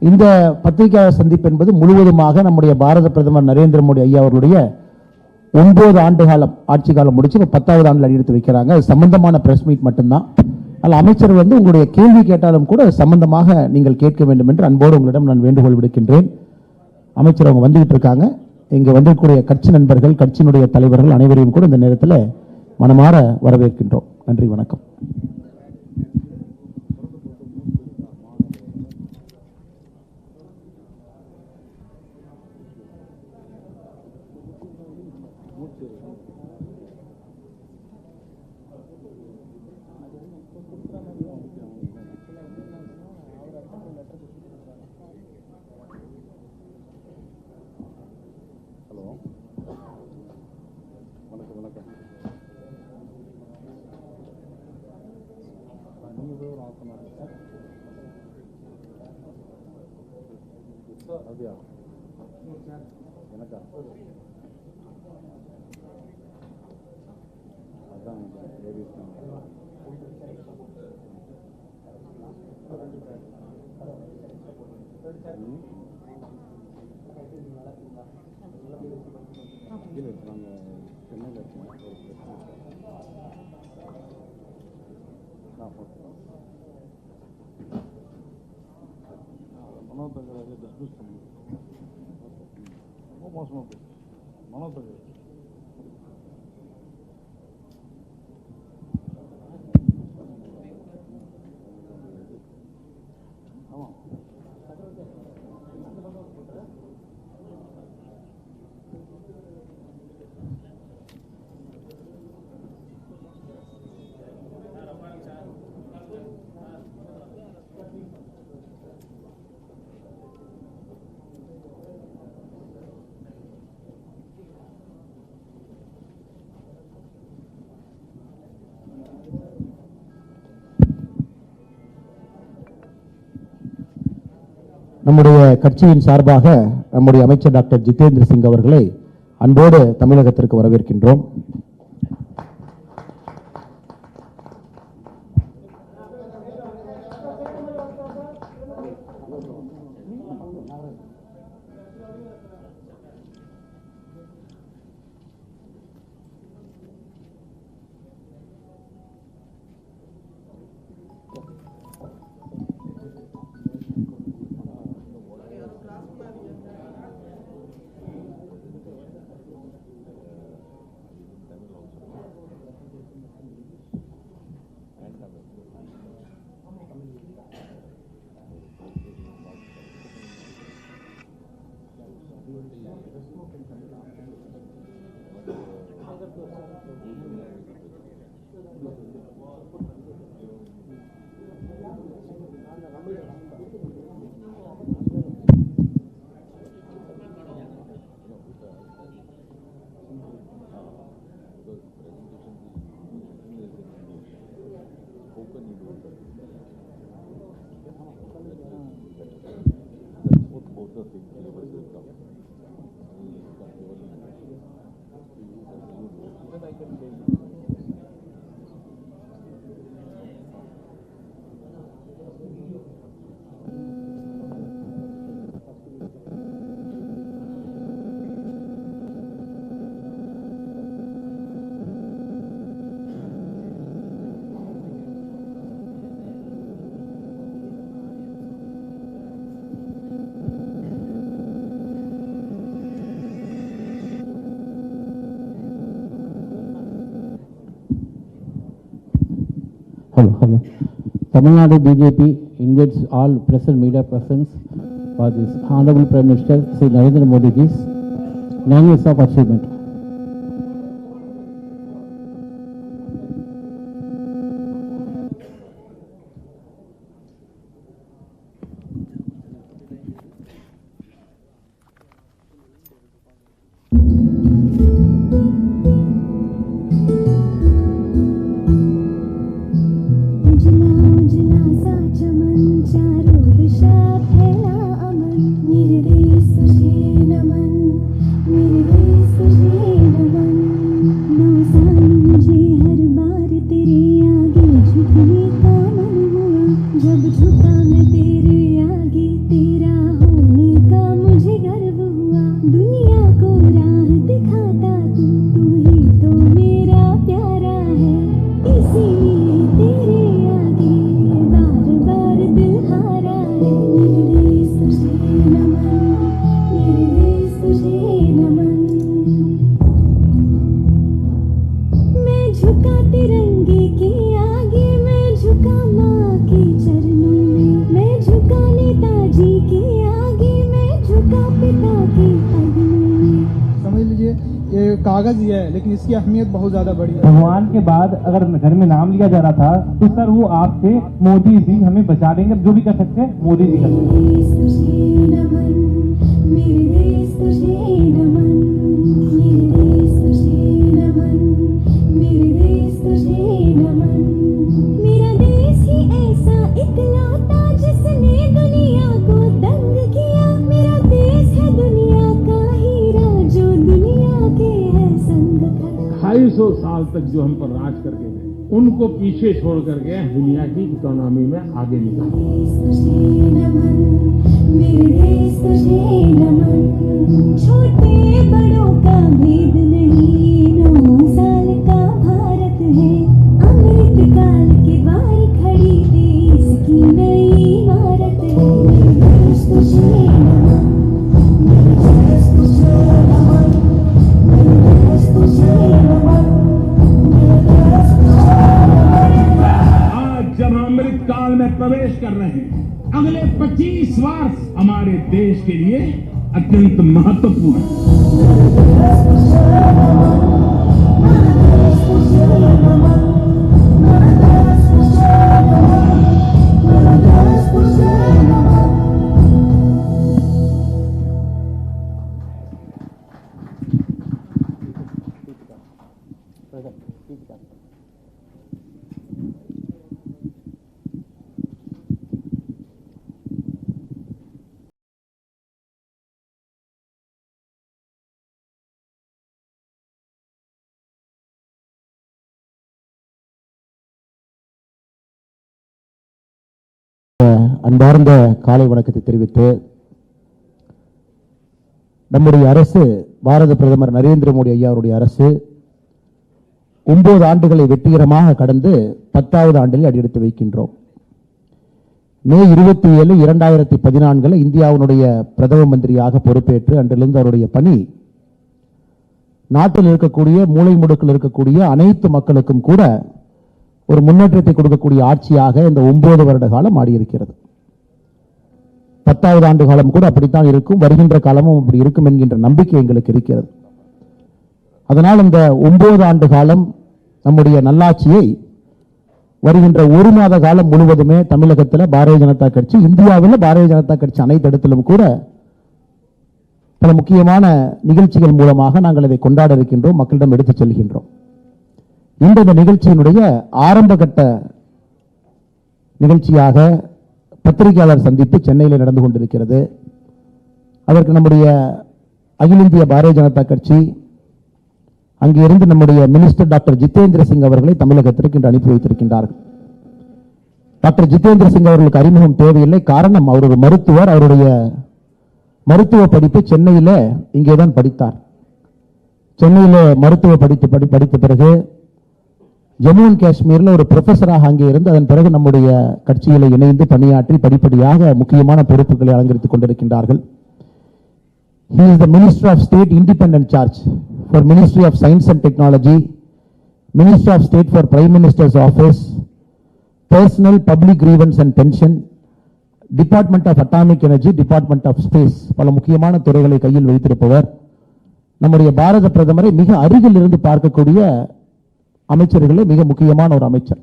இந்த பத்திரிகையாளர் சந்திப்பு என்பது முழுவதுமாக நம்முடைய பாரத பிரதமர் நரேந்திர மோடி ஐயா அவர்களுடைய 9 ஆண்டு காலம் ஆட்சி காலம் முடிச்சு இப்போ 10வது ஆண்டில் அடியெடுத்து வைக்கிறாங்க. அது சம்பந்தமான பிரஸ் மீட் மட்டும்தான். அதில் அமைச்சர் உங்களுடைய கேள்வி கேட்டாலும் கூட அது சம்பந்தமாக நீங்கள் கேட்க வேண்டும் என்று அன்போடு உங்களிடம் நான் வேண்டுகோள் விடுக்கின்றேன். அமைச்சர் அவங்க வந்துகிட்டு இருக்காங்க. இங்கே வந்திருக்கக்கூடிய கட்சி நண்பர்கள், கட்சியினுடைய தலைவர்கள் அனைவரையும் கூட இந்த நேரத்தில் மனமாற வரவேற்கின்றோம். நன்றி, வணக்கம். நம்முடைய கட்சியின் சார்பாக நம்முடைய அமைச்சர் டாக்டர் ஜிதேந்திர சிங் அவர்களை அன்போடு தமிழகத்திற்கு வரவேற்கின்றோம். Tamil Nadu BJP invites all press and media persons for this Honorable Prime Minister Sri Narendra Modi ji's 9 years of achievement. मेरे देश तुझे नमन, मेरे देश तुझे कागज ही है, लेकिन इसकी अहमियत बहुत ज्यादा बड़ी है। भगवान के बाद अगर घर में नाम लिया जा रहा था तो सर वो आपसे मोदी जी हमें बचा देंगे, जो भी कर सकते हैं मोदी जी कर साल तक जो हम पर राज करके गए उनको पीछे छोड़ करके दुनिया की इकोनॉमी में आगे निकाला। छोटे बड़ों का भेद नहीं, 9 साल का भारत है, अमृत काल के बाहर खड़ी देश की नई इमारत है। काल में प्रवेश कर रहे हैं, अगले 25 वर्ष हमारे देश के लिए अत्यंत महत्वपूर्ण है। அன்பார்ந்த காலை வணக்கத்தை தெரிவித்து, நம்முடைய அரசு பாரத பிரதமர் நரேந்திர மோடி ஐயா அவருடைய அரசு 9 ஆண்டுகளை வெற்றிகரமாக கடந்து 10வது ஆண்டில் அடியெடுத்து வைக்கின்றோம். மே 27, 2014 இந்தியாவினுடைய பிரதம மந்திரியாக பொறுப்பேற்று அன்றிலிருந்து அவருடைய பணி நாட்டில் இருக்கக்கூடிய மூலை முடுக்கில் இருக்கக்கூடிய அனைத்து மக்களுக்கும் கூட ஒரு முன்னேற்றத்தை கொடுக்கக்கூடிய ஆட்சியாக இந்த 9 வருட காலம் ஆடியிருக்கிறது. 10வது ஆண்டு காலம் கூட அப்படித்தான் இருக்கும், வருகின்ற காலமும் அப்படி இருக்கும் என்கின்ற நம்பிக்கை எங்களுக்கு இருக்கிறது. அதனால் இந்த 9 ஆண்டு காலம் நம்முடைய நல்லாட்சியை வருகின்ற 1 மாத காலம் முழுவதுமே தமிழகத்தில் பாரதிய ஜனதா கட்சி, இந்தியாவில் பாரதிய ஜனதா கட்சி அனைத்து இடத்திலும் கூட பல முக்கியமான நிகழ்ச்சிகள் மூலமாக நாங்கள் இதை கொண்டாட இருக்கின்றோம், மக்களிடம் எடுத்துச் செல்கின்றோம். இந்த நிகழ்ச்சியினுடைய ஆரம்ப கட்ட நிகழ்ச்சியாக பத்திரிகையாளர் சந்திப்பு சென்னையில் நடந்து கொண்டிருக்கிறது. அதற்கு நம்முடைய அகில இந்திய பாரதிய ஜனதா கட்சி அங்கிருந்து நம்முடைய மினிஸ்டர் டாக்டர் ஜிதேந்திர சிங் அவர்களை தமிழகத்திற்கு இன்று அனுப்பி வைத்திருக்கின்றார்கள். டாக்டர் ஜிதேந்திர சிங் அவர்களுக்கு அறிமுகம் தேவையில்லை, காரணம் அவர் ஒரு மருத்துவர். அவருடைய மருத்துவ படிப்பு சென்னையில் இங்கேதான் படித்தார். சென்னையில் மருத்துவ படித்த பிறகு ஜம்மு அண்ட் காஷ்மீரில் ஒரு ப்ரொஃபஸராக அங்கே இருந்து அதன் பிறகு நம்முடைய கட்சியில் இணைந்து பணியாற்றி படிப்படியாக முக்கியமான பொறுப்புகளை அலங்கரித்துக் கொண்டிருக்கின்றார்கள். He is the Minister of State Independent Charge for Ministry of Science and Technology, Minister of State for Prime Minister's Office, Personal Public Grievance and Pension, Department of Atomic Energy, Department of Space, பல முக்கியமான துறைகளை கையில் வைத்திருப்பவர். நம்முடைய பாரத பிரதமரை மிக அருகில் இருந்து பார்க்கக்கூடிய அமைச்சர்களே மிக முக்கியமான ஒரு அமைச்சர்.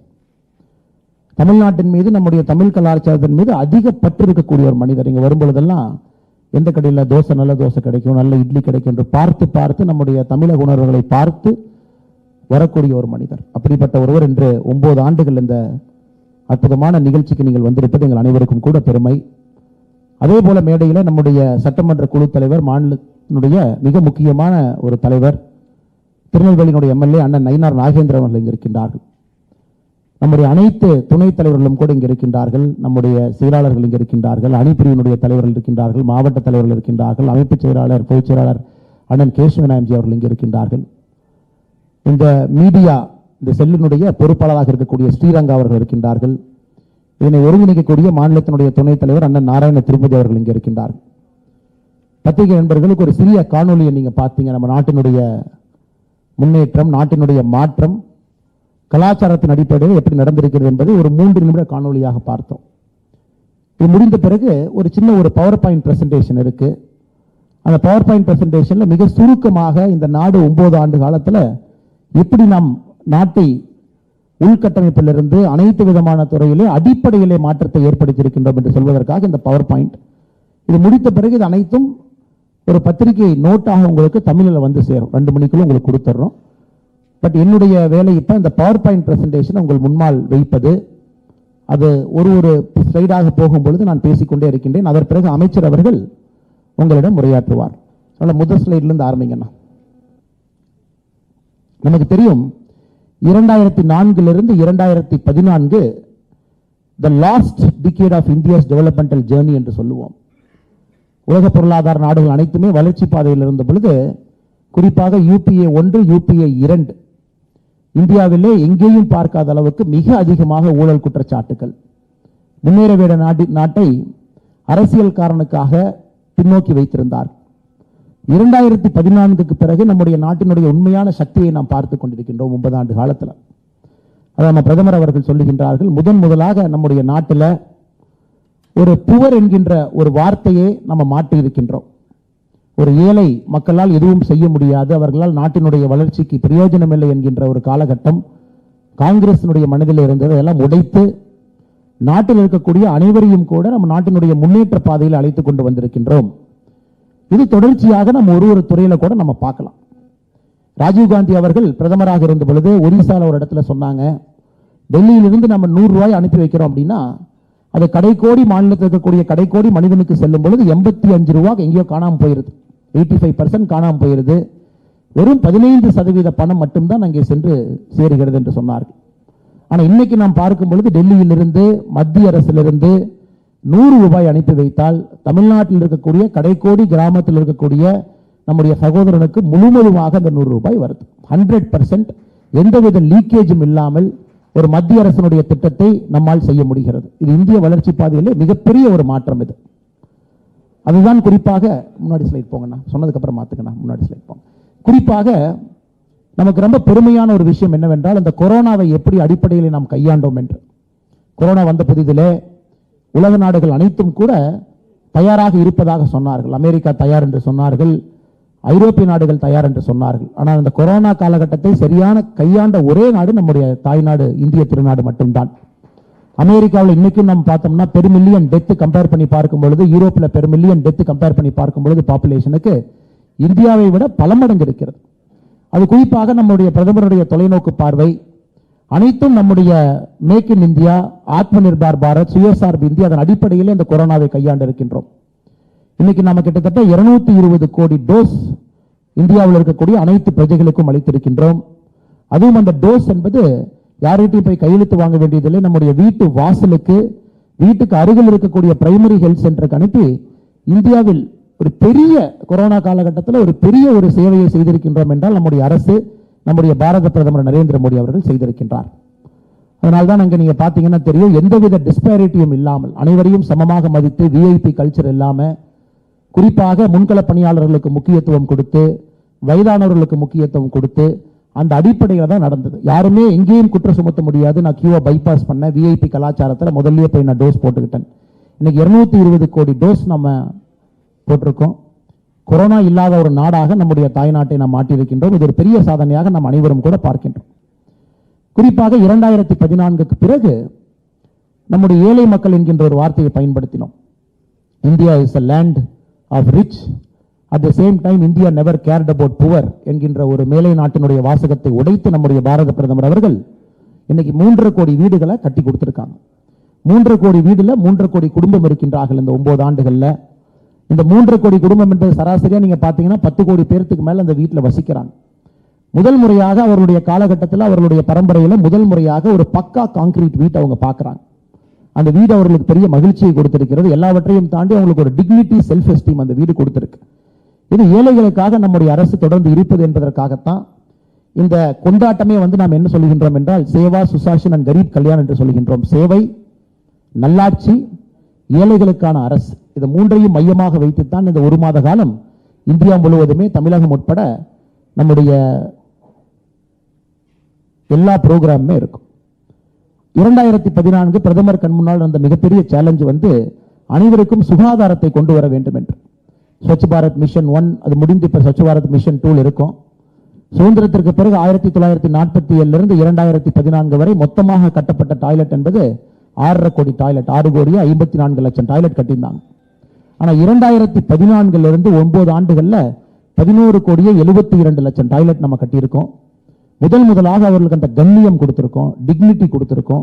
தமிழ்நாட்டின் மீது, நம்முடைய தமிழ் கலாச்சாரத்தின் மீது அதிக பற்று இருக்கக்கூடிய ஒரு மனிதர். இங்க வரும்பொழுதெல்லாம் எந்த கடையில் தோசை, நல்ல தோசை கிடைக்கும், நல்ல இட்லி கிடைக்கும் என்று பார்த்து பார்த்து நம்முடைய தமிழக உணர்வுகளை பார்த்து வரக்கூடிய ஒரு மனிதர். அப்படிப்பட்ட ஒருவர் இன்று 9 ஆண்டுகள் இந்த அற்புதமான நிகழ்ச்சிக்கு நீங்கள் வந்திருப்பது எங்கள் அனைவருக்கும் கூட பெருமை. அதே போல மேடையில் நம்முடைய சட்டமன்ற குழு தலைவர், மாநிலத்தினுடைய மிக முக்கியமான ஒரு தலைவர், திருநெல்வேலியினுடைய எம்எல்ஏ அண்ணன் நயினார் நாகேந்திரன் அவர்கள் இங்கு இருக்கின்றார்கள். நம்முடைய அனைத்து துணைத் தலைவர்களும் கூட இங்கு இருக்கின்றார்கள். நம்முடைய செயலாளர்கள் இங்கு இருக்கின்றார்கள், அணிப்பிரிவினுடைய தலைவர்கள் இருக்கின்றார்கள், மாவட்ட தலைவர்கள் இருக்கின்றார்கள், அமைப்பு செயலாளர், பொதுச் செயலாளர் அண்ணன் கேசவநாயம்ஜி அவர்கள் இங்கு இருக்கின்றார்கள். இந்த மீடியா, இந்த செல்லினுடைய பொறுப்பாளராக இருக்கக்கூடிய ஸ்ரீரங்கா அவர்கள் இருக்கின்றார்கள். இதனை ஒருங்கிணைக்கக்கூடிய மாநிலத்தினுடைய துணைத் தலைவர் அண்ணன் நாராயண திருப்பதி அவர்கள் இங்கு இருக்கின்றார்கள். பத்திரிகை நண்பர்களுக்கு ஒரு சிறிய காணொலியை நீங்க பார்த்தீங்க. நம்ம நாட்டினுடைய முன்னேற்றம், நாட்டினுடைய மாற்றம், கலாச்சாரத்தின் அடிப்படையில் எப்படி நடந்திருக்கிறது என்பதை ஒரு 3 நிமிட காணொலியாக பார்த்தோம். இது முடிந்த பிறகு ஒரு சின்ன ஒரு பவர் பாயிண்ட் பிரசன்டேஷன் இருக்கு. அந்த பவர் பாயிண்ட் பிரசன்டேஷன்ல மிக சுருக்கமாக இந்த நாடு 9 ஆண்டு காலத்தில் எப்படி நாம் நாட்டை உள்கட்டமைப்பிலிருந்து அனைத்து விதமான துறையிலே அடிப்படையிலே மாற்றத்தை ஏற்படுத்தியிருக்கின்றோம் என்று சொல்வதற்காக இந்த பவர் பாயிண்ட். இது முடித்த பிறகு இது அனைத்தும் ஒரு பத்திரிகை நோட்டாக உங்களுக்கு தமிழில் வந்து சேரும். 2 மணிக்குள்ள உங்களுக்கு கொடுத்துட்றோம். பட் என்னுடைய வேலை இப்போ இந்த பவர் பாயிண்ட் பிரசன்டேஷன் உங்கள் முன்னால் வைப்பது, அது ஒரு ஸ்லைடாக போகும்பொழுது நான் பேசிக்கொண்டே இருக்கின்றேன். அதன் பிறகு அமைச்சர் அவர்கள் உங்களிடம் உரையாற்றுவார். அதனால் முதல் ஸ்லைட்லேருந்து ஆரம்பிங்கண்ணா. நமக்கு தெரியும் 2004 2014 the last decade of India's developmental journey என்று சொல்லுவோம். உலக பொருளாதார நாடுகள் அனைத்துமே வளர்ச்சி பாதையில் இருந்த பொழுது, குறிப்பாக UPA 1 UPA 2 இந்தியாவிலே எங்கேயும் பார்க்காத அளவுக்கு மிக அதிகமாக ஊழல் குற்றச்சாட்டுகள், முன்னேற வேண்டிய நாட்டை அரசியல் காரணத்துக்காக பின்னோக்கி வைத்திருந்தார். 2014க்கு பிறகு நம்முடைய நாட்டினுடைய உண்மையான சக்தியை நாம் பார்த்து கொண்டிருக்கின்றோம். 9 ஆண்டு காலத்தில் அதை நம்ம பிரதமர் அவர்கள் சொல்லுகின்றார்கள். முதலாக நம்முடைய நாட்டில் ஒரு புவர் என்கின்ற ஒரு வார்த்தையை நம்ம மாற்றி இருக்கின்றோம். ஒரு ஏழை மக்களால் எதுவும் செய்ய முடியாது, அவர்களால் நாட்டினுடைய வளர்ச்சிக்கு பிரயோஜனம் இல்லை என்கின்ற ஒரு காலகட்டம் காங்கிரசினுடைய மனதில் இருந்தது. எல்லாம் உடைத்து நாட்டில் இருக்கக்கூடிய அனைவரையும் கூட நம்ம நாட்டினுடைய முன்னேற்ற பாதையில் அழைத்துக் கொண்டு வந்திருக்கின்றோம். இது தொடர்ச்சியாக நம்ம ஒரு துறையில கூட நம்ம பார்க்கலாம். ராஜீவ்காந்தி அவர்கள் பிரதமராக இருந்த பொழுது ஒரிசால ஒரு இடத்துல சொன்னாங்க, டெல்லியிலிருந்து நம்ம 100 ரூபாய் அனுப்பி வைக்கிறோம் அப்படின்னா அது கடைக்கோடி மாநிலத்தில் இருக்கக்கூடிய கடைக்கோடி மனிதனுக்கு செல்லும் பொழுது 85 ரூபாய் எங்கேயோ காணாமல் போயிருது. 85% காணாமல் போயிருது. வெறும் 15% பணம் மட்டும்தான் அங்கே சென்று சேருகிறது என்று சொன்னார்கள். ஆனால் இன்னைக்கு நாம் பார்க்கும் பொழுது டெல்லியிலிருந்து மத்திய அரசிலிருந்து 100 ரூபாய் அனுப்பி வைத்தால் தமிழ்நாட்டில் இருக்கக்கூடிய கடைக்கோடி கிராமத்தில் இருக்கக்கூடிய நம்முடைய சகோதரனுக்கு முழுவதுமாக அந்த 100 ரூபாய் வருது. 100% எந்தவித லீக்கேஜும் இல்லாமல் ஒரு மத்திய அரசினுடைய திட்டத்தை நம்மால் செய்ய முடிகிறது. இது இந்திய வளர்ச்சி பாதையில் மிகப்பெரிய ஒரு மாற்றம். இது அதுதான் குறிப்பாக முன்னாடி ஸ்லைட் போங்கண்ணா, சொன்னதுக்கு அப்புறம் மாத்துக்கண்ணா, முன்னாடி ஸ்லைட் போங்க. குறிப்பாக நமக்கு ரொம்ப பெருமையான ஒரு விஷயம் என்னவென்றால், அந்த கொரோனாவை எப்படி அடிப்படையில் நாம் கையாண்டோம் என்று. கொரோனா வந்த புதிதிலே உலக நாடுகள் அனைத்தும் கூட தயாராக இருப்பதாக சொன்னார்கள். அமெரிக்கா தயார் என்று சொன்னார்கள், ஐரோப்பிய நாடுகள் தயார் என்று சொன்னார்கள். ஆனால் அந்த கொரோனா காலகட்டத்தை சரியான கையாண்ட ஒரே நாடு நம்முடைய தாய்நாடு இந்திய திருநாடு மட்டும்தான். அமெரிக்காவில் இன்னைக்கும் நம்ம பார்த்தோம்னா பெர் மில்லியன் டெத் கம்பேர் பண்ணி பார்க்கும் பொழுது, யூரோப்பில் பெர் மில்லியன் டெத் கம்பேர் பண்ணி பார்க்கும் பொழுது பாப்புலேஷனுக்கு இந்தியாவை விட பல மடங்கு இருக்கிறது. அது குறிப்பாக நம்முடைய பிரதமருடைய தொலைநோக்கு பார்வை அனைத்தும் நம்முடைய make in India, Atma Nirbhar Bharat, சுயசார்பு இந்தியா, அதன் அடிப்படையில் இந்த கொரோனாவை கையாண்டு இருக்கின்றோம். இன்னைக்கு நம்ம கிட்டத்தட்ட 220 கோடி டோஸ் இந்தியாவில் இருக்கக்கூடிய அனைத்து பிரஜைகளுக்கும் அளித்திருக்கின்றோம். அதுவும் அந்த டோஸ் என்பது யார்கிட்டையும் போய் கையெழுத்து வாங்க வேண்டியதில்லை. நம்முடைய வீட்டு வாசலுக்கு, வீட்டுக்கு அருகில் இருக்கக்கூடிய பிரைமரி ஹெல்த் சென்டருக்கு அனுப்பி இந்தியாவில் ஒரு பெரிய கொரோனா காலகட்டத்தில் ஒரு பெரிய ஒரு சேவையை செய்திருக்கின்றோம் என்றால் நம்முடைய அரசு, நம்முடைய பாரத பிரதமர் நரேந்திர மோடி அவர்கள் செய்திருக்கின்றார். அதனால்தான் அங்கே நீங்க பாத்தீங்கன்னா தெரியும், எந்தவித டிஸ்பாரிட்டியும் இல்லாமல் அனைவரையும் சமமாக மதித்து, விஐபி கல்ச்சர் இல்லாம, குறிப்பாக முன்கள பணியாளர்களுக்கு முக்கியத்துவம் கொடுத்து, வயதானவர்களுக்கு முக்கியத்துவம் கொடுத்து, அந்த அடிப்படையில் தான் நடந்தது. யாருமே எங்கேயும் குற்றம் சுமத்த முடியாது. நான் கியூவை பைபாஸ் பண்ண விஐபி கலாச்சாரத்தில் முதல்லயே போய் நான் டோஸ் போட்டுக்கிட்டேன். இன்னைக்கு 220 கோடி டோஸ் நம்ம போட்டிருக்கோம். கொரோனா இல்லாத ஒரு நாடாக நம்முடைய தாய்நாட்டை நாம் மாற்றியிருக்கின்றோம். இது ஒரு பெரிய சாதனையாக நாம் அனைவரும் கூட பார்க்கின்றோம். குறிப்பாக 2014க்கு பிறகு நம்முடைய ஏழை மக்கள் என்கின்ற ஒரு வார்த்தையை பயன்படுத்தினோம். India is a land of rich, at the same time India never cared about poor என்கின்ற ஒரு மேலை நாட்டினுடைய வாசகத்தை உடைத்து நம்முடைய பாரத பிரதமர் அவர்கள் இன்னைக்கு 3.5 கோடி வீடுகளை கட்டி கொடுத்திருக்காங்க. 3.5 கோடி வீடுல 3.5 கோடி குடும்பம் இருக்கின்றார்கள் இந்த 9 ஆண்டுகள்ல. இந்த 3.5 கோடி குடும்பம் என்பது சராசரியா நீங்க பாத்தீங்கன்னா 10 கோடி பேருக்கு மேல அந்த வீட்டில் வசிக்கிறாங்க. முதல் முறையாக அவர்களுடைய காலகட்டத்தில், அவர்களுடைய பரம்பரையில முதல் முறையாக ஒரு பக்கா கான்கிரீட் வீட்டை அவங்க பார்க்கறாங்க. அந்த வீடு அவர்களுக்கு பெரிய மகிழ்ச்சியை கொடுத்திருக்கிறது. எல்லாவற்றையும் தாண்டி அவங்களுக்கு ஒரு டிக்னிட்டி, செல்ஃப் எஸ்டீம் அந்த வீடு கொடுத்திருக்கு. இது ஏழைகளுக்காக நம்முடைய அரசு தொடர்ந்து இருப்பது என்பதற்காகத்தான் இந்த கொண்டாட்டமே நாம் என்ன சொல்கின்றோம் என்றால், சேவா, சுசாசன் அண்ட் கரீப் கல்யாண் என்று சொல்கின்றோம். சேவை, நல்லாட்சி, ஏழைகளுக்கான அரசு, இது மூன்றையும் மையமாக வைத்துத்தான் இந்த 1 மாத காலம் இந்தியா முழுவதுமே, தமிழகம் உட்பட நம்முடைய எல்லா புரோகிராமுமே இருக்கும். 2014 பிரதமர் கண் முன்னால் அந்த மிகப்பெரிய சேலஞ்சு அனைவருக்கும் சுகாதாரத்தை கொண்டு வர வேண்டும் என்று. ஸ்வச் பாரத் மிஷன் 1 அது முடிந்து இப்ப ஸ்வச் பாரத் மிஷன் 2 இருக்கும். சுதந்திரத்திற்கு பிறகு 1947 இருந்து 2014 வரை மொத்தமாக கட்டப்பட்ட டாய்லெட் என்பது 6.5 கோடி டாய்லெட், 6 கோடியே 54 லட்சம் டாய்லெட் கட்டியிருந்தாங்க. ஆனா 2014 இருந்து 9 ஆண்டுகள்ல 11 கோடியே 72 லட்சம் டாய்லெட் நம்ம கட்டியிருக்கோம். முதலாக அவர்களுக்கு அந்த கண்ணியம் கொடுத்திருக்கோம், டிக்னிட்டி கொடுத்திருக்கோம்.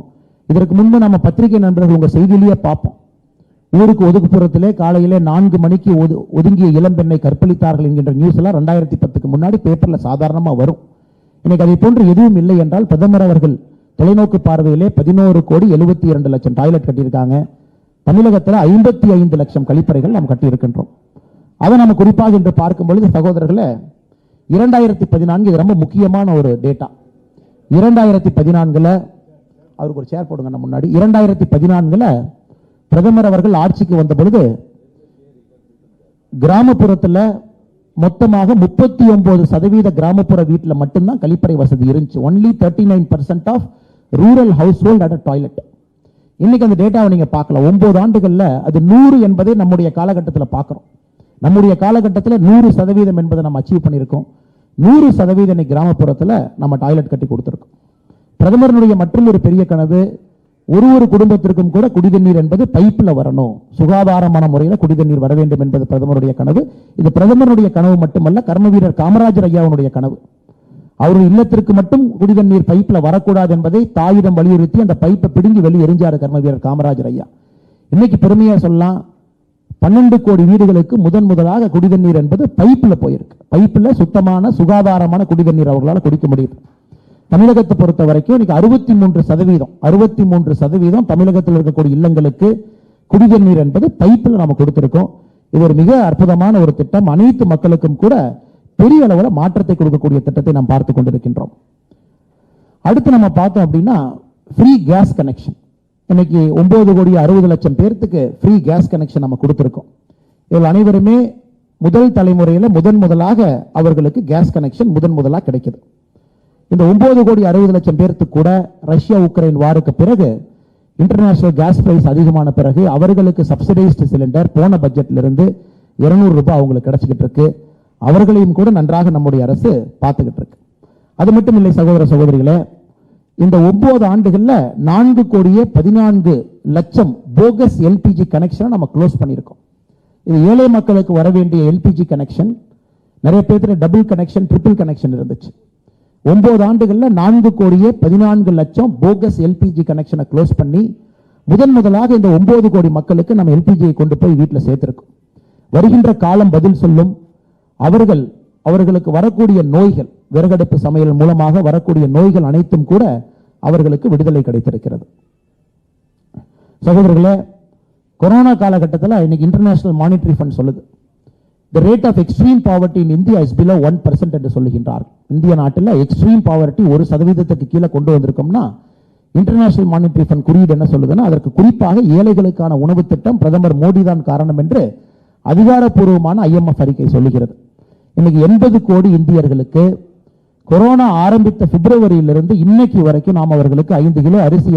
இதற்கு முன்பு நம்ம பத்திரிகை நண்பர்கள் உங்க செய்தியிலேயே பார்ப்போம், ஊருக்கு ஒதுக்குப்புறத்திலே காலையிலே 4 மணிக்கு ஒதுங்கிய இளம்பெண்ணை கற்பழித்தார்கள் என்கின்ற நியூஸ் எல்லாம் 2010க்கு முன்னாடி பேப்பர்ல சாதாரணமா வரும். இன்னைக்கு அதை போன்று எதுவும் இல்லை என்றால் பிரதமர் அவர்கள் தொலைநோக்கு பார்வையிலே 11 கோடி 72 லட்சம் டாய்லெட் கட்டியிருக்காங்க. தமிழகத்தில் 55 லட்சம் கழிப்பறைகள் நாம் கட்டியிருக்கின்றோம். அதை நம்ம குறிப்பாக இன்று பார்க்கும் பொழுது சகோதரர்களே, 2014 இது ரொம்ப முக்கியமான ஒரு டேட்டா. 2014 அவருக்கு ஒரு சேர் போடுங்க நம்ம முன்னாடி. 2014 பிரதமர் அவர்கள் ஆட்சிக்கு வந்த பொழுது கிராமப்புறத்தில் மொத்தமாக 39% கிராமப்புற வீட்டில் மட்டும்தான் கழிப்பறை வசதி இருந்துச்சு. Only 39% of rural household at toilet. இன்னைக்கு அந்த டேட்டாவை நீங்க பார்க்கலாம். 9 ஆண்டுகள்ல அது 100 என்பதை நம்முடைய காலகட்டத்தில் பார்க்கிறோம். நம்முடைய காலகட்டத்தில் 100% என்பதை நம்ம அச்சீவ் பண்ணியிருக்கோம். 100% கிராமப்புறத்தில் நம்ம டாய்லெட் கட்டி கொடுத்திருக்கோம். பிரதமருடைய மற்றும் ஒரு பெரிய கனவு, ஒரு குடும்பத்திற்கும் கூட குடிதண்ணீர் என்பது பைப்ல வரணும், சுகாதாரமான முறையில் குடிதண்ணீர் வர வேண்டும் என்பது பிரதமருடைய கனவு. இது பிரதமருடைய கனவு மட்டுமல்ல, கர்ம வீரர் காமராஜர் ஐயாவுடைய கனவு. அவருடைய இல்லத்திற்கு மட்டும் குடிதண்ணீர் பைப்ல வரக்கூடாது என்பதை தாயிடம் வலியுறுத்தி அந்த பைப்பை பிடுங்கி வெளியே எரிஞ்சாரு கர்ம வீரர் காமராஜர் ஐயா. இன்னைக்கு பெருமையா சொல்லலாம், 12 கோடி வீடுகளுக்கு முதலாக குடிதண்ணீர் என்பது பைப்ல போயிருக்கு. பைப்ல சுத்தமான சுகாதாரமான குடிதண்ணீர் அவர்களால் குடிக்க முடியுது. தமிழகத்தை பொறுத்த வரைக்கும் இன்னைக்கு 63% தமிழகத்தில் இருக்கக்கூடிய இல்லங்களுக்கு குடிதண்ணீர் என்பது பைப்பில் நாம கொடுத்திருக்கோம். இது ஒரு மிக அற்புதமான ஒரு திட்டம். அனைத்து மக்களுக்கும் கூட பெரிய அளவில் மாற்றத்தை கொடுக்கக்கூடிய திட்டத்தை நாம் பார்த்து கொண்டிருக்கின்றோம். அடுத்து நம்ம பார்த்தோம் அப்படின்னா ஃப்ரீ கேஸ் கனெக்ஷன். இன்னைக்கு 9 கோடி 60 லட்சம் பேருக்கு ஃப்ரீ கேஸ் கனெக்ஷன் நம்ம கொடுத்திருக்கோம். இவர்கள் அனைவருமே முதல் தலைமுறையில் முதலாக அவர்களுக்கு கேஸ் கனெக்ஷன் முதலாக கிடைக்குது. இந்த 9 கோடி 60 லட்சம் பேருக்கு கூட ரஷ்யா உக்ரைன் வாருக்கு பிறகு இன்டர்நேஷனல் கேஸ் பிரைஸ் அதிகமான பிறகு அவர்களுக்கு சப்சிடைஸ்டு சிலிண்டர் போன பட்ஜெட்ல இருந்து 200 ரூபாய் அவங்களுக்கு கிடைச்சிக்கிட்டு இருக்கு. அவர்களையும் கூட நன்றாக நம்முடைய அரசு பார்த்துக்கிட்டு இருக்கு. அது மட்டும் இல்லை சகோதர சகோதரிகளே, இந்த 9 ஆண்டுகள்ல 4 கோடியே 14 லட்சம் போகஸ் எல்பிஜி கனெக்ஷன் நம்ம க்ளோஸ் பண்ணியிருக்கோம். இது ஏழை மக்களுக்கு வர வேண்டிய எல்பிஜி கனெக்ஷன். நிறைய பேருக்கு டபுள் கனெக்ஷன், ட்ரிபிள் கனெக்ஷன் இருந்துச்சு. 9 ஆண்டுகள்ல 4 கோடியே 14 லட்சம் போகஸ் எல்பிஜி கனெக்ஷனை க்ளோஸ் பண்ணி முதலாக இந்த 9 கோடி மக்களுக்கு நம்ம எல்பிஜியை கொண்டு போய் வீட்டில் சேர்த்திருக்கோம். வருகின்ற காலம் பதில் சொல்லும். அவர்களுக்கு வரக்கூடிய நோய்கள், விறகடுப்பு சமையல் மூலமாக வரக்கூடிய நோய்கள் அனைத்தும் கூட அவர்களுக்கு விடுதலை கிடைத்திருக்கிறது. சகோதரர்களே, கொரோனா காலகட்டத்தில் இன்னைக்கு இன்டர்நேஷனல் மானிட்டரி ஃபண்ட் சொல்லுது, the rate of extreme poverty in India is below 1% என்று சொல்லுகின்றார். இந்திய நாட்டில் எக்ஸ்ட்ரீம் பாவர்ட்டி 1% கீழே கொண்டு வந்திருக்கோம்னா இன்டர்நேஷனல் மானிட்டரி ஃபண்ட் குறியீடு என்ன சொல்லுதுன்னா, அதற்கு குறிப்பாக ஏழைகளுக்கான உணவு திட்டம் பிரதமர் மோடி தான் காரணம் என்று அதிகாரப்பூர்வமான IMF அறிக்கை சொல்லுகிறது. இன்னைக்கு 80 கோடி இந்தியர்களுக்கு கொரோனா ஆரம்பித்த பிப்ரவரியிலிருந்து இன்னைக்கு வரைக்கும் நாம் அவர்களுக்கு 5 கிலோ அரிசி,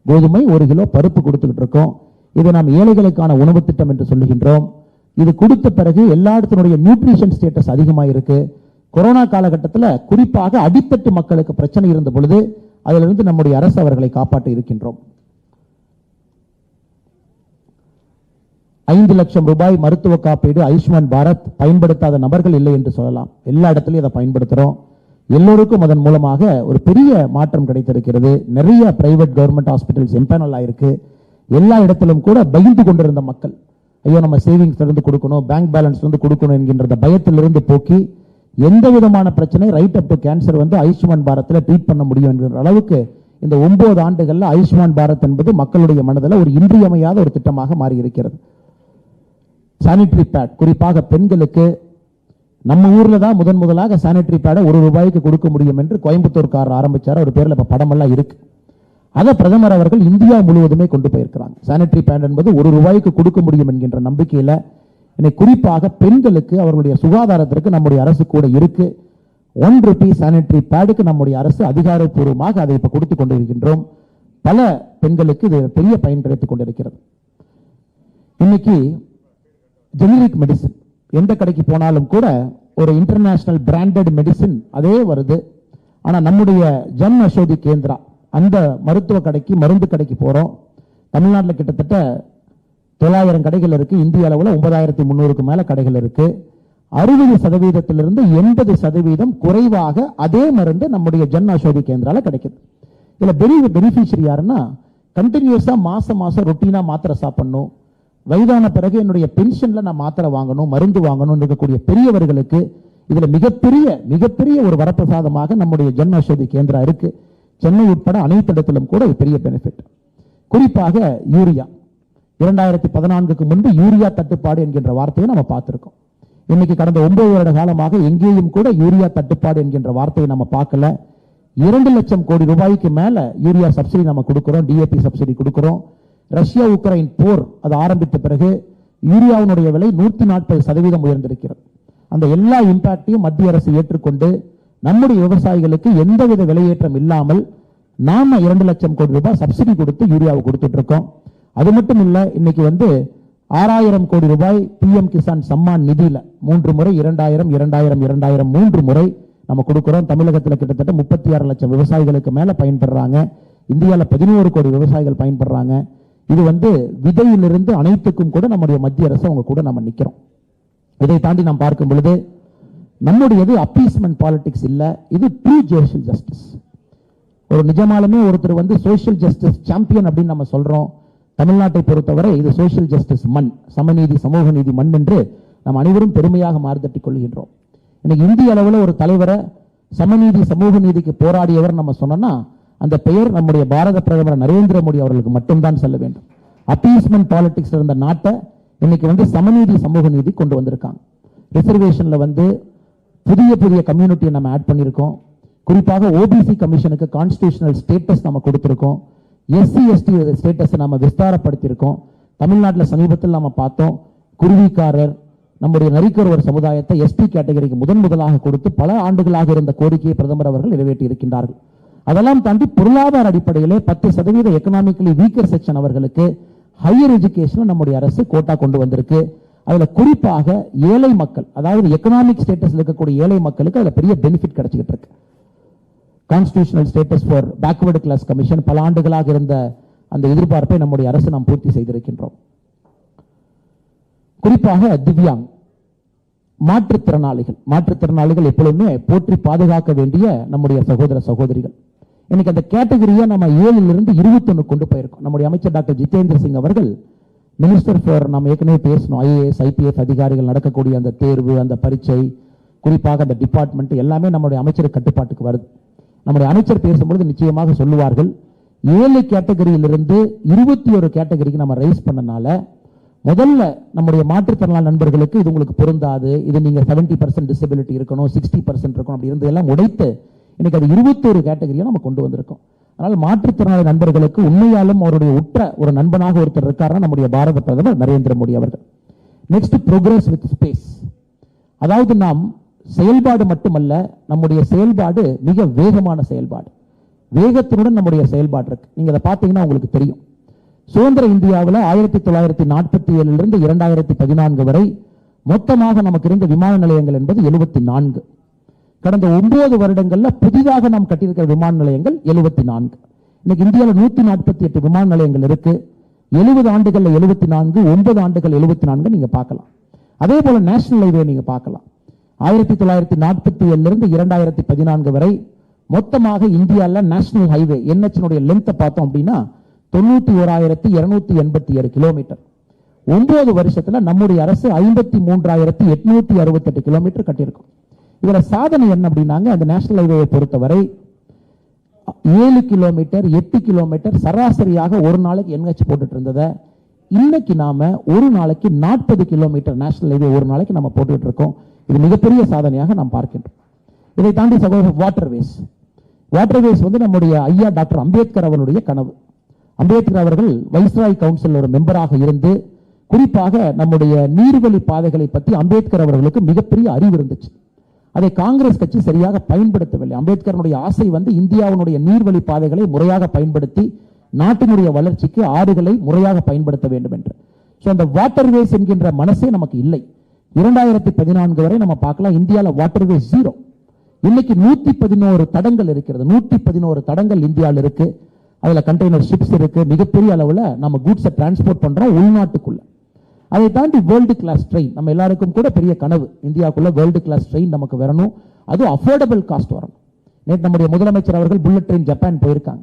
கோதுமை, 1 கிலோ பருப்பு கொடுத்துக்கிட்டு இருக்கோம். இதை நாம் ஏழைகளுக்கான உணவு திட்டம் என்று சொல்லுகின்றோம். இது கொடுத்த பிறகு எல்லா இடத்தினுடைய நியூட்ரிஷன் ஸ்டேட்டஸ் அதிகமாக இருக்கு. கொரோனா காலகட்டத்தில் குறிப்பாக அடித்தட்டு மக்களுக்கு பிரச்சனை இருந்த பொழுது அதிலிருந்து நம்முடைய அரசு அவர்களை காப்பாற்ற இருக்கின்றோம். 5 லட்சம் ரூபாய் மருத்துவ காப்பீடு ஆயுஷ்மான் பாரத் பயன்படுத்தாத நபர்கள் இல்லை என்று சொல்லலாம். எல்லா இடத்துலையும் அதை பயன்படுத்துறோம். எல்லோருக்கும் அதன் மூலமாக ஒரு பெரிய மாற்றம் கிடைத்திருக்கிறது. நிறைய பிரைவேட் கவர்மெண்ட் ஹாஸ்பிட்டல்ஸ் எம்பேனல் ஆயிருக்கு. எல்லா இடத்திலும் கூட பயந்து கொண்டிருந்த மக்கள், ஐயோ நம்ம சேவிங்ஸ் இருந்து கொடுக்கணும், பேங்க் பேலன்ஸ் இருந்து கொடுக்கணும் என்கின்ற பயத்திலிருந்து போக்கி எந்த விதமான பிரச்சனை right up to cancer Ayushman பாரத்தில் ட்ரீட் பண்ண முடியும் என்கிற அளவுக்கு இந்த 9 ஆண்டுகள்ல ஆயுஷ்மான் பாரத் என்பது மக்களுடைய மனதில் ஒரு இன்றியமையாத ஒரு திட்டமாக மாறி இருக்கிறது. சானிட்டரி பேட் குறிப்பாக பெண்களுக்கு நம்ம ஊர்ல தான் முதலாக சானிட்டரி பேடை 1 ரூபாய்க்கு கொடுக்க முடியும் என்று கோயம்புத்தூர்காரர் ஆரம்பிச்சார். அவர் பேர்ல இப்ப படமெல்லாம் இருக்கு. அதை பிரதமர் அவர்கள் இந்தியா முழுவதுமே கொண்டு போயிருக்கிறாங்க. சானிட்டரி பேட் என்பது 1 ரூபாய்க்கு கொடுக்க முடியும் என்கின்ற நம்பிக்கையில இன்னைக்கு குறிப்பாக பெண்களுக்கு அவர்களுடைய சுகாதாரத்திற்கு நம்முடைய அரசு கூட இருக்கு. 1 ரூபி சானிட்டரி பேடுக்கு நம்முடைய அரசு அதிகாரப்பூர்வமாக அதை இப்ப கொடுத்து கொண்டிருக்கின்றோம். பல பெண்களுக்கு இது பெரிய பயன் கிடைத்துக் கொண்டிருக்கிறது. இன்னைக்கு ஜெனரிக் மெடிசன், எந்த கடைக்கு போனாலும் கூட ஒரு இன்டர்நேஷனல் பிராண்டட் மெடிசின் அதே வருது. ஆனா நம்முடைய ஜன் அசோதி கேந்திரா அந்த மருத்துவ கடைக்கு மருந்து கடைக்கு போறோம். தமிழ்நாட்டில் கிட்டத்தட்ட 900 கடைகள் இருக்கு. இந்திய அளவில் 9300க்கு மேல கடைகள் இருக்கு. 60% 80% குறைவாக அதே மருந்து நம்முடைய ஜன் அசோதி கேந்திரால கிடைக்குது. இதுல பெனிஃபிஷியரி யாருன்னா கண்டினியூஸா மாசம் ரொட்டீனா மாத்திரை சாப்பிடணும், வயதான பிறகு என்னுடைய பென்ஷன்ல நான் மாத்திரை வாங்கணும், மருந்து வாங்கணும் இருக்கக்கூடிய பெரியவர்களுக்கு இதுல மிகப்பெரிய ஒரு வரப்பிரசாதமாக நம்முடைய ஜன் அசோதி கேந்திரா இருக்கு. சென்னை உட்பட அனைத்து இடத்திலும் கூட இது பெரிய பெனிஃபிட். குறிப்பாக யூரியா 2014க்கு முன்பு யூரியா தட்டுப்பாடு என்கின்ற வார்த்தையை நம்ம பார்த்திருக்கோம். இன்னைக்கு கடந்த 9 வருட காலமாக எங்கேயும் கூட யூரியா தட்டுப்பாடு என்கின்ற வார்த்தையை நம்ம பார்க்கல. 2 லட்சம் கோடி ரூபாய்க்கு மேல யூரியா சப்சிடி நம்ம கொடுக்கிறோம், டிஏபி சப்சிடி கொடுக்கிறோம். ரஷ்யா உக்ரைன் போர் அது ஆரம்பித்த பிறகு யூரியாவுடைய விலை 140% உயர்ந்திருக்கிறது. அந்த எல்லா இம்பாக்டையும் மத்திய அரசு ஏற்றுக்கொண்டு நம்முடைய விவசாயிகளுக்கு எந்தவித விலையேற்றம் இல்லாமல் நாம 2 லட்சம் கோடி ரூபாய் சப்சிடி கொடுத்து யூரியாவை கொடுத்துட்டு இருக்கோம். அது மட்டும் இல்ல, இன்னைக்கு 6000 கோடி ரூபாய் PM கிசான் சம்மான் நிதியில 3 முறை 2000 3 முறை நம்ம கொடுக்கிறோம். தமிழகத்தில் கிட்டத்தட்ட 36 லட்சம் விவசாயிகளுக்கு மேல பயன்படுறாங்க. இந்தியாவில் 11 கோடி விவசாயிகள் பயன்படுறாங்க. இது விதையிலிருந்து அனைத்துக்கும் கூட நம்முடைய மத்திய அரசு அவங்க கூட நம்ம நிக்கிறோம். இதை தாண்டி நாம் பார்க்கும் பொழுது நம்முடையது அப்பீஸ்மெண்ட் பாலிடிக்ஸ் இல்ல, இது ட்ரூ சோஷியல் ஜஸ்டிஸ். ஒரு நிஜமாலுமே ஒருத்தர் சோஷியல் ஜஸ்டிஸ் சாம்பியன் அப்படின்னு நம்ம சொல்றோம். தமிழ்நாட்டை பொறுத்தவரை இது சோஷியல் ஜஸ்டிஸ் மண், சமநீதி சமூக நீதி மண் என்று நாம் அனைவரும் பெருமையாக மாறுதட்டிக் கொள்கின்றோம். இன்னைக்கு இந்திய அளவில் ஒரு தலைவரை சமநீதி சமூக நீதிக்கு போராடியவர் நம்ம சொன்னோம்னா அந்த பெயர் நம்முடைய பாரத பிரதமர் நரேந்திர மோடி அவர்களுக்கு மட்டும்தான் செல்ல வேண்டும். அப்பீஸ்மெண்ட் பாலிடிக்ஸ் இருந்த நாட்டை இன்னைக்கு சமநீதி சமூக நீதி கொண்டு வந்திருக்காங்க. ரிசர்வேஷன்ல புதிய கம்யூனிட்டியை நம்ம ஆட் பண்ணியிருக்கோம். குறிப்பாக ஓபிசி கமிஷனுக்கு கான்ஸ்டிடியூஷனல் ஸ்டேட்டஸ் நம்ம கொடுத்திருக்கோம். SC ST ஸ்டேட்டஸ் நம்ம விஸ்தாரப்படுத்தியிருக்கோம். தமிழ்நாட்டில் சமீபத்தில் நம்ம பார்த்தோம், குருவிக்காரர் நம்முடைய நரிக்கொருவர் சமுதாயத்தை ST கேட்டகரிக்கு முதலாக கொடுத்து பல ஆண்டுகளாக இருந்த கோரிக்கையை பிரதமர் அவர்கள் நிறைவேற்றி இருக்கின்றார்கள். அதெல்லாம் தாண்டி பொருளாதார அடிப்படையிலே 10% எக்கனாமிக்கலி வீக்கர் செக்ஷன் அவர்களுக்கு ஹையர் எஜுகேஷன் நம்முடைய அரசு கோட்டா கொண்டு வந்திருக்கு. அதுல குறிப்பாக ஏழை மக்கள், அதாவது எக்கனாமிக் ஸ்டேட்டஸ் இருக்கக்கூடிய ஏழை மக்களுக்கு அதுல பெரிய பெனிஃபிட் கிடைச்சிட்டு இருக்கு. Constitutional status for backward class commission பல ஆண்டுகளாக இருந்த அந்த எதிர்பார்ப்பை நம்முடைய அரசு நாம் பூர்த்தி செய்திருக்கின்றோம். குறிப்பாக திவ்யாங் மாற்றுத்திறனாளிகள் எப்பொழுதுமே போற்றி பாதுகாக்க வேண்டிய நம்முடைய சகோதர சகோதரிகள். இன்னைக்கு அந்த கேட்டகரியை நம்ம 7 21 கொண்டு போயிருக்கோம். நம்முடைய அமைச்சர் டாக்டர் ஜிதேந்திர சிங் அவர்கள் மினிஸ்டர் ஃபார் நம்ம ஏற்கனவே பேசணும், IAS IPS அதிகாரிகள் நடக்கக்கூடிய அந்த தேர்வு, அந்த பரீட்சை, குறிப்பாக அந்த டிபார்ட்மெண்ட் எல்லாமே நம்முடைய அமைச்சர் கட்டுப்பாட்டுக்கு வருது. நம்முடைய அமைச்சர் பேசும்பொழுது நிச்சயமாக சொல்லுவார்கள், 7 கேட்டகரியிலிருந்து 21 கேட்டகரிக்கு நம்ம ரைஸ் பண்ணனால முதல்ல நம்முடைய மாற்றுத்திறனாளி நண்பர்களுக்கு இது உங்களுக்கு பொருந்தாது, இது நீங்க 70% டிசபிலிட்டி இருக்கணும், 60% இருக்கணும், அப்படி இருந்ததெல்லாம் உடைத்து இன்னைக்கு அது 21 கேட்டகரியை நம்ம கொண்டு வந்திருக்கோம். அதனால மாற்றுத்திறனாளி நண்பர்களுக்கு உண்மையாலும் அவருடைய உற்ற ஒரு நண்பனாக ஒருத்தர் இருக்காருன்னா நம்முடைய பாரத பிரதமர் நரேந்திர மோடி அவர்கள். Next, progress with space. அதாவது நாம் செயல்பாடு மட்டுமல்ல, நம்முடைய செயல்பாடு மிக வேகமான செயல்பாடு, வேகத்தினுடன் நம்முடைய செயல்பாடு இருக்கு. நீங்க அதை பார்த்தீங்கன்னா உங்களுக்கு தெரியும். சுதந்திர இந்தியாவில் 1947 2014 வரை மொத்தமாக நமக்கு இருந்த விமான நிலையங்கள் என்பது 74. கடந்த 9 வருடங்கள்ல புதிதாக நாம் கட்டியிருக்கிற விமான நிலையங்கள் 74. இன்னைக்கு இந்தியாவில் 148 விமான நிலையங்கள் இருக்கு. 70 ஆண்டுகள்ல 74, 9 ஆண்டுகள் 74 நீங்க பார்க்கலாம். அதே போல நேஷனல் ஹைவே நீங்க பார்க்கலாம். 1947 2014 வரை மொத்தமாக இந்தியாவில் நேஷனல் ஹைவே NH லென்த்தை பார்த்தோம் அப்படின்னா 91,287 கிலோமீட்டர். 9 வருஷத்துல நம்முடைய அரசு 53,868 கிலோமீட்டர் கட்டியிருக்கும். இதுல சாதனை என்ன அப்படின்னாங்க, அந்த நேஷனல் ஹைவேயை பொறுத்தவரை 7 கிலோமீட்டர் 8 கிலோமீட்டர் சராசரியாக ஒரு நாளைக்கு NH போட்டுட்டு இருந்ததை இன்னைக்கு நாம ஒரு நாளைக்கு 40 கிலோமீட்டர் நேஷனல் ஹைவே ஒரு நாளைக்கு நம்ம போட்டுட்டு இருக்கோம். இது மிகப்பெரிய சாதனையாக நாம் பார்க்கின்றோம். இதை தாண்டி சகோதரர் வாட்டர்வேஸ் நம்முடைய ஐயா டாக்டர் அம்பேத்கர் அவருடைய கனவு. அம்பேத்கர் அவர்கள் வைஸ்ராய் கவுன்சில் ஒரு மெம்பராக இருந்து குறிப்பாக நம்முடைய நீர்வழி பாதைகளை பற்றி அம்பேத்கர் அவர்களுக்கு மிகப்பெரிய அறிவு இருந்துச்சு. அதை காங்கிரஸ் கட்சி சரியாக பயன்படுத்தவில்லை. அம்பேத்கருடைய ஆசை இந்தியாவுடைய நீர்வழி பாதைகளை முறையாக பயன்படுத்தி நாட்டினுடைய வளர்ச்சிக்கு ஆறுகளை முறையாக பயன்படுத்த வேண்டும் என்று. அந்த வாட்டர்வேஸ் என்கின்ற மனசே நமக்கு இல்லை. 2014 வரை நம்ம பார்க்கலாம் இந்தியாவில் வாட்டர்வே ஜீரோ. இன்னைக்கு 111 தடங்கள் இருக்கிறது. 111 தடங்கள் இந்தியாவில் இருக்கு. அதுல கண்டெய்னர் ஷிப்ஸ் இருக்கு. மிகப்பெரிய அளவில் நம்ம கூட்ஸை டிரான்ஸ்போர்ட் பண்றோம் உள்நாட்டுக்குள்ள. அதை தாண்டி வேர்ல்டு கிளாஸ் ட்ரெயின் நம்ம எல்லாருக்கும் கூட பெரிய கனவு. இந்தியாவுக்குள்ள வேர்ல்டு கிளாஸ் ட்ரெயின் நமக்கு வரணும். அது அஃபோர்டபிள் காஸ்ட் வரணும். நேற்று நம்முடைய முதலமைச்சர் அவர்கள் புல்லட் ட்ரெயின் ஜப்பான் போயிருக்காங்க.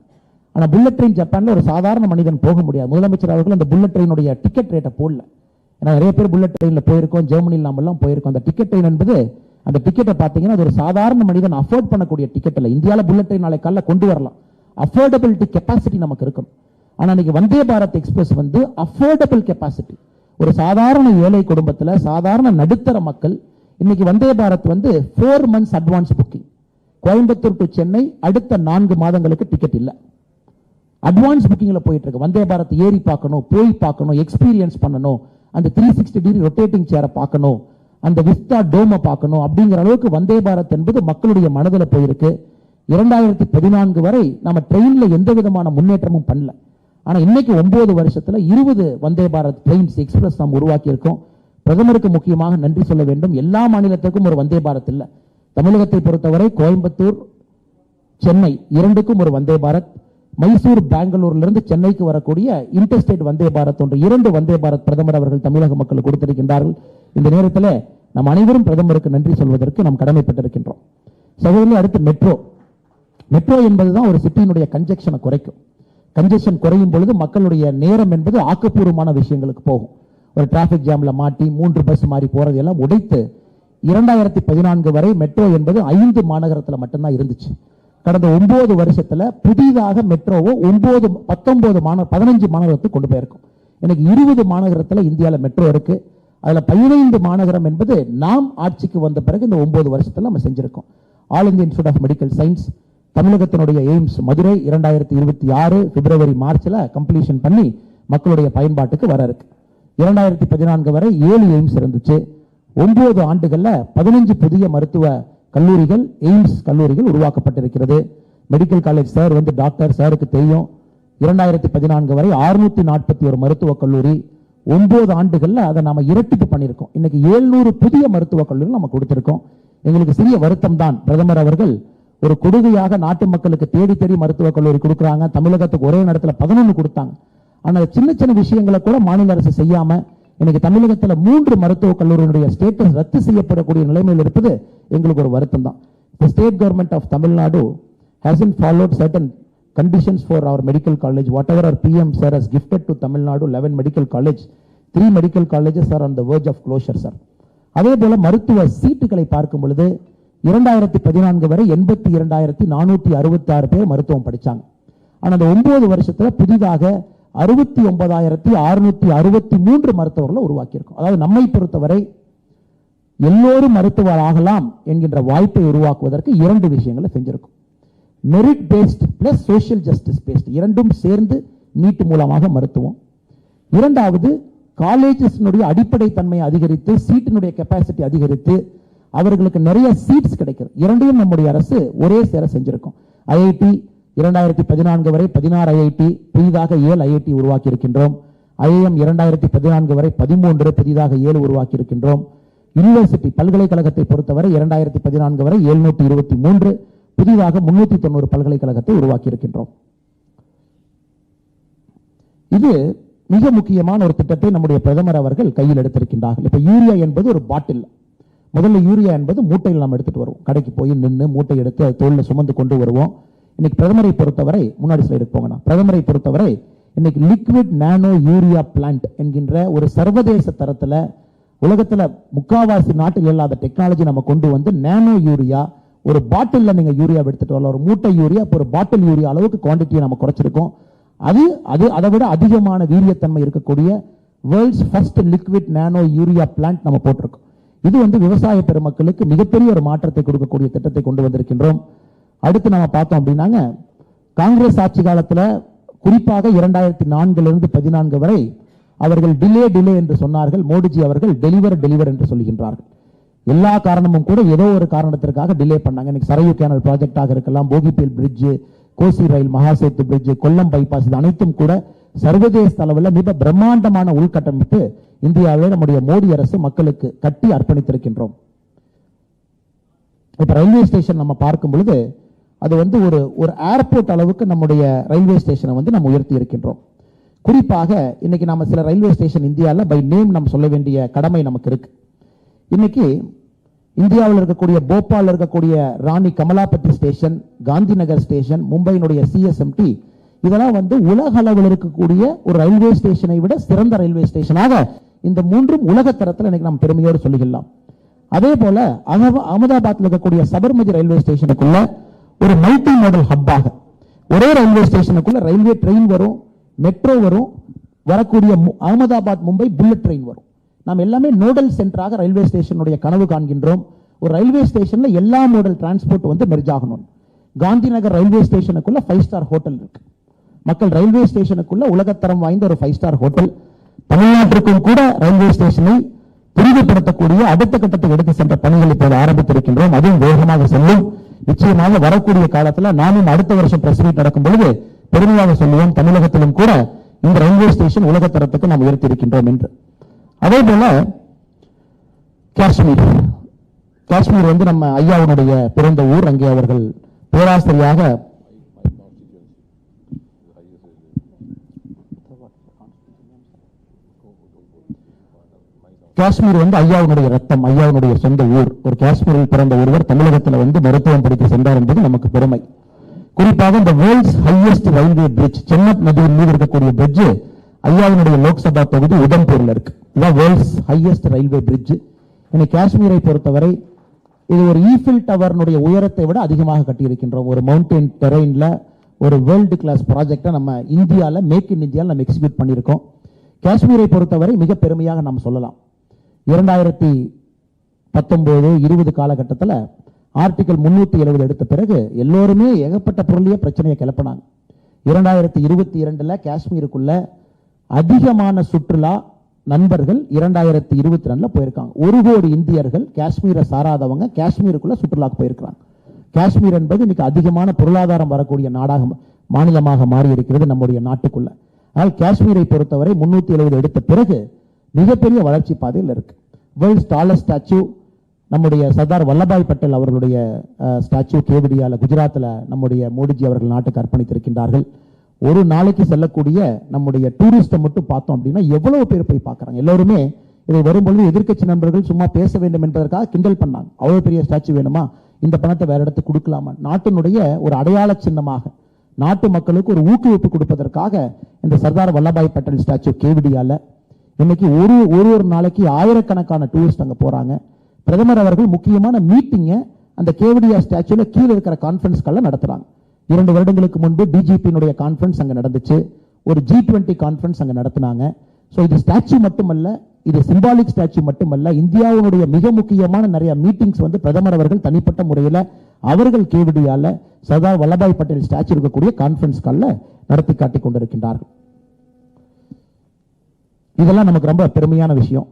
ஆனா புல்லட் ட்ரெயின் ஜப்பான்ல ஒரு சாதாரண மனிதன் போக முடியாது. முதலமைச்சர் அவர்கள் அந்த புல்லட் ட்ரெயினுடைய டிக்கெட் ரேட்டை போடல. ஏன்னா நிறைய பேர் புல்லட் ட்ரெயின்ல போயிருக்கோம், ஜெர்மனியில் நாம எல்லாம் போயிருக்கோம். அந்த டிக்கெட் ட்ரெயின் என்பது அந்த டிக்கெட்டை பார்த்தீங்கன்னா அது ஒரு சாதாரண மனிதன் அஃபோர்ட் பண்ணக்கூடிய டிக்கெட் இல்லை. இந்தியாவில் புல்லட் ட்ரெயின் நாளை காலைல கொண்டு வரலாம். அஃபோர்டபிலிட்டி கெப்பாசிட்டி நமக்கு இருக்கணும். ஆனா இன்னைக்கு வந்தே பாரத் எக்ஸ்பிரஸ் வந்து அஃபோர்டபிள் கெப்பாசிட்டி. ஒரு சாதாரண ஏழை குடும்பத்தில் சாதாரண நடுத்தர மக்கள் இன்னைக்கு வந்தே பாரத் வந்து 4 months advance booking. Coimbatore to Chennai அடுத்த 4 மாதங்களுக்கு டிக்கெட் இல்லை. அட்வான்ஸ் புக்கிங்ல போயிட்டு இருக்கு. வந்தே பாரத் ஏறி பார்க்கணும், போய் பார்க்கணும், எக்ஸ்பீரியன்ஸ் பண்ணணும், அந்த 360 டிகிரி ரொட்டேட்டிங் சேரை பார்க்கணும், அந்த விஸ்தா டோமை பார்க்கணும். அப்படிங்கிற அளவுக்கு வந்தே பாரத் என்பது மக்களுடைய மனதில் போயிருக்கு. 2014 வரை நம்ம ட்ரெயின்ல எந்த விதமான முன்னேற்றமும் பண்ணல. ஆனா இன்னைக்கு 9 வருஷத்துல 20 வந்தே பாரத் ட்ரெயின்ஸ் எக்ஸ்பிரஸ் நாம் உருவாக்கி இருக்கோம். பிரதமருக்கு முக்கியமாக நன்றி சொல்ல வேண்டும். எல்லா மாநிலத்துக்கும் ஒரு வந்தே பாரத் இல்ல. தமிழகத்தை பொறுத்தவரை கோயம்புத்தூர் சென்னை இரண்டுக்கும் ஒரு வந்தே பாரத். மைசூர் பெங்களூர்ல இருந்து சென்னைக்கு வரக்கூடிய இன்டர்ஸ்டேட் வந்தே பாரத் ஒன்று 2 வந்தே பாரத் பிரதமர் அவர்கள் தமிழக மக்கள் கொடுத்திருக்கின்றார்கள். இந்த நேரத்தில் நாம் அனைவரும் பிரதமருக்கு நன்றி சொல்வதற்கு நாம் கடமைப்பட்டிருக்கின்றோம். சகோதரர்களே, அடுத்து மெட்ரோ. மெட்ரோ என்பதுதான் ஒரு சிட்டியினுடைய கன்ஜெக்ஷனை குறைக்கும். கன்ஜெக்ஷன் குறையும் பொழுது மக்களுடைய நேரம் என்பது ஆக்கப்பூர்வமான விஷயங்களுக்கு போகும். ஒரு டிராபிக் ஜாம்ல மாட்டி 3 பஸ் மாறி போறது எல்லாம் உடைத்து 2014 வரை மெட்ரோ என்பது 5 மாநகரத்தில் மட்டும்தான் இருந்துச்சு. கடந்த 9 வருஷத்துல புதிதாக மெட்ரோவை 15 மாநகரத்துக்கு கொண்டு போயிருக்கும். எனக்கு 20 மாநகரத்தில் இந்தியாவில் மெட்ரோ இருக்கு. அதுல 15 மாநகரம் என்பது நாம் ஆட்சிக்கு வந்த பிறகு இந்த 9 வருஷத்துல நம்ம செஞ்சிருக்கோம். All India institute of medical science தமிழகத்தினுடைய எய்ம்ஸ் மதுரை 2026 பிப்ரவரி மார்ச்ல கம்ப்ளீஷன் பண்ணி மக்களுடைய பயன்பாட்டுக்கு வர இருக்கு. 2014 வரை 7 எய்ம்ஸ் இருந்துச்சு. 9 ஆண்டுகள்ல 15 புதிய மருத்துவ கல்லூரிகள் எய்ம்ஸ் கல்லூரிகள் உருவாக்கப்பட்டிருக்கிறது. மெடிக்கல் காலேஜ் சார் வந்து டாக்டர் சாருக்கு தெரியும். 2014 வரை 641 மருத்துவக் கல்லூரி. 9 ஆண்டுகள்ல அதை நாம இரட்டிப்பு பண்ணியிருக்கோம். இன்னைக்கு 700 புதிய மருத்துவக் கல்லூரிகள் நம்ம கொடுத்திருக்கோம். எங்களுக்கு சிறிய வருத்தம் தான், பிரதமர் அவர்கள் ஒரு கொடுகையாக நாட்டு மக்களுக்கு தேடி தேடி மருத்துவக் கல்லூரி கொடுக்குறாங்க. தமிழகத்துக்கு ஒரே நேரத்தில் 11 கொடுத்தாங்க. ஆனா சின்ன சின்ன விஷயங்களை கூட மாநில அரசு செய்யாம இன்னைக்கு தமிழகத்தில் 3 மருத்துவக் கல்லூரியினுடைய ஸ்டேட்டஸ் ரத்து செய்யப்படக்கூடிய நிலைமையில் இருப்பது எங்களுக்கு ஒரு வருத்தம் தான். The state government of Tamil Nadu hasn't followed certain conditions for our medical college. Whatever our PM sir has gifted to Tamil Nadu 11 medical college, 3 medical colleges are on the verge of closure, sir. அதே போல மருத்துவ சீட்டுகளை பார்க்கும் பொழுது 2014 வரை 82,466 பேர் மருத்துவம் படிச்சாங்க. ஆனா அந்த 9 வருஷத்துல புதிதாக 69,663 மருத்துவர்களை உருவாக்கியிருக்கோம். அதாவது நம்மை பொறுத்தவரை எல்லோரும் மருத்துவர் ஆகலாம் என்கின்ற வாய்ப்பை உருவாக்குவதற்கு 2 விஷயங்களை செஞ்சிருக்கும். Merit based plus social justice based இரண்டும் சேர்ந்து நீட் மூலமாக மருத்துவம். இரண்டாவது, காலேஜஸ் அடிப்படை தன்மையை அதிகரித்து சீட்டினுடைய கெப்பாசிட்டி அதிகரித்து அவர்களுக்கு நிறைய சீட்ஸ் கிடைக்கிறது. இரண்டையும் நம்முடைய அரசு ஒரே சேர செஞ்சிருக்கும். ஐஐடி 2014 வரை 16 ஐஐடி, புதிதாக 7 ஐஐடி உருவாக்கி இருக்கின்றோம். ஐஐஎம் 2014 வரை 13, புதிதாக 7 உருவாக்கி இருக்கின்றோம். யூனிவர்சிட்டி பல்கலைக்கழகத்தை பொறுத்தவரை 2014 வரை 723, புதிதாக 390 பல்கலைக்கழகத்தை உருவாக்கி இருக்கின்றோம். இது மிக முக்கியமான ஒரு திட்டத்தை நம்முடைய பிரதமர் அவர்கள் கையில் எடுத்திருக்கின்றார்கள். இப்ப யூரியா என்பது ஒரு பாட்டில். முதல்ல யூரியா என்பது மூட்டையில் நாம் எடுத்துட்டு வருவோம். கடைக்கு போய் நின்று மூட்டை எடுத்து தோல்ல சுமந்து கொண்டு வருவோம். இன்னைக்கு பிரதமரை பொறுத்தவரை, முன்னாடி ஸ்லைடு போங்கண்ணா, பிரதமரை பொறுத்தவரை இன்னைக்கு லிக்விட் நானோ யூரியா பிளான்ட் என்கின்ற ஒரு சர்வதேச தரத்துல உலகத்துல முக்காவாசி நாட்டில் இல்லாத டெக்னாலஜி நம்ம கொண்டு வந்து நானோ யூரியா ஒரு பாட்டில் நீங்க யூரியா எடுத்துட்டு வரலாம். ஒரு மூட்டை யூரியா ஒரு பாட்டில் யூரியா அளவுக்கு குவான்டிட்டியை நம்ம குறைச்சிருக்கோம். அதை விட அதிகமான வீரியத்தன்மை இருக்கக்கூடிய வேர்ல்ட்ஸ் ஃபர்ஸ்ட் லிக்விட் நானோ யூரியா பிளான்ட் நம்ம போட்டிருக்கோம். இது விவசாய பெருமக்களுக்கு மிகப்பெரிய ஒரு மாற்றத்தை கொடுக்கக்கூடிய திட்டத்தை கொண்டு வந்திருக்கின்றோம். அடுத்து நம்ம பார்த்தோம் அப்படின்னாங்க, காங்கிரஸ் ஆட்சி காலத்துல குறிப்பாக 2004 14 வரை அவர்கள் டிலே என்று சொன்னார்கள். மோடிஜி அவர்கள் டெலிவர் என்று சொல்லுகின்றார்கள். எல்லா காரணமும் கூட ஏதோ ஒரு காரணத்திற்காக டிலே பண்ணாங்க. இன்னைக்கு சரையு கேனல் ப்ராஜெக்டாக இருக்கலாம், போகிபீல் பிரிட்ஜ், கோசி ரயில் மகாசேத்து பிரிட்ஜ், கொல்லம் பைபாஸ், இது அனைத்தும் கூட சர்வதேச அளவில் மிக பிரம்மாண்டமான உள்கட்டமைப்பு இந்தியாவிலே நம்முடைய மோடி அரசு மக்களுக்கு கட்டி அர்ப்பணித்திருக்கின்றோம். இப்ப ரயில்வே ஸ்டேஷன் நம்ம பார்க்கும் பொழுது அது வந்து ஒரு ஏர்போர்ட் அளவுக்கு நம்முடைய ரயில்வே ஸ்டேஷனை வந்து நம்ம உயர்த்தி இருக்கின்றோம். குறிப்பாக இன்னைக்கு நாம சில ரயில்வே ஸ்டேஷன் இந்தியாவில் பை நேம் நம்ம சொல்ல வேண்டிய கடமை நமக்கு இருக்கு. இன்னைக்கு இந்தியாவில் இருக்கக்கூடிய போபால் இருக்கக்கூடிய ராணி Kamalapati station, Gandhi Nagar station, மும்பையினுடைய CSMT, இதெல்லாம் வந்து உலக அளவில் இருக்கக்கூடிய ஒரு ரயில்வே ஸ்டேஷனை விட சிறந்த ரயில்வே ஸ்டேஷனாக இந்த மூன்றும் உலக தரத்தில் இன்னைக்கு நம்ம பெருமையோடு சொல்லிக்கலாம். அதே போல அகமதாபாத்தில் இருக்கக்கூடிய சபர்மதி ரயில்வே ஸ்டேஷனுக்குள்ள ஒரு மல்டி மாடல் ஹப்பாக ஒரே ரயில்வே ஸ்டேஷனுக்குள்ள ரயில்வே ட்ரெயின் வரும், மெட்ரோ வரும், வரக்கூடிய அகமதாபாத் மும்பை புல்லட் ட்ரெயின் வரும். நாம் எல்லாமே நோடல் சென்டராக ரயில்வே ஸ்டேஷனுடைய கனவு காண்கின்றோம். ஒரு ரயில்வே ஸ்டேஷன்ல எல்லா மோடல் டிரான்ஸ்போர்ட் வந்து மெர்ஜ் ஆகணும். Gandhi Nagar railway ஸ்டேஷனுக்குள்ள 5 star hotel இருக்கு. மக்கள் ரயில்வே ஸ்டேஷனுக்குள்ள உலகத்தரம் வாய்ந்த ஒரு 5 ஸ்டார் ஹோட்டல். தமிழ்நாட்டிற்கும் கூட ரயில்வே ஸ்டேஷனை துரிதப்படுத்தக்கூடிய அடுத்த கட்டத்தை எடுத்து சென்ற பணிகள் இப்போது ஆரம்பித்திருக்கின்றோம். அதுவும் வேகமாக செல்லும். நிச்சயமாக வரக்கூடிய காலத்தில் நாமும் அடுத்த வருஷம் பிரஸ் மீட் நடக்கும் பொழுது பெருமையாக சொல்லுவோம், தமிழகத்திலும் கூட இந்த ரயில்வே ஸ்டேஷன் உலகத்தரத்துக்கு நாம் உயர்த்தி இருக்கின்றோம் என்று. அதே போல காஷ்மீர் வந்து நம்ம ஐயாவுடைய பிறந்த ஊர். அங்கே அவர்கள் பேராசிரியராக காஷ்மீர் வந்து ஐயாவுடைய ரத்தம், ஐயாவுடைய சொந்த ஊர். ஒரு காஷ்மீரில் பிறந்த ஒருவர் தமிழகத்தில் வந்து மருத்துவம் படித்து சென்றார் என்பது நமக்கு பெருமை. குறிப்பாக இந்த world's highest railway bridge, Chennai நதியின் மீது இருக்கக்கூடிய பிரிட்ஜ் ஐயாவுடைய லோக்சபா தொகுதி உதம்பூர்ல இருக்கு. இதுதான் வேர்ல்ட்ஸ் ஹையஸ்ட் ரயில்வே பிரிட்ஜ். இன்னைக்கு காஷ்மீரை பொறுத்தவரை இது ஒரு ஈஃபில் டவர்னுடைய உயரத்தை விட அதிகமாக கட்டியிருக்கின்றோம். ஒரு மவுண்டன் டெரெயின்ல ஒரு வேர்ல்டு கிளாஸ் ப்ராஜெக்டை நம்ம இந்தியாவில் மேக் இன் இந்தியாவில் நம்ம எக்ஸிக்யூட் பண்ணியிருக்கோம். காஷ்மீரை பொறுத்தவரை மிக பெருமையாக நாம் சொல்லலாம். 2019-20 காலகட்டத்தில் ஆர்டிகல் 370 எடுத்த பிறகு எல்லோருமே ஏகப்பட்ட பொருளிய பிரச்சனையை கிளப்பினாங்க. 2022 காஷ்மீருக்குள்ள அதிகமான சுற்றுலா நண்பர்கள் 2022 போயிருக்காங்க. 1 கோடி இந்தியர்கள் காஷ்மீரை சாராதவங்க காஷ்மீருக்குள்ள சுற்றுலாக்கு போயிருக்கிறாங்க. காஷ்மீர் என்பது இன்னைக்கு அதிகமான பொருளாதாரம் வரக்கூடிய நாடாக மாநிலமாக மாறி இருக்கிறது நம்முடைய நாட்டுக்குள்ள. ஆனால் காஷ்மீரை பொறுத்தவரை 370 எடுத்த பிறகு மிகப்பெரிய வளர்ச்சி பாதையில் இருக்கு. வேர்ல்ட்ஸ் டாலஸ்ட் ஸ்டாச்சு நம்முடைய சர்தார் வல்லபாய் பட்டேல் அவர்களுடைய ஸ்டாச்சு கேவடியால குஜராத்தில் நம்முடைய மோடிஜி அவர்கள் நாட்டுக்கு அர்ப்பணித்திருக்கின்றார்கள். ஒரு நாளைக்கு செல்லக்கூடிய நம்முடைய டூரிஸ்ட்டை மட்டும் பார்த்தோம் அப்படின்னா எவ்வளவு பேர் போய் பார்க்கறாங்க. எல்லோருமே இதை வரும்பொழுது எதிர்க்கட்சி நண்பர்கள் சும்மா பேச வேண்டும் என்பதற்காக கிண்டல் பண்ணாங்க. அவ்வளவு பெரிய ஸ்டாச்சு வேணுமா, இந்த பணத்தை வேற இடத்துக்கு கொடுக்கலாமா? நாட்டினுடைய ஒரு அடையாள சின்னமாக நாட்டு மக்களுக்கு ஒரு ஊக்குவிப்பு கொடுப்பதற்காக இந்த சர்தார் வல்லபாய் பட்டேல் ஸ்டாச்சு கேவடியால இன்னைக்கு ஒரு நாளைக்கு ஆயிரக்கணக்கான டூரிஸ்ட் அங்க போறாங்க. பிரதமர் அவர்கள் முக்கியமான மீட்டிங்கை அந்த கேவடியா ஸ்டாச்சுல கீழே இருக்கிற கான்ஃபரன்ஸ் கால்ல நடத்துறாங்க. 2 வருடங்களுக்கு முன்பு டிஜிபியினுடைய கான்ஃபரன்ஸ் அங்க நடந்துச்சு. ஒரு G20 கான்ஃபரன்ஸ் அங்க நடத்தினாங்க. ஸோ இது ஸ்டாச்சு மட்டுமல்ல, இது சிம்பாலிக் ஸ்டாச்சு மட்டுமல்ல, இந்தியாவுடைய மிக முக்கியமான நிறைய மீட்டிங்ஸ் வந்து பிரதமர் அவர்கள் தனிப்பட்ட முறையில் அவர்கள் கேவடியால சர்தார் வல்லபாய் பட்டேல் ஸ்டாச்சு இருக்கக்கூடிய கான்ஃபரன்ஸ் கால்ல நடத்தி காட்டிக் கொண்டிருக்கின்றார்கள். இதெல்லாம் நமக்கு ரொம்ப பெருமையான விஷயம்.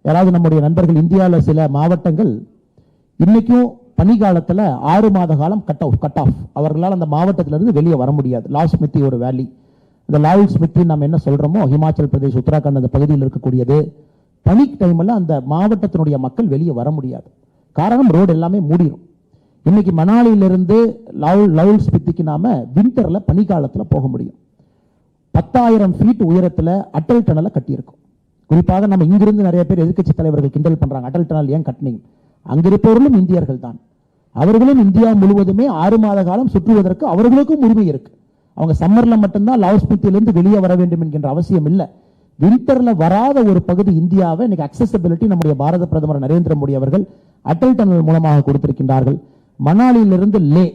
யாராவது நம்முடைய நண்பர்கள் இந்தியாவில் சில மாவட்டங்கள் இன்னைக்கும் பனிகாலத்தில் 6 மாத காலம் கட் ஆஃப் அவர்களால் அந்த மாவட்டத்திலிருந்து வெளியே வர முடியாது. லால் ஸ்மித்தி ஒரு வேலி, இந்த லால் ஸ்மித்தி நம்ம என்ன சொல்றோமோ ஹிமாச்சல் பிரதேஷ் உத்தராகண்ட் அந்த பகுதியில் இருக்கக்கூடியது, பனி டைம்ல அந்த மாவட்டத்தினுடைய மக்கள் வெளியே வர முடியாது. காரணம் ரோடு எல்லாமே மூடிடும். இன்னைக்கு மணாலியிலிருந்து லால் ஸ்மித்திக்கு நாம விண்டர்ல பனிக்காலத்தில் போக முடியும். 10,000 ஃபீட் உயரத்தில் அட்டல் டனலை கட்டியிருக்கும். குறிப்பாக நம்ம இங்கிருந்து நிறைய பேர் எதிர்க்கட்சி தலைவர்கள் கிண்டல் பண்றாங்க, அட்டல் டனல் ஏன் கட்டினீங்க? அங்கிருப்பவர்களும் இந்தியர்கள் தான். அவர்களும் இந்தியா முழுவதுமே 6 மாத காலம் சுற்றுவதற்கு அவர்களுக்கும் உரிமை இருக்கு. அவங்க சம்மர்ல மட்டும்தான் லால் ஸ்மித்திலிருந்து வெளியே வர வேண்டும் என்கின்ற அவசியம் இல்லை. விண்டர்ல வராத ஒரு பகுதி இந்தியாவை இன்னைக்கு அக்சசபிலிட்டி நம்முடைய பாரத பிரதமர் நரேந்திர மோடி அவர்கள் அட்டல் டனல் மூலமாக கொடுத்திருக்கின்றார்கள். மணாலியிலிருந்து லே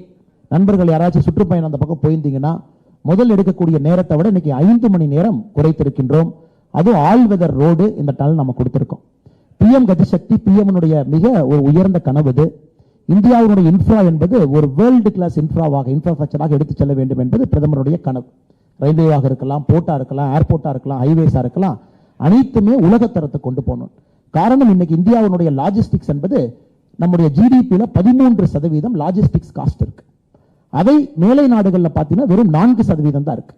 நண்பர்கள் யாராச்சும் சுற்றுப்பயணம் அந்த பக்கம் போயிருந்தீங்கன்னா முதல் எடுக்கக்கூடிய நேரத்தை விட இன்னைக்கு 5 மணி நேரம் குறைத்திருக்கின்றோம். அதுவும் ஆல் வெதர் ரோடு இந்த டனல் நம்ம கொடுத்திருக்கோம். PM கதிசக்தி பிஎம்னுடைய மிக ஒரு உயர்ந்த கனவு இது. இந்தியாவுடைய இன்ஃப்ரா என்பது ஒரு வேர்ல்டு கிளாஸ் இன்ஃப்ராஸ்ட்ரக்சராக எடுத்து செல்ல வேண்டும் என்பது பிரதமருடைய கனவு. ரயில்வேவாக இருக்கலாம், போர்ட்டா இருக்கலாம், ஏர்போர்ட்டா இருக்கலாம், ஹைவேஸா இருக்கலாம், அனைத்துமே உலகத்தரத்தை கொண்டு போகணும். காரணம் இன்னைக்கு இந்தியாவுடைய லாஜிஸ்டிக்ஸ் என்பது நம்முடைய GDP-ல 13% லாஜிஸ்டிக்ஸ் காஸ்ட் இருக்கு. அதை மேலை நாடுகளில் பார்த்தீங்கன்னா வெறும் 4% தான் இருக்கு.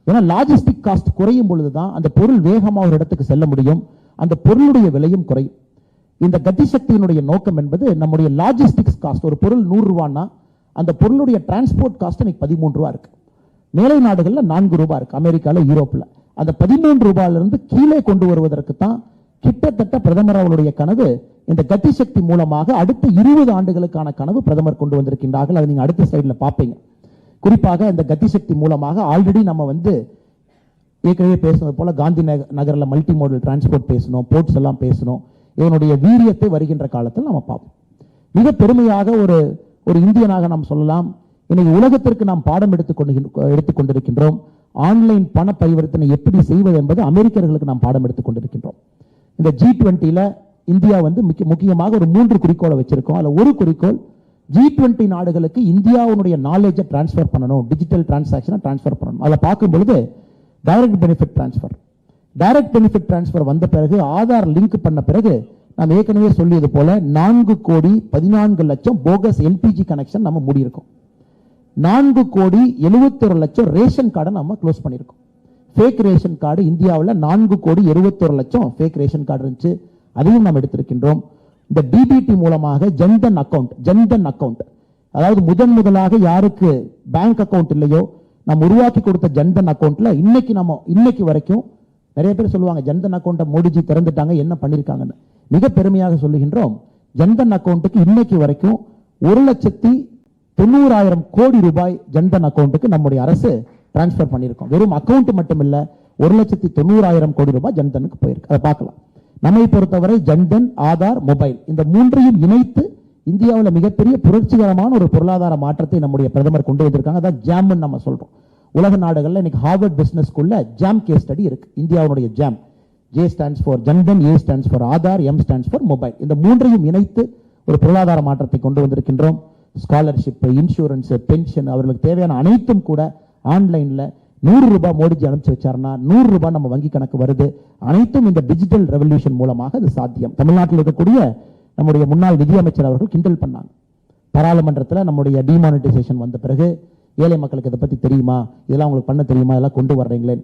ஏன்னா லாஜிஸ்டிக் காஸ்ட் குறையும் பொழுதுதான் அந்த பொருள் வேகமாக ஒரு இடத்துக்கு செல்ல முடியும். அந்த பொருளுடைய விலையும் குறையும். இந்த கதி சக்தியினுடைய நோக்கம் என்பது நம்முடைய லாஜிஸ்டிக்ஸ் காஸ்ட். ஒரு பொருள் 100 ரூபான்னா அந்த பொருளுடைய டிரான்ஸ்போர்ட் காஸ்ட் இன்னைக்கு 13 ரூபா இருக்கு. மேலை நாடுகளில் 4 ரூபாய் இருக்கு, அமெரிக்காவில், யூரோப்பில். அந்த 13 ரூபாயிலிருந்து கீழே கொண்டு வருவதற்கு தான் கிட்டத்தட்ட பிரதமர் அவருடைய கனவு. இந்த கதி சக்தி மூலமாக அடுத்த 20 ஆண்டுகளுக்கான கனவு பிரதமர் கொண்டு வந்திருக்கின்றார்கள். அதை நீங்க அடுத்த ஸ்லைடில் பார்ப்பீங்க. குறிப்பாக இந்த கதி சக்தி மூலமாக ஆல்ரெடி நம்ம ஏற்கனவே பேசுனது போல காந்தி நகரில் மல்டி மோடல் டிரான்ஸ்போர்ட் பேசணும், போர்ட்ஸ் எல்லாம் பேசணும். இதனுடைய வீரியத்தை வருகின்ற காலத்தில் நம்ம பார்ப்போம். மிக பெருமையாக ஒரு இந்தியனாக நாம் சொல்லலாம், இன்னைக்கு உலகத்திற்கு நாம் பாடம் எடுத்துக்கொண்டிருக்கின்றோம். ஆன்லைன் பண பரிவர்த்தனை எப்படி செய்வது என்பது அமெரிக்கர்களுக்கு நாம் பாடம் எடுத்துக் கொண்டிருக்கின்றோம். இந்த G20ல இந்தியா முக்கியமாக ஒரு 3 குறிக்கோளை வச்சிருக்கோம். அதுல ஒரு குறிக்கோள் G20 நாடுகளுக்கு இந்தியாவுடைய நாலேஜை டிரான்ஸ்ஃபர் பண்ணணும், டிஜிட்டல் டிரான்சாக்ஷனை டிரான்ஸ்ஃபர் பண்ணணும். அதை பார்க்கும் பொழுது டைரக்ட் பெனிஃபிட் டிரான்ஸ்ஃபர் வந்த பிறகு, ஆதார் லிங்க் பண்ண பிறகு, நாம் ஏற்கனவே சொல்லியது போல 4,14,00,000 போகஸ் எல்பிஜி கனெக்ஷன் நம்ம மூடியிருக்கோம். 4,71,00,000 ரேஷன் கார்டை நம்ம க்ளோஸ் பண்ணியிருக்கோம். ஃபேக் ரேஷன் கார்டு இந்தியாவில் 4,71,00,000 ஃபேக் ரேஷன் கார்டு இருந்துச்சு, அதையும் நாம் எடுத்திருக்கின்றோம். இந்த டிபிடி மூலமாக ஜன்தன் அக்கவுண்ட், அதாவது முதலாக யாருக்கு பேங்க் அக்கவுண்ட் இல்லையோ நாம் உருவாக்கி கொடுத்த ஜன்தன் அக்கவுண்ட்ல இன்னைக்கு வரைக்கும் நிறைய பேர் சொல்லுவாங்க ஜன்தன் அக்கவுண்ட்டை மோடிஜி திறந்துட்டாங்க, என்ன பண்ணிருக்காங்கன்னு. மிக பெருமையாக சொல்லுகின்றோம், ஜன்தன் அக்கவுண்ட்டுக்கு இன்னைக்கு வரைக்கும் 1,90,000 கோடி ரூபாய் ஜன்தன் அக்கவுண்ட்டுக்கு நம்முடைய அரசு டிரான்ஸ்பர் பண்ணியிருக்கோம். வெறும் அக்கவுண்ட் மட்டும் இல்ல, 1,90,000 கோடி ரூபாய் ஜன்தனுக்கு போயிருக்கு. அதை பார்க்கலாம். நம்மை பொறுத்தவரை ஜன்தன், ஆதார், மொபைல் இந்த மூன்றையும் இணைத்து இந்தியாவில் மிகப்பெரிய புரட்சிகரமான ஒரு பொருளாதார மாற்றத்தை நம்முடைய பிரதமர் கொண்டு வந்திருக்காங்க. அதான் ஜாம் நம்ம சொல்றோம். உலக நாடுகளில் இன்னைக்கு ஹார்வர்ட் பிசினஸ் ஸ்கூல்ல ஜாம் கேஸ் ஸ்டடி இருக்கு. இந்தியாவுடைய jam, J stands for Jan Dhan, A stands for Aadhaar, M stands for mobile. இந்த மூன்றையும் இணைத்து ஒரு பொருளாதார மாற்றத்தை கொண்டு வந்திருக்கின்றோம். ஸ்காலர்ஷிப், இன்சூரன்ஸ், பென்ஷன், அவர்களுக்கு தேவையான அனைத்தும் கூட ஆன்லைன்ல 100 ரூபாய் மோடிஜி அனுப்பிச்சு வச்சாருன்னா 100 ரூபாய் நம்ம வங்கி கணக்கு வருது. அனைத்தும் இந்த டிஜிட்டல் ரெவல்யூஷன் மூலமாக அது சாத்தியம். தமிழ்நாட்டில் இருக்கக்கூடிய நம்முடைய முன்னாள் நிதியமைச்சர் அவர்கள் கிண்டல் பண்ணாங்க. பாராளுமன்றத்தில் நம்முடைய டிமானிட்டைசேஷன் வந்த பிறகு ஏழை மக்களுக்கு இதை பத்தி தெரியுமா, இதெல்லாம் உங்களுக்கு பண்ண தெரியுமா, இதெல்லாம் கொண்டு வர்றீங்களே.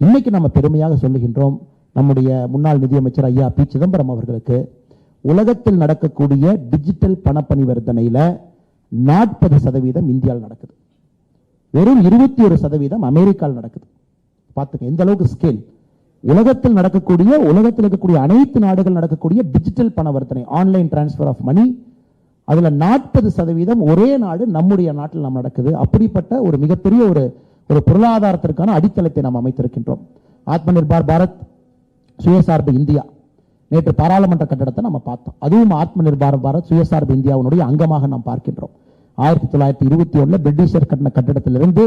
இன்னைக்கு நம்ம பெருமையாக சொல்லுகின்றோம், நம்முடைய முன்னாள் நிதியமைச்சர் ஐயா பி. சிதம்பரம் அவர்களுக்கு உலகத்தில் நடக்கக்கூடிய டிஜிட்டல் பணப்பரிவர்த்தனையில 40% இந்தியாவில் நடக்குது, வெறும் 21% அமெரிக்காவில் நடக்குது. பார்த்துங்க எந்த அளவுக்கு ஸ்கேல். உலகத்தில் இருக்கக்கூடிய அனைத்து நாடுகள் நடக்கக்கூடிய டிஜிட்டல் பணவர்த்தனை, ஆன்லைன் டிரான்ஸ்பர் ஆஃப் மணி, அதுல 40% ஒரே நாடு நம்முடைய நாட்டில் நாம் நடக்குது. அப்படிப்பட்ட ஒரு மிகப்பெரிய ஒரு பொருளாதாரத்திற்கான அடித்தளத்தை நாம் அமைத்திருக்கின்றோம். ஆத்ம நிர்பார் பாரத், சுயசார்பு இந்தியா, நேற்று பாராளுமன்ற கட்டடத்தை நம்ம பார்த்தோம். அதுவும் ஆத்ம நிர்பார் பாரத், சுயசார்பு இந்தியாவுடைய அங்கமாக நாம் பார்க்கின்றோம். 1921 பிரிட்டிஷர் கட்டின கட்டிடத்திலிருந்து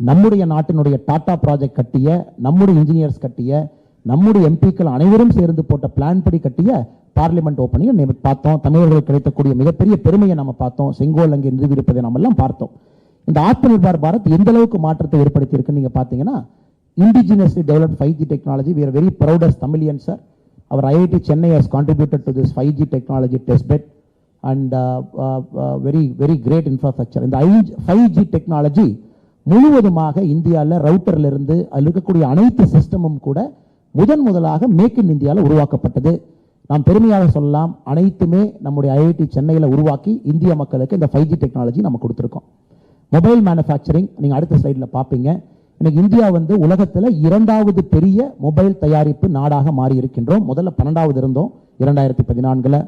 நம்முடைய நாட்டினுடைய டாடா ப்ராஜெக்ட் கட்டிய, நம்முடைய இன்ஜினியர்ஸ் கட்டிய, நம்முடைய எம்பிக்கள் அனைவரும் சேர்ந்து போட்ட பிளான் படி கட்டிய பார்லிமெண்ட் ஓப்பனிங் பார்த்தோம். தமிழர்களுக்கு கிடைக்கக்கூடிய மிகப்பெரிய பெருமையை நம்ம பார்த்தோம். செங்கோல் அங்கே நிறுவியிருப்பதை நம்ம எல்லாம் பார்த்தோம். இந்த ஆத்ம நிர்பார் பாரத் எந்த அளவுக்கு மாற்றத்தை ஏற்படுத்தி இருக்குன்னு நீங்க பாத்தீங்கன்னா, indigenously developed 5G technology. We are very proud as Tamilians, sir. Our IIT Chennai has contributed to this 5G technology testbed and very great infrastructure. இந்த 5G technology முழுவதுமாக இந்தியாவில் ரவுட்டர்ல இருந்து அதில் இருக்கக்கூடிய அனைத்து சிஸ்டமும் கூட முதலாக மேக் இன் இந்தியாவில் உருவாக்கப்பட்டது. நாம் பெருமையாக சொல்லலாம், அனைத்துமே நம்முடைய ஐஐடி சென்னையில் உருவாக்கி இந்திய மக்களுக்கு இந்த 5G டெக்னாலஜி நம்ம கொடுத்துருக்கோம். மொபைல் மேனுஃபேக்சரிங் நீங்க அடுத்த ஸ்லைடில் பார்ப்பீங்க. இன்னைக்கு இந்தியா உலகத்தில் 2வது பெரிய மொபைல் தயாரிப்பு நாடாக மாறி இருக்கின்றோம். முதல்ல 12வது இருந்தோம் 2014.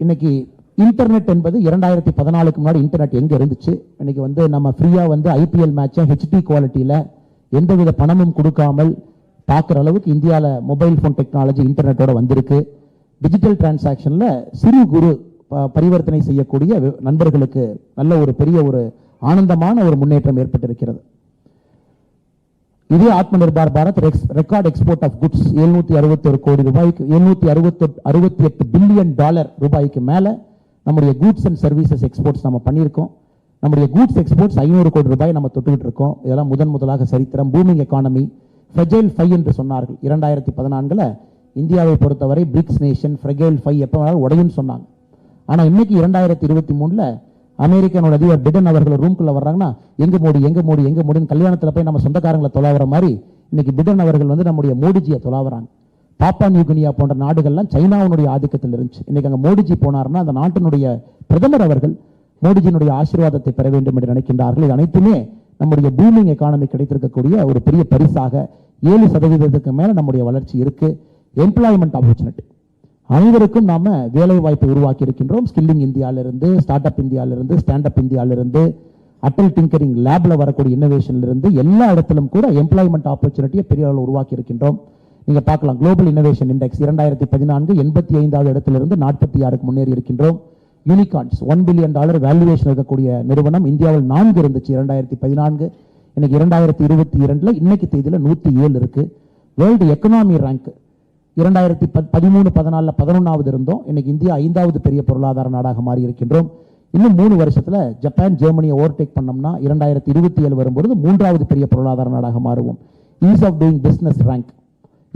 இன்னைக்கு இன்டர்நெட் என்பது 2014க்கு முன்னாடி இன்டர்நெட் எங்க இருந்துச்சு? இன்னைக்கு நம்ம ஃப்ரீயா ஐபிஎல் மேட்சை ஹெச்டி குவாலிட்டியில எந்தவித பணமும் கொடுக்காமல் பார்க்குற அளவுக்கு இந்தியாவில் மொபைல் போன் டெக்னாலஜி இன்டர்நெட்டோட வந்திருக்கு. டிஜிட்டல் டிரான்சாக்ஷன்ல சிறு குறு பரிவர்த்தனை செய்யக்கூடிய நண்பர்களுக்கு நல்ல ஒரு பெரிய ஒரு ஆனந்தமான ஒரு முன்னேற்றம் ஏற்பட்டிருக்கிறது. இதே Atmanirbhar Bharat record export of goods 761 கோடி ரூபாய்க்கு, 768 பில்லியன் டாலர் ரூபாய்க்கு மேல நம்முடைய கூட்ஸ் அண்ட் சர்வீசஸ் எக்ஸ்போர்ட்ஸ் நம்ம பண்ணியிருக்கோம். நம்முடைய கூட்ஸ் எக்ஸ்போர்ட்ஸ் 500 கோடி ரூபாய் நம்ம தொட்டுக்கிட்டு இருக்கோம். இதெல்லாம் முதலாக சரித்திரம். பூமிங் எக்கானமி, ஃப்ரெஜைல் 5 என்று சொன்னார்கள் 2014. இந்தியாவை பொறுத்தவரை பிரிக்ஸ் நேஷன், ஃப்ரெஜைல் 5 எப்போ வேணாலும் உடையும் சொன்னாங்க. ஆனா இன்னைக்கு 2023 அமெரிக்கனோட அதிபர் பிடன் அவர்கள் ரூம்குள்ள வர்றாங்கன்னா எங்க மோடி கல்யாணத்துல போய் நம்ம சொந்தக்காரங்களை தொலாவுற மாதிரி இன்னைக்கு பிடன் அவர்கள் நம்முடைய மோடிஜியை தொலாவுறாங்க. பாப்பா நியூகினியா போன்ற நாடுகள்லாம் சைனாவுடைய ஆதிக்கத்தில் இருந்துச்சு. இன்னைக்கு அங்க மோடிஜி போனார்னா அந்த நாட்டினுடைய பிரதமர் அவர்கள் மோடிஜியினுடைய ஆசீர்வாதத்தை பெற வேண்டும் என்று நினைக்கின்றார்கள். இது அனைத்துமே நம்முடைய பூமிங் எக்கானமி கிடைத்திருக்கக்கூடிய ஒரு பெரிய பரிசாக. 7% மேல நம்முடைய வளர்ச்சி இருக்கு. எம்ப்ளாய்மெண்ட் ஆப்பர்ச்சுனிட்டி, அனைவருக்கும் நாம வேலை வாய்ப்பை உருவாக்கி இருக்கின்றோம். ஸ்கில்லிங் இந்தியாவிலிருந்து, ஸ்டார்ட் அப் இந்தியாவிலிருந்து, ஸ்டாண்ட் அப் இந்தியாவிலிருந்து, அட்டல் டிங்கரிங் லேப்ல வரக்கூடிய இன்னோவேஷன்ல இருந்து எல்லா இடத்திலும் கூட எம்ப்ளாய்மெண்ட் ஆப்பர்ச்சுனிட்டியை பெரிய அளவில் உருவாக்கி இருக்கின்றோம். நீங்க பார்க்கலாம், குளோபல் இன்னோவேஷன் இண்டெக்ஸ் 2014 85வது இடத்திலிருந்து 46க்கு முன்னேறி இருக்கின்றோம். யூனிகார்ன்ஸ் $1 பில்லியன் வேல்யூவேஷன் இருக்கக்கூடிய நிறுவனம் இந்தியாவில் 4 இருந்துச்சு 2014. இன்னைக்கு 2022 இன்னைக்கு தேதியில 107 இருக்கு. வேர்ல்டு எக்கனாமி ரேங்க் 2013-14 11வது இருந்தோம். இன்னைக்கு இந்தியா 5வது பெரிய பொருளாதார நாடாக மாறி இருக்கின்றோம். இன்னும் 3 வருஷத்துல ஜப்பான் ஜெர்மனியை ஓவர்டேக் பண்ணோம்னா 2027 வரும்போது 3வது பெரிய பொருளாதார நாடாக மாறுவோம். Ease of doing business rank,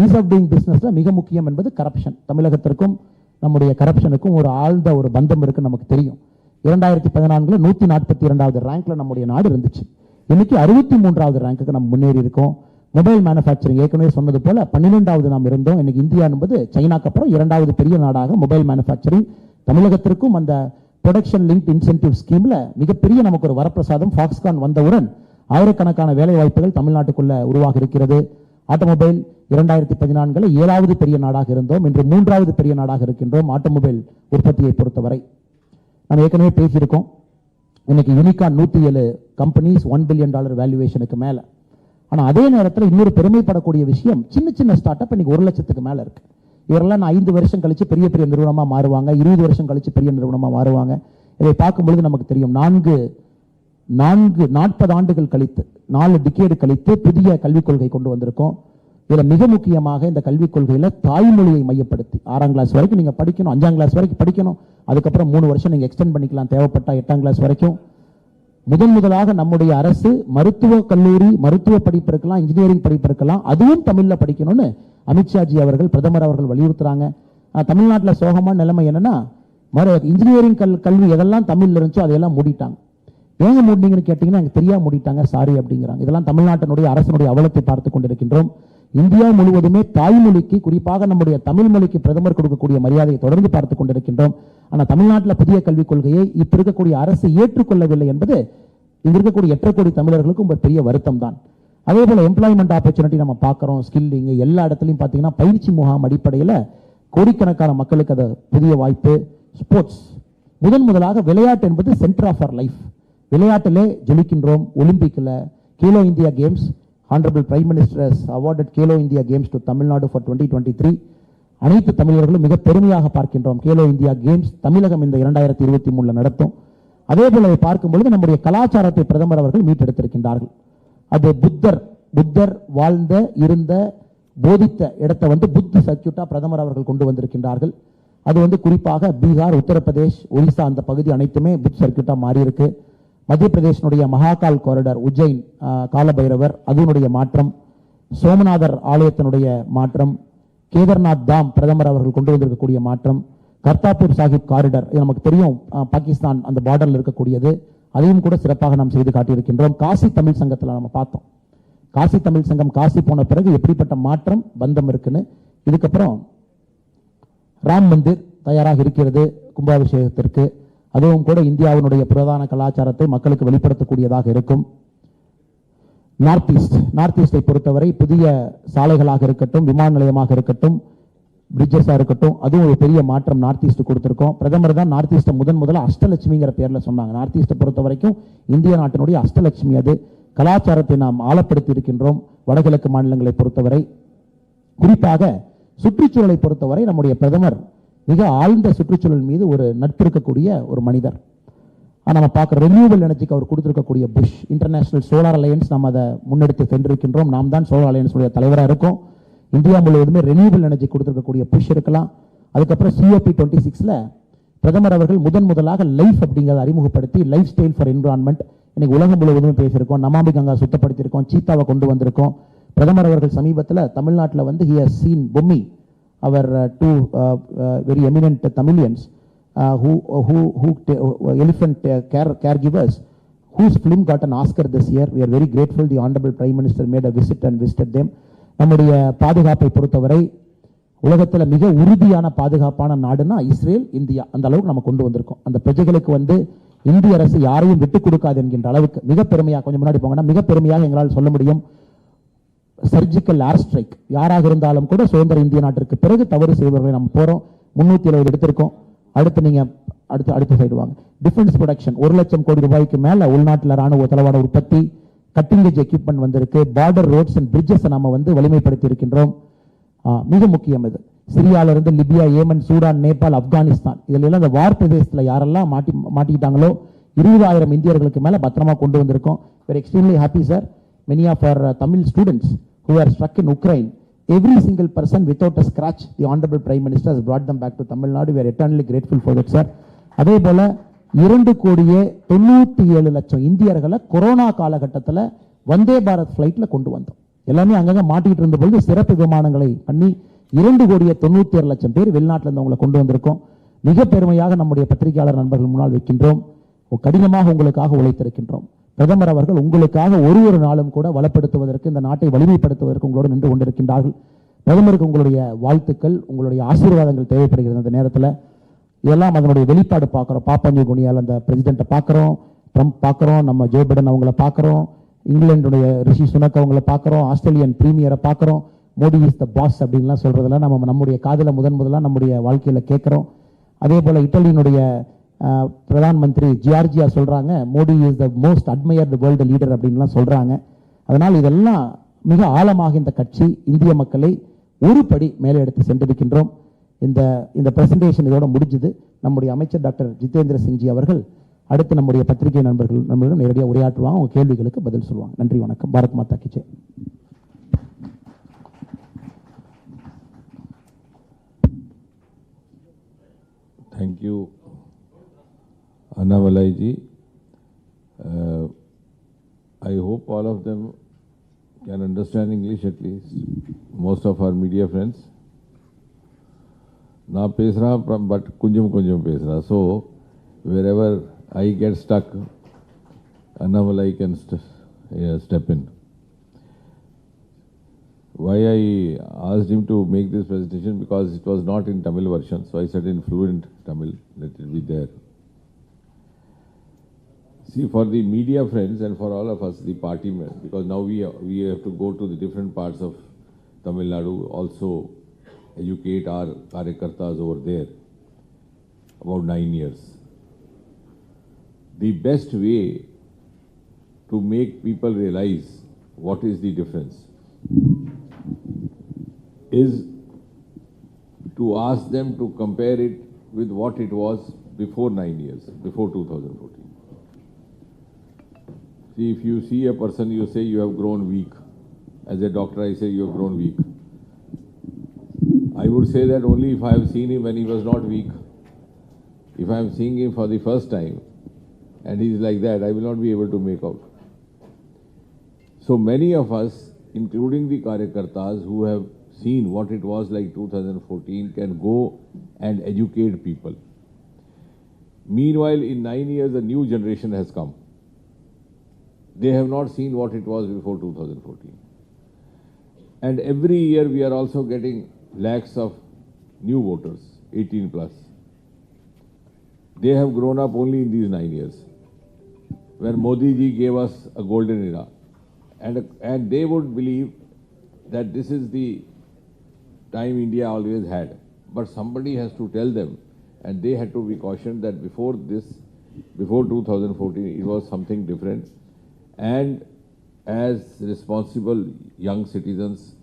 ease of doing பிசினஸ்ல மிக முக்கியம் என்பது கரப்ஷன். தமிழகத்திற்கும் நம்முடைய கரப்ஷனுக்கும் ஒரு ஆழ்ந்த ஒரு பந்தம் இருக்கு, நமக்கு தெரியும். 2014 142வது ரேங்க்ல நம்முடைய நாடு இருந்துச்சு. இன்னைக்கு 63வது ரேங்க்கு நம்ம முன்னேறி இருக்கோம். மொபைல் மேனுஃபேக்சரிங் ஏற்கனவே சொன்னது போல 12வது நாம் இருந்தோம். இன்னைக்கு இந்தியா என்பது சைனாக்கு அப்புறம் 2வது பெரிய நாடாக மொபைல் மேனுஃபேக்சரிங். தமிழகத்திற்கும் அந்த ப்ரொடக்ஷன் லிங்க்ட் இன்சென்டிவ் ஸ்கீம்ல மிகப்பெரிய நமக்கு ஒரு வரப்பிரசாதம். ஃபாக்ஸ்கான் வந்தவுடன் ஆயிரக்கணக்கான வேலை வாய்ப்புகள் தமிழ்நாட்டுக்குள்ள உருவாக இருக்கிறது. ஆட்டோமொபைல் 2014 7வது பெரிய நாடாக இருந்தோம். இன்று 3வது பெரிய நாடாக இருக்கின்றோம் ஆட்டோமொபைல் உற்பத்தியை பொறுத்தவரை. நம்ம ஏற்கனவே பேசியிருக்கோம். இன்னைக்கு யூனிகார்ன் 107 கம்பெனிஸ் $1 பில்லியன் வேல்யூவேஷனுக்கு மேல. ஆனா அதே நேரத்தில் இன்னொரு பெருமைப்படக்கூடிய விஷயம், சின்ன சின்ன ஸ்டார்ட் அப் இன்னைக்கு 1 லட்சத்துக்கு மேல இருக்கு. இவரெல்லாம் 5 வருஷம் கழிச்சு பெரிய பெரிய நிறுவனமா மாறுவாங்க, 20 வருஷம் கழிச்சு பெரிய நிறுவனமா மாறுவாங்க. இதை பார்க்கும்பொழுது நமக்கு தெரியும், 40 ஆண்டுகள் கழித்து, 4 டிகேடு கழித்து புதிய கல்விக் கொள்கை கொண்டு வந்திருக்கோம். இதுல மிக முக்கியமாக இந்த கல்விக் கொள்கையில தாய்மொழியை மையப்படுத்தி 6ஆம் கிளாஸ் வரைக்கும் நீங்க படிக்கணும், 5ஆம் கிளாஸ் வரைக்கும் படிக்கணும், அதுக்கப்புறம் 3 வருஷம் நீங்க எக்ஸ்டெண்ட் பண்ணிக்கலாம் தேவைப்பட்டா 8ஆம் கிளாஸ் வரைக்கும். முதலாக நம்முடைய அரசு மருத்துவ கல்லூரி, மருத்துவ படிப்பு இருக்கலாம், இன்ஜினியரிங் படிப்பு இருக்கலாம், அதுவும் தமிழ்ல படிக்கணும்னு அமித்ஷாஜி அவர்கள், பிரதமர் அவர்கள் வலியுறுத்துறாங்க. தமிழ்நாட்டில் சோகமான நிலைமை என்னன்னா, இன்ஜினியரிங் கல்வி எதெல்லாம் தமிழ்ல இருந்துச்சோ அதையெல்லாம் மூடிட்டாங்க. ஏங்க மூடினீங்கன்னு கேட்டீங்கன்னா எனக்கு தெரியாம மூடிட்டாங்க, சாரி அப்படிங்கிறாங்க. இதெல்லாம் தமிழ்நாட்டினுடைய அரசனுடைய அவலத்தை பார்த்து கொண்டிருக்கின்றோம். இந்தியா முழுவதுமே தாய்மொழிக்கு, குறிப்பாக நம்முடைய தமிழ் மொழிக்கு பிரதமர் கொடுக்கக்கூடிய மரியாதையை தொடர்ந்து பார்த்து கொண்டிருக்கின்றோம். ஆனா தமிழ்நாட்டில் புதிய கல்விக் கொள்கையை இப்ப இருக்கக்கூடிய அரசு ஏற்றுக்கொள்ளவில்லை என்பது இங்க இருக்கக்கூடிய 8 கோடி தமிழர்களுக்கும் ஒரு பெரிய வருத்தம் தான். அதே போல எம்ப்ளாய்மெண்ட் ஆப்பர்ச்சுனிட்டி நம்ம பார்க்கிறோம். ஸ்கில்லிங் எல்லா இடத்துலையும் பார்த்தீங்கன்னா பயிற்சி முகாம் அடிப்படையில் கோடிக்கணக்கான மக்களுக்கு அது புதிய வாய்ப்பு. ஸ்போர்ட்ஸ் முதலாக விளையாட்டு என்பது சென்டர் ஆஃப் அவர் லைஃப். விளையாட்டிலே ஜொலிக்கின்றோம். ஒலிம்பிக்ல Khelo India games, Honorable Prime Minister has awarded Kelo India Games to Tamil Nadu for 2023. அனைத்து தமிழர்களும் மிக பெருமையாக பார்க்கின்றோம். கேலோ இந்தியா கேம்ஸ் தமிழகம் இந்த 2023 நடத்தும். அதே போல பார்க்கும் பொழுது நம்முடைய கலாச்சாரத்தை பிரதமர் அவர்கள் மீட்டெடுத்திருக்கின்றார்கள். அது புத்தர் வாழ்ந்த, இருந்த, போதித்த இடத்தை புத்த சர்க்கியூட்டா பிரதமர் அவர்கள் கொண்டு வந்திருக்கின்றார்கள். அது குறிப்பாக பீகார், உத்தரப்பிரதேஷ், ஒரிசா அந்த பகுதி அனைத்துமே புத்த சர்க்கியூட்டா மாறி இருக்கு. மத்திய பிரதேசனுடைய மகாகால் காரிடார், உஜ்ஜைன் காலபைரவர், அதனுடைய மாற்றம், சோமநாதர் ஆலயத்தினுடைய மாற்றம், கேதார்நாத் தாம் பிரதமர் அவர்கள் கொண்டு வந்திருக்கக்கூடிய மாற்றம், கர்த்தாப்பூர் சாஹிப் காரிடார், இது நமக்கு தெரியும் பாகிஸ்தான் அந்த பார்டர்ல இருக்கக்கூடியது, அதையும் கூட சிறப்பாக நாம் செய்து காட்டியிருக்கின்றோம். காசி தமிழ் சங்கத்தில் நம்ம பார்த்தோம். காசி தமிழ் சங்கம் காசி போன பிறகு எப்படிப்பட்ட மாற்றம் பந்தம் இருக்குன்னு. இதுக்கப்புறம் ராம் மந்திர் தயாராக இருக்கிறது கும்பாபிஷேகத்திற்கு. அதுவும் கூட இந்தியாவினுடைய பிரதான கலாச்சாரத்தை மக்களுக்கு வெளிப்படுத்தக்கூடியதாக இருக்கும். நார்த் ஈஸ்டை பொறுத்தவரை புதிய சாலைகளாக இருக்கட்டும், விமான நிலையமாக இருக்கட்டும், பிரிட்ஜஸா இருக்கட்டும், அதுவும் ஒரு பெரிய மாற்றம் நார்த் ஈஸ்ட் கொடுத்திருக்கோம். பிரதமர் தான் நார்த் ஈஸ்ட் முதல்ல அஷ்டலட்சுமிங்கிற பேர்ல சொன்னாங்க. நார்த் ஈஸ்டை பொறுத்த வரைக்கும் இந்திய நாட்டினுடைய அஷ்டலட்சுமி. அது கலாச்சாரத்தை நாம் ஆழப்படுத்தி இருக்கின்றோம். வடகிழக்கு மாநிலங்களை பொறுத்தவரை, குறிப்பாக சுற்றுச்சூழலை பொறுத்தவரை நம்முடைய பிரதமர் மிக ஆழ்ந்த சுற்றுச்சூழல் மீது ஒரு நட்பு இருக்கக்கூடிய ஒரு மனிதர். நம்ம பார்க்குற ரெனியூவல் எனர்ஜிக்கு அவர் கொடுத்திருக்கக்கூடிய புஷ் இன்டர்நேஷனல் சோலார் அலையன்ஸ், நம்ம அதை முன்னெடுத்து சென்றிருக்கின்றோம். நாம் தான் சோலார் அலையன்ஸ் தலைவராக இருக்கோம். இந்தியா முழுவதுமே ரெனியூவல் எனர்ஜி கொடுத்திருக்கக்கூடிய புஷ் இருக்கலாம். அதுக்கப்புறம் COP26ல பிரதமர் அவர்கள் முதலாக லைஃப் அப்படிங்கிறத அறிமுகப்படுத்தி லைஃப் ஸ்டைல் ஃபார் என்விரான்மெண்ட் இன்னைக்கு உலகம் முழுவதும் பேசியிருக்கோம். நமாமி கங்கா சுத்தப்படுத்தியிருக்கோம், சீத்தாவை கொண்டு வந்திருக்கோம். பிரதமர் அவர்கள் சமீபத்தில் தமிழ்நாட்டில் he has seen Bommi, our two very eminent Tamilians who elephant caregivers whose film got an Oscar this year. We are very grateful. The Honorable Prime Minister made a visit and visited them. நம்முடைய பாதுகாப்பை பொறுத்தவரை உலகத்துல மிக உறுதியான பாதுகாப்பான நாடுனா Israel, India. அந்த அளவுக்கு நம்ம கொண்டு வந்திருக்கோம். அந்த பிரஜைகளுக்கு வந்து இந்திய அரசு யாரையும் விட்டுக் கொடுக்காது என்கின்ற அளவுக்கு மிக பெருமையாக, கொஞ்சம் முன்னாடி போங்கன்னா, மிக பெருமையாக எங்களால் சொல்ல முடியும். சர்ஜிக்கல் ஏர் ஸ்ட்ரைக் யாராக இருந்தாலும் கூட சுதந்திர இந்திய நாட்டிற்கு பிறகு தவறு செய்வர்களை நம்ம போறோம். 370 எடுத்திருக்கோம். அடுத்து நீங்க அடுத்த சைடு வாங்க. டிஃபென்ஸ் ப்ரொடக்ஷன் 1 லட்சம் கோடி ரூபாய்க்கு மேல உள்நாட்டில் ராணுவ தளவாட உற்பத்தி, கட்டிங் எட்ஜ் எக்யூப்மெண்ட் வந்திருக்கு. பார்டர் ரோட்ஸ் அண்ட் பிரிட்ஜஸ் நாம வந்து வலிமைப்படுத்தி இருக்கின்றோம். மிக முக்கியம் இது. சிரியால இருந்து Libya, Yemen, Sudan, Nepal, Afghanistan, இதுல எல்லாம் இந்த வார் பிரதேசத்துல யாரெல்லாம் மாட்டிக்கிட்டாங்களோ 20,000 இந்தியர்களுக்கு மேல பத்திரமா கொண்டு வந்திருக்கோம். We're extremely happy, sir. Many of our Tamil students who are struck in Ukraine, every single person without a scratch, the Honorable Prime Minister has brought them back to Tamil Nadu. We are eternally grateful for that, sir. அதே போல 2,97,00,000 இந்தியர்களை corona காலகட்டத்தில் வந்தே பாரத் பிளைட்ல கொண்டு வந்தோம். எல்லாமே அங்கங்க மாட்டிக்கிட்டு இருந்த பொழுது சிறப்பு விமானங்களை பண்ணி 2,97,00,000 பேர் வெளிநாட்டில் இருந்தவங்களை கொண்டு வந்திருக்கோம். மிக பெருமையாக நம்முடைய பத்திரிகையாளர் நண்பர்கள் முன்னால் வைக்கின்றோம். கடினமாக உங்களுக்காக உழைத்திருக்கின்றோம். பிரதமர் அவர்கள் உங்களுக்காக ஒரு நாளும் கூட வளப்படுத்துவதற்கு, இந்த நாட்டை வலிமைப்படுத்துவதற்கு உங்களோடு நின்று கொண்டிருக்கின்றார்கள். பிரதமருக்கு உங்களுடைய வாழ்த்துக்கள், உங்களுடைய ஆசீர்வாதங்கள் தேவைப்படுகிறது. அந்த நேரத்தில் இதெல்லாம் அதனுடைய வெளிப்பாடு பார்க்குறோம். பாப்பா குனியால் அந்த பிரசிடென்ட்டை பார்க்குறோம், ட்ரம்ப் பார்க்குறோம், நம்ம ஜோ பைடன் அவங்கள பார்க்குறோம், இங்கிலாந்துடைய ரிஷி சுனக் அவங்கள பார்க்குறோம், ஆஸ்திரேலியன் பிரீமியரை பார்க்குறோம். மோடி இஸ் த பாஸ் அப்படின்லாம் சொல்றதெல்லாம் நம்ம நம்முடைய காதில் முதலாக நம்முடைய வாழ்க்கையில் கேட்குறோம். அதே போல் இட்டலியினுடைய பிரதான் மந்திரி ஜியார்ஜியா சொல்றாங்க, Modi is the most admired world leader அப்படின்லாம் சொல்றாங்க. அதனால் இதெல்லாம் மிக ஆழமாக இந்த கட்சி இந்திய மக்களை ஒரு படி மேலே எடுத்து சென்றிருக்கின்றோம். இந்த பிரசன்டேஷன் இதோட முடிஞ்சது. நம்முடைய அமைச்சர் டாக்டர் ஜிதேந்திர சிங்ஜி அவர்கள் அடுத்து நம்முடைய பத்திரிகை நண்பர்களும் நேரடியாக உரையாற்றுவாங்க. உங்க கேள்விகளுக்கு பதில் சொல்லுவாங்க. நன்றி, வணக்கம். பாரத் மாதா கி Jai. Thank you, Annamalai ji. I hope all of them can understand English at least. Most of our media friends. Na pesra, but kunjum pesra. So wherever I get stuck, Annamalai can step in. Why I asked him to make this presentation, because it was not in Tamil version, so I said in fluent Tamil, let it be there. See, for the media friends and for all of us, the party men, because now we have to go to the different parts of Tamil Nadu, also educate our karyakartas over there, about 9 years. The best way to make people realize what is the difference is to ask them to compare it with what it was before 9 years, before 2014. See, if you see a person, you say you have grown weak. As a doctor, I say you have grown weak. I would say that only if I have seen him when he was not weak. If I am seeing him for the first time and he is like that, I will not be able to make out. So many of us, including the karyakartas who have seen what it was like 2014, can go and educate people. Meanwhile, in 9 years, a new generation has come. They have not seen what it was before 2014. And every year we are also getting lakhs of new voters, 18 plus. They have grown up only in these 9 years, where Modi ji gave us a golden era. And they would believe that this is the time India always had. But somebody has to tell them, and they had to be cautioned that before 2014, it was something different. And as responsible young citizens,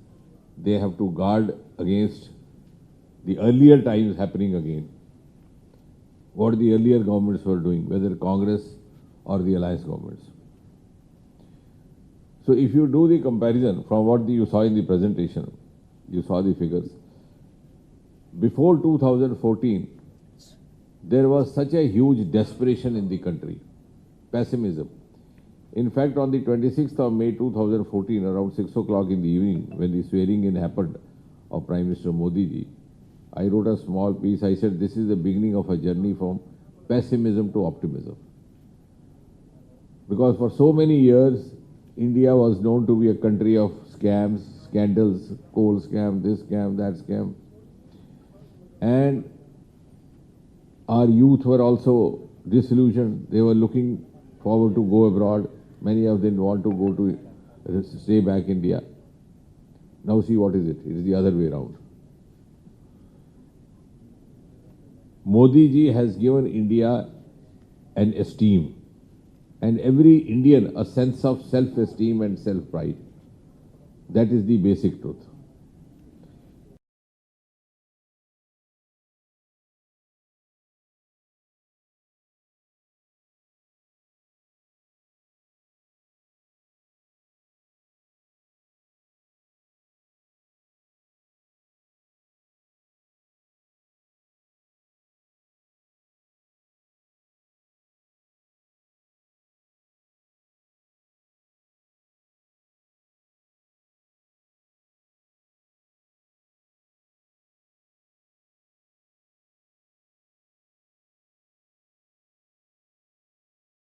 they have to guard against the earlier times happening again. What the earlier governments were doing, whether Congress or the alliance governments. So if you do the comparison from what you saw in the presentation, you saw the figures. Before 2014, there was such a huge desperation in the country, pessimism. In fact, on the 26th of May 2014, around 6 o'clock in the evening, when the swearing in happened of Prime Minister Modi ji, I wrote a small piece. I said, this is the beginning of a journey from pessimism to optimism. Because for so many years, India was known to be a country of scams, scandals, coal scam, this scam, that scam. And our youth were also disillusioned. They were looking forward to go abroad. Many of them want to go to stay back in India. Now see what is it? It is the other way around. Modi ji has given India an esteem, and every Indian a sense of self-esteem and self-pride. That is the basic truth.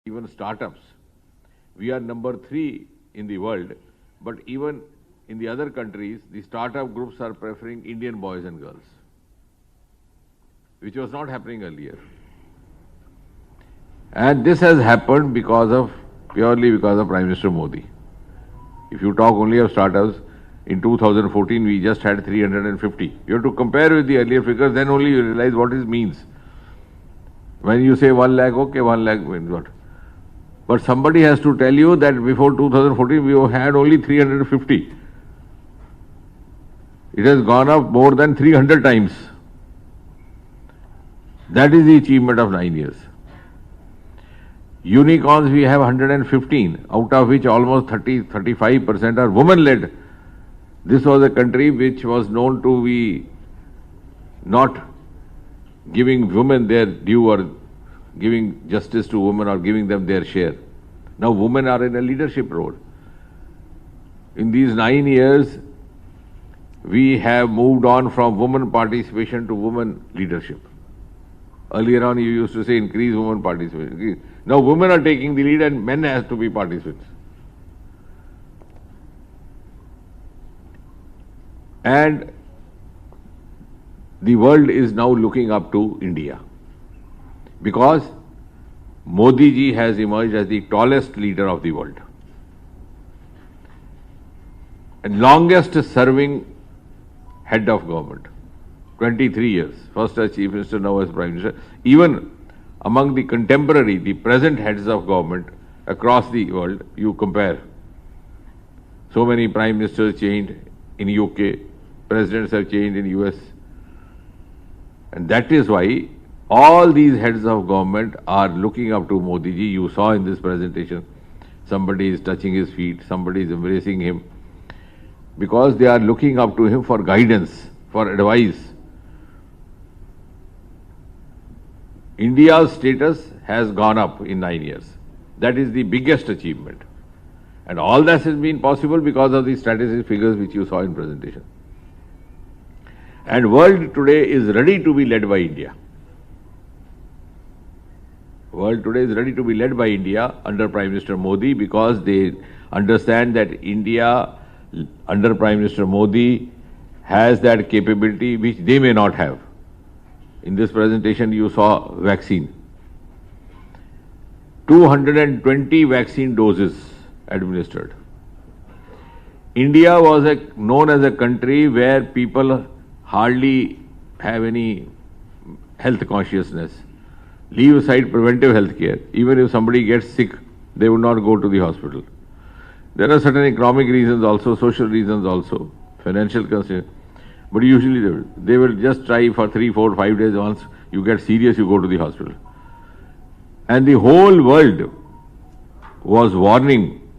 Even startups, we are number 3 in the world, but even in the other countries, the startup groups are preferring Indian boys and girls, which was not happening earlier. And this has happened purely because of Prime Minister Modi. If you talk only of startups, in 2014 we just had 350. You have to compare with the earlier figures, then only you realize what it means. When you say 1 lakh, okay, 1 lakh means what? But somebody has to tell you that before 2014 we had only 350. It has gone up more than 300 times. That is the achievement of 9 years. Unicorns we have 115, out of which almost 35% are women-led. This was a country which was known to be not giving women their due or giving justice to women or giving them their share. Now women are in a leadership role. In these 9 years, we have moved on from women participation to women leadership. Earlier on, you used to say increase women participation. Now women are taking the lead and men has to be participants. And the world is now looking up to India, because Modi ji has emerged as the tallest leader of the world and longest serving head of government, 23 years, first as Chief Minister, now as Prime Minister. Even among the contemporary, the present heads of government across the world, you compare. So many Prime Ministers changed in UK, presidents have changed in US. And that is why all these heads of government are looking up to Modi ji. You saw in this presentation, somebody is touching his feet, somebody is embracing him, because they are looking up to him for guidance, for advice. India's status has gone up in 9 years. That is the biggest achievement. And all that has been possible because of the statistical figures which you saw in presentation. And world today is ready to be led by India. World today is ready to be led by India under Prime Minister Modi, because they understand that India under Prime Minister Modi has that capability which they may not have. In this presentation you saw vaccine. 220 vaccine doses administered. India was known as a country where people hardly have any health consciousness. Leave aside preventive health care. Even if somebody gets sick, they would not go to the hospital. There are certain economic reasons also, social reasons also, financial concerns. But usually they will just try for 3, 4, 5 days. Once you get serious, you go to the hospital. And the whole world was warning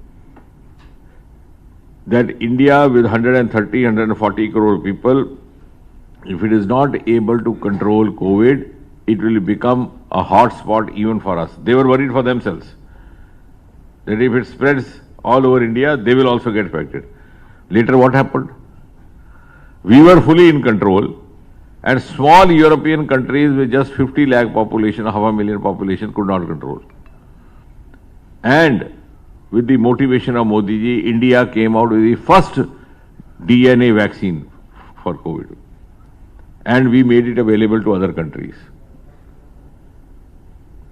that India with 130, 140 crore people, if it is not able to control COVID, it will become a hot spot even for us. They were worried for themselves, that if it spreads all over India, they will also get affected. Later what happened? We were fully in control, and small European countries with just 50 lakh population, 500,000 population could not control. And with the motivation of Modi ji, India came out with the first DNA vaccine for COVID. and we made it available to other countries.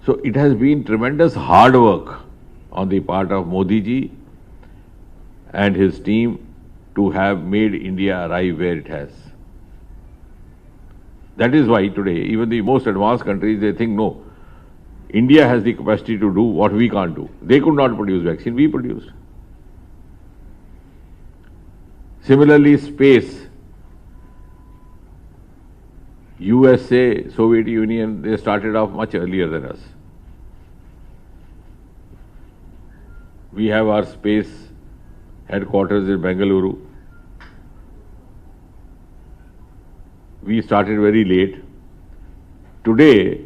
So it has been tremendous hard work on the part of Modi ji and his team to have made India arrive where it has. That is why today, even the most advanced countries, they think, no, India has the capacity to do what we can't do. They could not produce vaccine, we produced. Similarly, space. USA, Soviet Union, they started off much earlier than us. We have our space headquarters in Bengaluru. We started very late. Today,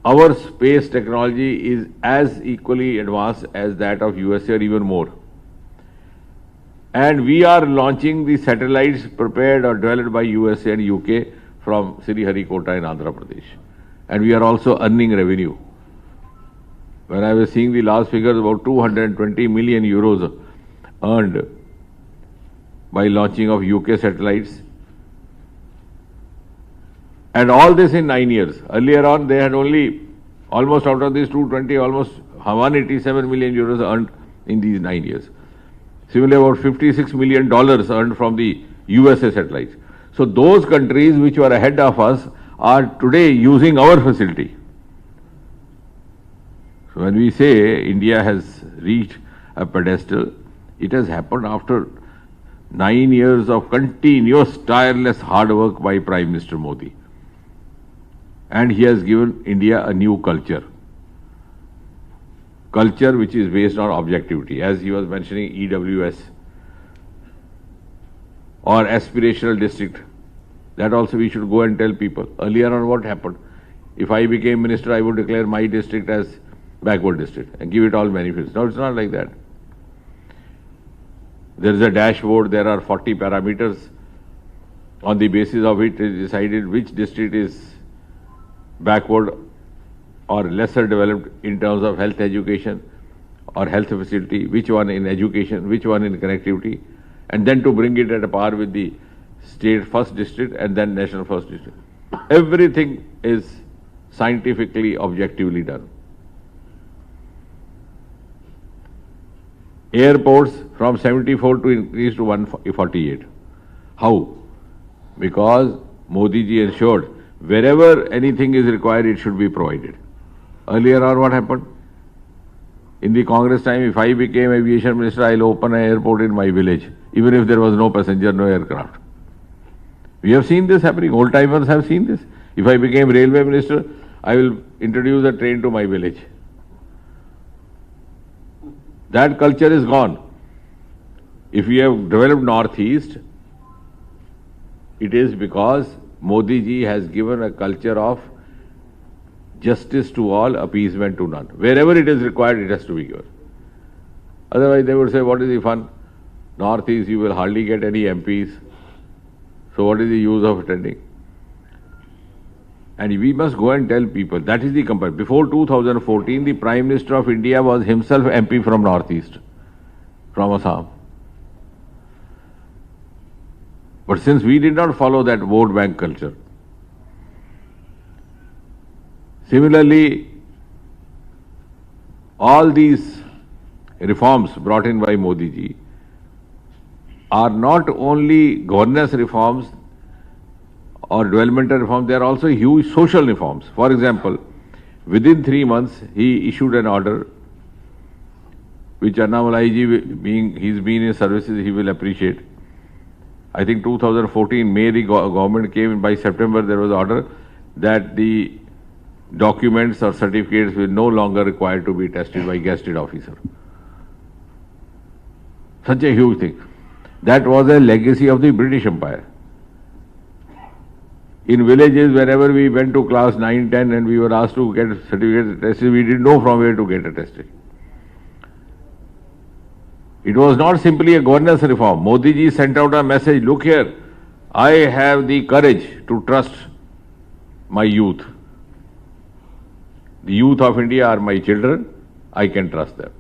our space technology is as equally advanced as that of USA or even more. And we are launching the satellites prepared or developed by USA and UK from Sriharikota in Andhra Pradesh. And we are also earning revenue. When I was seeing the last figures, about 220 million euros earned by launching of UK satellites. And all this in 9 years. Earlier on, they had only, almost out of these 220, almost 187 million euros earned in these 9 years. Similarly, about $56 million earned from the USA satellites. So those countries which were ahead of us are today using our facility. So when we say India has reached a pedestal, it has happened after 9 years of continuous, tireless hard work by Prime Minister Modi. And he has given India a new culture. Culture which is based on objectivity, as he was mentioning EWS or aspirational district. That also we should go and tell people. Earlier on what happened? If I became minister, I would declare my district as backward district and give it all benefits. Now it's not like that. There is a dashboard, there are 40 parameters. On the basis of it is decided which district is backward or lesser developed in terms of health education or health facility, which one in education, which one in connectivity, and then to bring it at a par with the state first district and then national first district. Everything is scientifically, objectively done. Airports from 74 to increase to 148. How? Because Modi ji ensured wherever anything is required, it should be provided. Earlier on, what happened? In the Congress time, if I became aviation minister, I'll open an airport in my village, even if there was no passenger, no aircraft. We have seen this happening. Old timers have seen this. If I became railway minister, I will introduce a train to my village. That culture is gone. If we have developed Northeast, it is because Modi ji has given a culture of justice to all, appeasement to none. Wherever it is required, it has to be given. Otherwise, they would say, what is the fun? Northeast, you will hardly get any MPs. So what is the use of attending? And we must go and tell people, that is the comparison. Before 2014, the Prime Minister of India was himself MP from Northeast, from Assam. But since we did not follow that vote bank culture, similarly, all these reforms brought in by Modi ji are not only governance reforms or developmental reforms, they are also huge social reforms. For example, within 3 months, he issued an order, which Annamalai ji, he's been in services, he will appreciate. I think 2014, May, the government came in. By September, there was an order that the documents or certificates will no longer required to be tested by gazetted officer. Such a huge thing. That was a legacy of the British Empire. In villages, whenever we went to class 9, 10 and we were asked to get certificates tested, we didn't know from where to get it tested. It was not simply a governance reform. Modi ji sent out a message, look here, I have the courage to trust my youth. The youth of India are my children, I can trust them.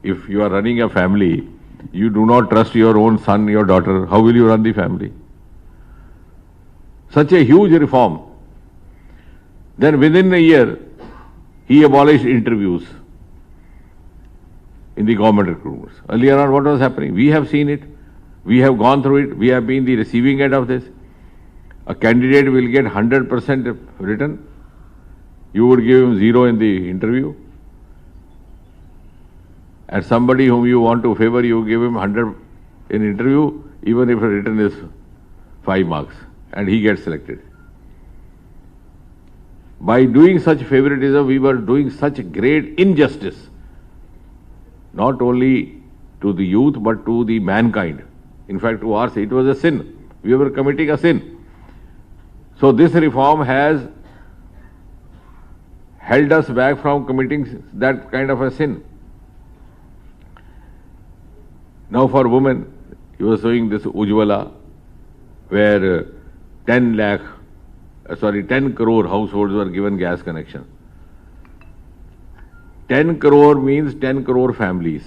If you are running a family You do not trust your own son, your daughter. How will you run the family? Such a huge reform. Then within a year, he abolished interviews in the government recruitments. Earlier on, what was happening? We have seen it. We have gone through it. We have been the receiving end of this. A candidate will get 100% written. You would give him 0 in the interview. And somebody whom you want to favor, you give him 100 in interview, even if written is 5 marks, and he gets selected. By doing such favoritism, we were doing such great injustice, not only to the youth, but to the mankind. In fact, to us, it was a sin. We were committing a sin. So this reform has held us back from committing that kind of a sin. Now for women, he was showing this Ujjwala, where 10 crore households were given gas connection. 10 crore means 10 crore families.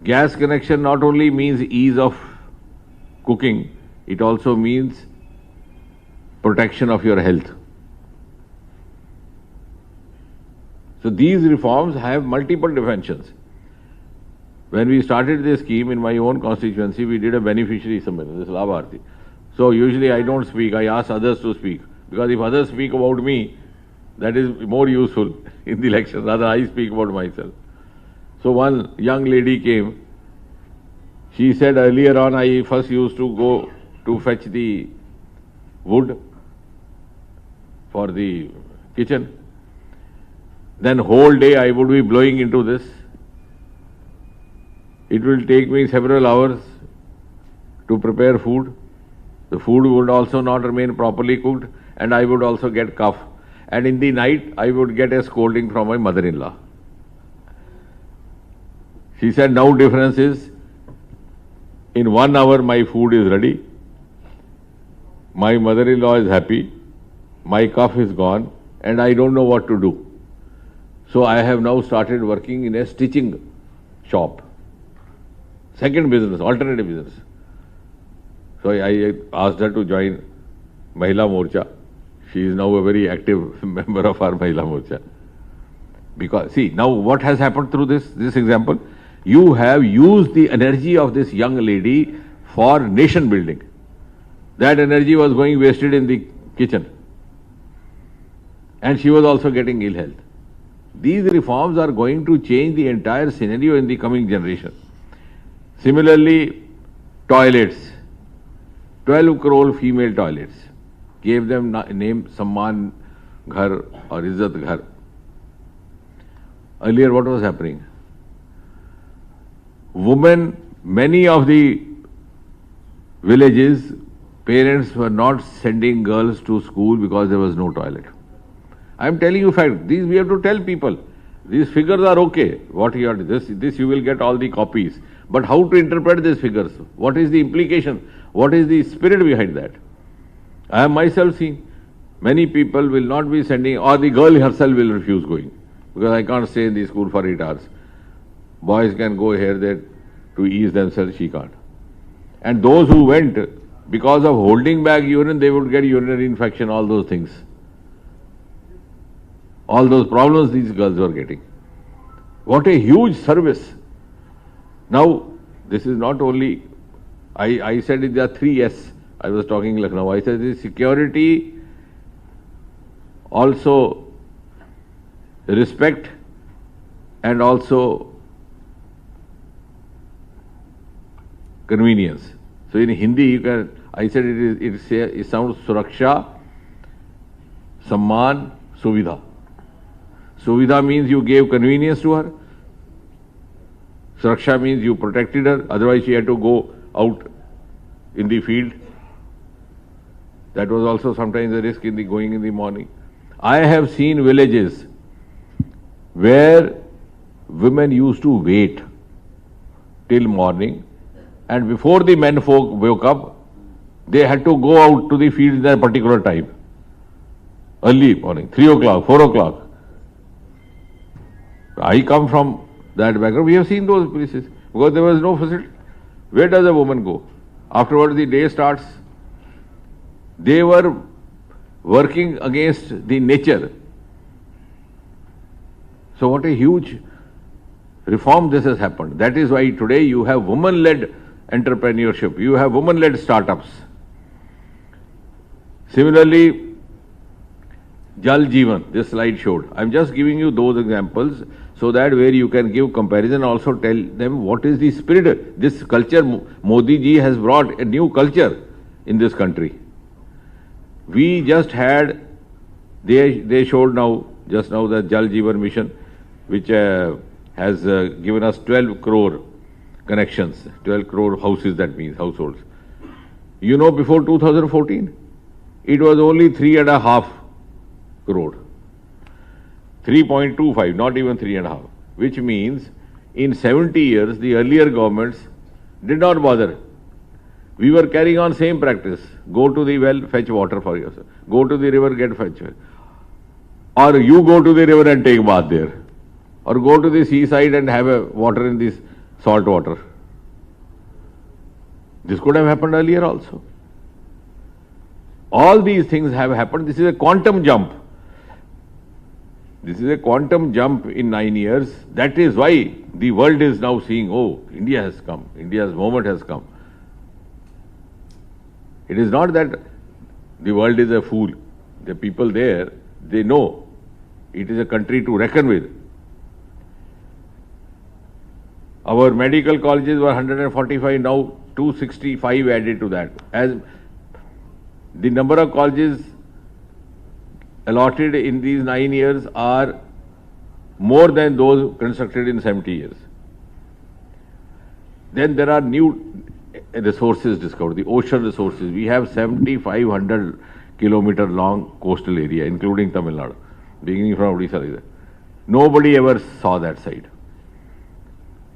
Gas connection not only means ease of cooking, it also means protection of your health. So these reforms have multiple dimensions. When we started this scheme in my own constituency, we did a beneficiary summit, this Labharti. So usually I don't speak, I ask others to speak. Because if others speak about me, that is more useful in the election, rather I speak about myself. So one young lady came, she said earlier on I first used to go to fetch the wood for the kitchen. Then whole day I would be blowing into this. It will take me several hours to prepare food. The food would also not remain properly cooked, and I would also get cough. And in the night, I would get a scolding from my mother-in-law. She said, now difference is, in 1 hour my food is ready, my mother-in-law is happy, my cough is gone, and I don't know what to do. So I have now started working in a stitching shop. Second business, alternative business. So I asked her to join Mahila Morcha. She is now a very active member of our Mahila Morcha. Because, see, now what has happened through this example? You have used the energy of this young lady for nation building. That energy was going wasted in the kitchen. And she was also getting ill health. These reforms are going to change the entire scenario in the coming generation. Similarly, toilets, 12 crore female toilets, gave them name Samman Ghar or Izzat Ghar. Earlier what was happening? Women, many of the villages, parents were not sending girls to school because there was no toilet. I am telling you fact, these we have to tell people. These figures are okay. What you are, this you will get all the copies. But how to interpret these figures? What is the implication? What is the spirit behind that? I have myself seen many people will not be sending, or the girl herself will refuse going. Because I can't stay in the school for 8 hours. Boys can go here, there to ease themselves, she can't. And those who went, because of holding back urine, they would get urinary infection, all those things. All those problems these girls were getting. What a huge service. Now, this is not only, I said there are 3 S. I was talking Lucknow. I said this security, also respect, and also convenience. So in Hindi, you can, I said it sounds Suraksha, Samman, Suvidha. Suvidha means you gave convenience to her. Suraksha means you protected her, otherwise she had to go out in the field. That was also sometimes a risk in the going in the morning. I have seen villages where women used to wait till morning, and before the men folk woke up, they had to go out to the field at a particular time. Early morning, 3 o'clock, 4 o'clock. I come from that background. We have seen those places. because there was no facility. Where does a woman go? Afterwards the day starts. They were working against the nature. So what a huge reform this has happened. That is why today you have women-led entrepreneurship, you have women-led startups. Similarly, Jal Jeevan, this slide showed. I am just giving you those examples so that where you can give comparison, also tell them what is the spirit. This culture, Modi ji has brought a new culture in this country. We just had, they showed now, just now, the Jal Jeevan mission, which has given us 12 crore connections, 12 crore houses, that means households. You know, before 2014, it was only 3.5 crore. 3.25, not even 3.5, which means in 70 years, the earlier governments did not bother. We were carrying on same practice. Go to the well, fetch water for yourself. Go to the river, get fetch. Or you go to the river and take bath there. Or go to the seaside and have a water in this salt water. This could have happened earlier also. All these things have happened. This is a quantum jump. This is a quantum jump in 9 years. That is why the world is now seeing, oh, India has come. India's moment has come. It is not that the world is a fool. The people there, they know it is a country to reckon with. Our medical colleges were 145, now 265 added to that. As the number of colleges allotted in these 9 years are more than those constructed in 70 years. Then there are new resources discovered, the ocean resources. We have 7,500 kilometer long coastal area, including Tamil Nadu, beginning from Odisha. Nobody ever saw that side.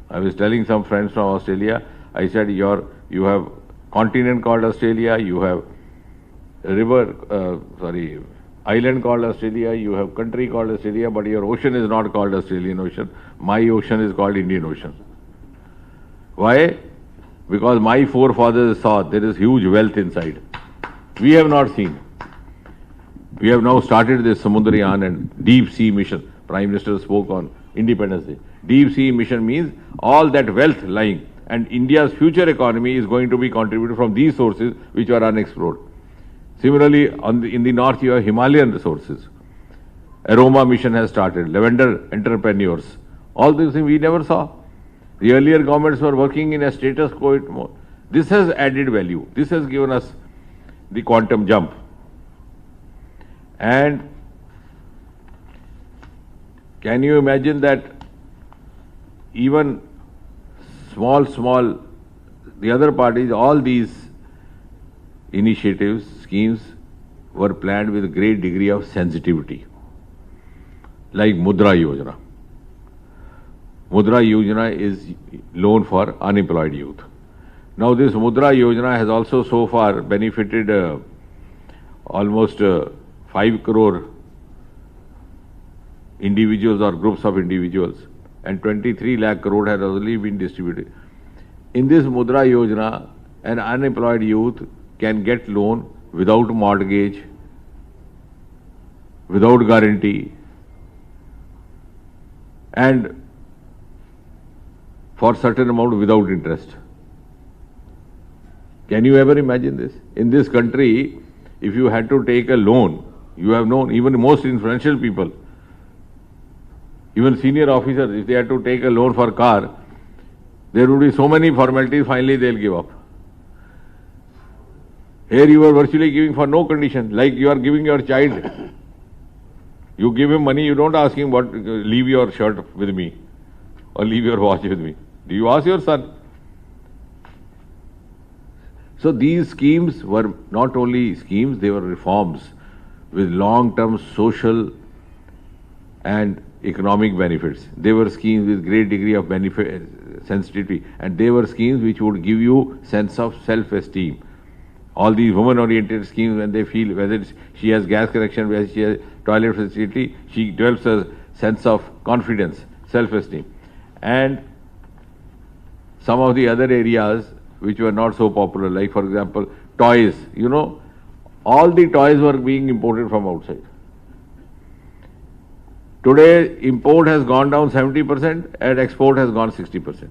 I was telling some friends from Australia, I said, you have continent called Australia, you have island called Australia, you have country called Australia, but your ocean is not called Australian Ocean. My ocean is called Indian Ocean. Why? Because my forefathers saw there is huge wealth inside. We have not seen. We have now started this Samundrayan and deep sea mission. Prime Minister spoke on Independence Day. Deep sea mission means all that wealth lying, and India's future economy is going to be contributed from these sources which are unexplored. Similarly, in the north you have Himalayan resources. Aroma mission has started, lavender entrepreneurs. All these things we never saw. The earlier governments were working in a status quo mode. This has added value. This has given us the quantum jump. And can you imagine that even small, the other parties, all these initiatives, schemes were planned with a great degree of sensitivity. Like Mudra Yojana. Mudra Yojana is loan for unemployed youth. Now this Mudra Yojana has also so far benefited almost 5 crore individuals or groups of individuals, and 23 lakh crore has already been distributed. In this Mudra Yojana, an unemployed youth can get loan without mortgage, without guarantee, and for certain amount without interest. Can you ever imagine this? In this country, if you had to take a loan, you have known, even most influential people, even senior officers, if they had to take a loan for car, there would be so many formalities, finally they'll give up. Here you are virtually giving for no condition, like you are giving your child. You give him money, you don't ask him leave your shirt with me or leave your watch with me. Do you ask your son? So these schemes were not only schemes, they were reforms with long-term social and economic benefits. They were schemes with great degree of benefit, sensitivity, and they were schemes which would give you sense of self-esteem. All these women-oriented schemes, when they feel whether she has gas connection, whether she has toilet facility, she develops a sense of confidence, self-esteem. And some of the other areas which were not so popular, like for example, toys. You know, all the toys were being imported from outside. Today, import has gone down 70% and export has gone 60%.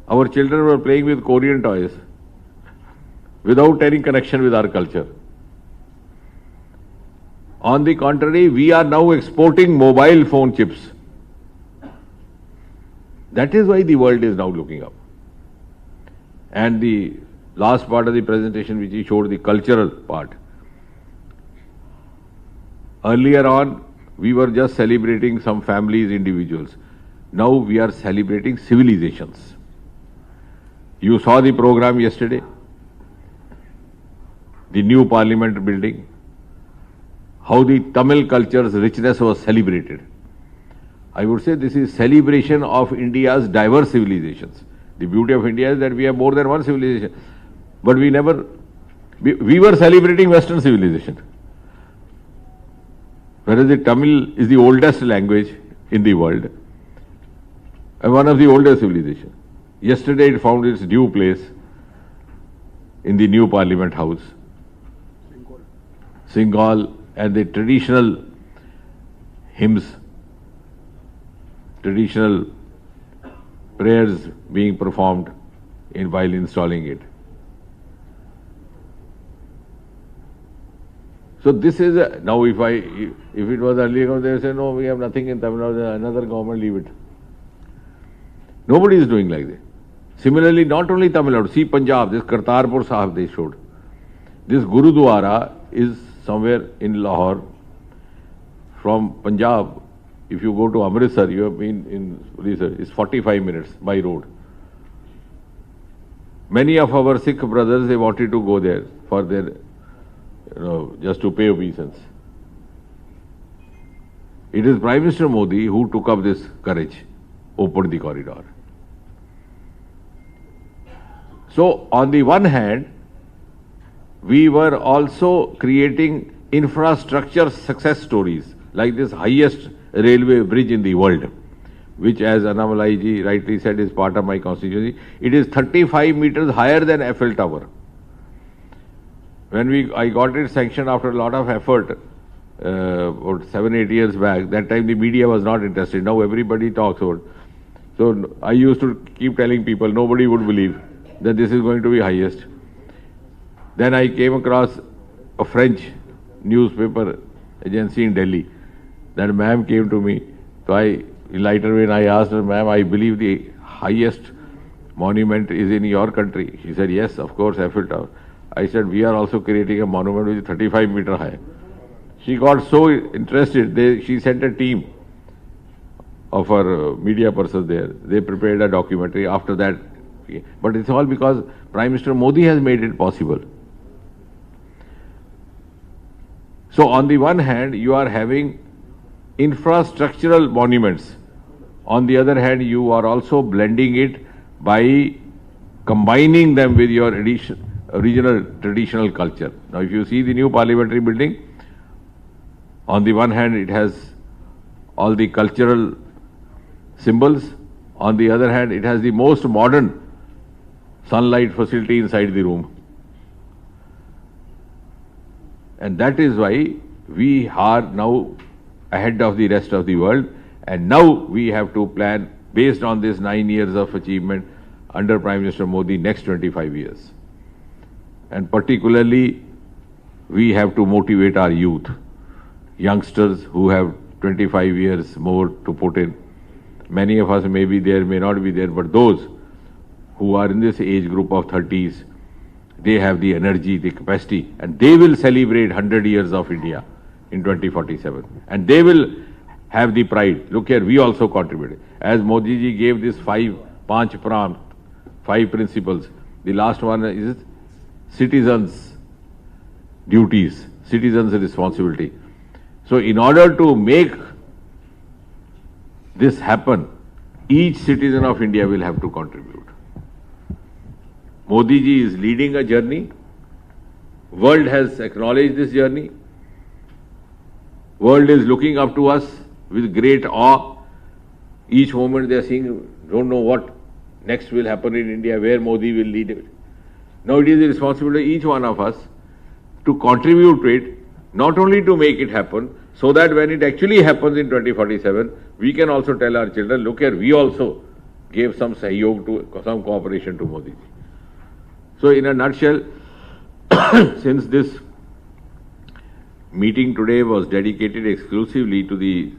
Our children were playing with Korean toys without any connection with our culture. On the contrary, we are now exporting mobile phone chips. That is why the world is now looking up. And the last part of the presentation which he showed, the cultural part. Earlier on, we were just celebrating some families, individuals. Now we are celebrating civilizations. You saw the program yesterday, the new parliament building, how the Tamil culture's richness was celebrated. I would say this is celebration of India's diverse civilizations. The beauty of India is that we have more than one civilization. But we were celebrating Western civilization. Whereas the Tamil is the oldest language in the world and one of the oldest civilizations. Yesterday it found its due place in the new Parliament House. Singal and the traditional hymns, traditional prayers being performed while installing it. So this is now if it was earlier they say no, we have nothing in Tamil Nadu, another government leave it. Nobody is doing like that. Similarly, not only Tamil Nadu, see Punjab, this Kartarpur Sahib they showed. This Gurudwara is somewhere in Lahore. From Punjab, if you go to Amritsar, you have been in research, it's 45 minutes by road. Many of our Sikh brothers, they wanted to go there for their, just to pay obeisance. It is Prime Minister Modi who took up this courage, opened the corridor. So, on the one hand, we were also creating infrastructure success stories, like this highest railway bridge in the world, which, as Annamalai ji rightly said, is part of my constituency. It is 35 meters higher than Eiffel Tower. When I got it sanctioned after a lot of effort, about 7-8 years back, that time the media was not interested. Now everybody talks about it. So I used to keep telling people, nobody would believe that this is going to be highest. Then I came across a French newspaper agency in Delhi. That ma'am came to me. So later when I asked her, ma'am, I believe the highest monument is in your country. She said, yes, of course, Eiffel Tower. I said, we are also creating a monument which is 35 meters high. She got so interested, she sent a team of her media persons there. They prepared a documentary after that. But it's all because Prime Minister Modi has made it possible. So on the one hand, you are having infrastructural monuments. On the other hand, you are also blending it by combining them with your original traditional culture. Now, if you see the new parliamentary building, on the one hand, it has all the cultural symbols. On the other hand, it has the most modern sunlight facility inside the room. And that is why we are now ahead of the rest of the world, and now we have to plan based on this 9 years of achievement under Prime Minister Modi next 25 years. And particularly, we have to motivate our youth, youngsters who have 25 years more to put in. Many of us may be there, may not be there, but those who are in this age group of 30s, they have the energy, the capacity, and they will celebrate 100 years of India in 2047. And they will have the pride. Look here, we also contributed. As Modi ji gave this 5 principles, the last one is citizens' duties, citizens' responsibility. So in order to make this happen, each citizen of India will have to contribute. Modi ji is leading a journey. World has acknowledged this journey. World is looking up to us with great awe. Each moment they are seeing, don't know what next will happen in India, where Modi will lead it. Now it is the responsibility of each one of us to contribute to it, not only to make it happen, so that when it actually happens in 2047, we can also tell our children, look here, we also gave some sahyog to, some cooperation to Modi ji. So in a nutshell, since this meeting today was dedicated exclusively to the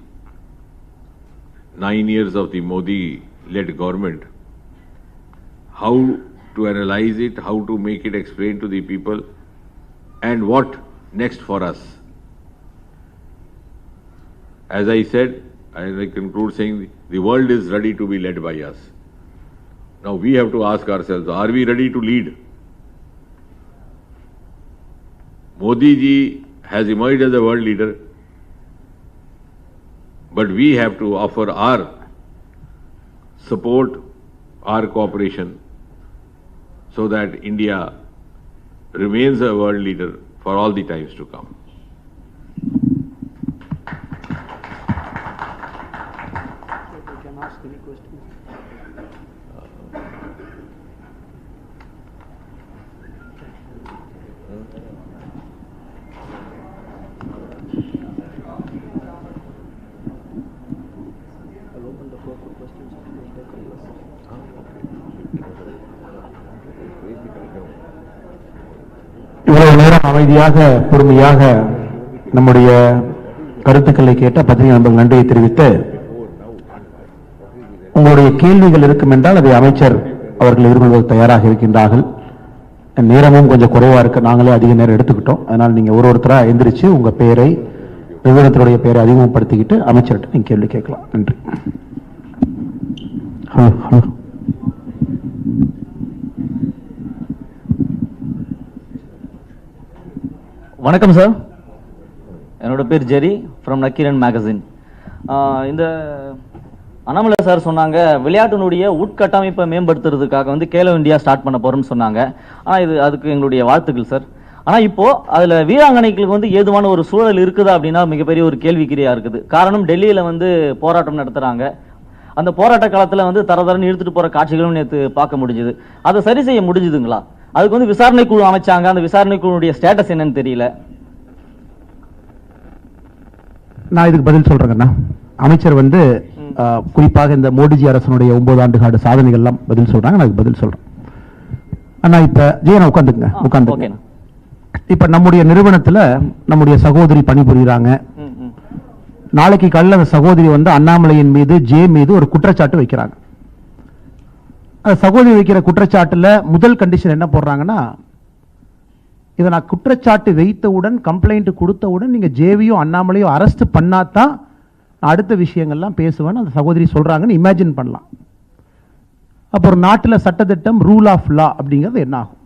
9 years of the Modi-led government, how to analyze it, how to make it explain to the people, and what next for us. As I said, I conclude saying the world is ready to be led by us. Now we have to ask ourselves, are we ready to lead? Modi ji has emerged as a world leader, but we have to offer our support, our cooperation, so that India remains a world leader for all the times to come. இவ்வளவு நேரம் அமைதியாக பொறுமையாக நம்முடைய கருத்துக்களை கேட்ட பத்திரிகை நண்பர்கள் நன்றியை தெரிவித்து, உங்களுடைய கேள்விகள் இருக்கும் என்றால் அதை அமைச்சர் அவர்கள் எதிர்கொள்வது தயாராக இருக்கின்றார்கள். நேரமும் கொஞ்சம் குறைவா இருக்கு, நாங்களே அதிக நேரம் எடுத்துக்கிட்டோம். அதனால் நீங்க ஒருத்தரா எந்திரிச்சு உங்க பெயரை, நிறுவனத்தினுடைய பெயரை அறிமுகப்படுத்திக்கிட்டு அமைச்சர்கிட்ட நீங்க கேள்வி கேட்கலாம். நன்றி. வணக்கம் சார், என்னோட பேர் ஜெரி ஃப்ரம் நக்கீரன் மேகசின். இந்த அண்ணாமலை சார் சொன்னாங்க விளையாட்டினுடைய உட்கட்டமைப்பை மேம்படுத்துறதுக்காக வந்து கேலோ இந்தியா ஸ்டார்ட் பண்ண போறோம்னு சொன்னாங்க. அதுக்கு எங்களுடைய வாழ்த்துக்கள் சார். ஆனால் இப்போ அதில் வீராங்கனைகளுக்கு வந்து ஏதுவான ஒரு சூழல் இருக்குதா அப்படின்னா மிகப்பெரிய ஒரு கேள்விக்குறியா இருக்குது. காரணம், டெல்லியில் வந்து போராட்டம் நடத்துகிறாங்க. அந்த போராட்ட காலத்தில் வந்து தரதரன்னு இழுத்துட்டு போகிற காட்சிகளும் நேற்று பார்க்க முடிஞ்சுது. அதை சரி செய்ய முடிஞ்சுதுங்களா? அதுக்கு வந்து விசாரணை குழு அமைச்சாங்க, அந்த விசாரணை குழுடைய ஸ்டேட்டஸ் என்னன்னு தெரியல. நான் இதுக்கு பதில் சொல்றேங்கண்ணா. அமைச்சர் வந்து குறிப்பாக இந்த மோடிஜி அரசனுடைய 9 ஆண்டு கால சாதனைகள் எல்லாம் பதில் சொல்றாங்க, நான் பதில் சொல்றேன். அண்ணா இப்ப ஜெயனா உட்கார்ந்துங்க. இப்ப நம்முடைய நிறுவனத்துல நம்முடைய சகோதரி பணிபுரிகிறாங்க. நாளைக்கு காலையில் அந்த சகோதரி வந்து அண்ணாமலையின் மீது, ஜே மீது ஒரு குற்றச்சாட்டு வைக்கிறாங்க. சகோதரி வைக்கிற குற்றச்சாட்டுல முதல் கண்டிஷன் என்ன போடுறாங்கன்னா, இதை நான் குற்றச்சாட்டு வைத்தவுடன், கம்ப்ளைண்ட் கொடுத்தவுடன் நீங்க ஜேவியோ அண்ணாமலையோ அரெஸ்ட் பண்ணாதான் நான் அடுத்த விஷயங்கள்லாம் பேசுவேன்னு அந்த சகோதரி சொல்றாங்கன்னு இமேஜின் பண்ணலாம். அப்போ ஒரு நாட்டில் சட்டத்திட்டம், ரூல் ஆஃப் லா அப்படிங்கிறது என்ன ஆகும்?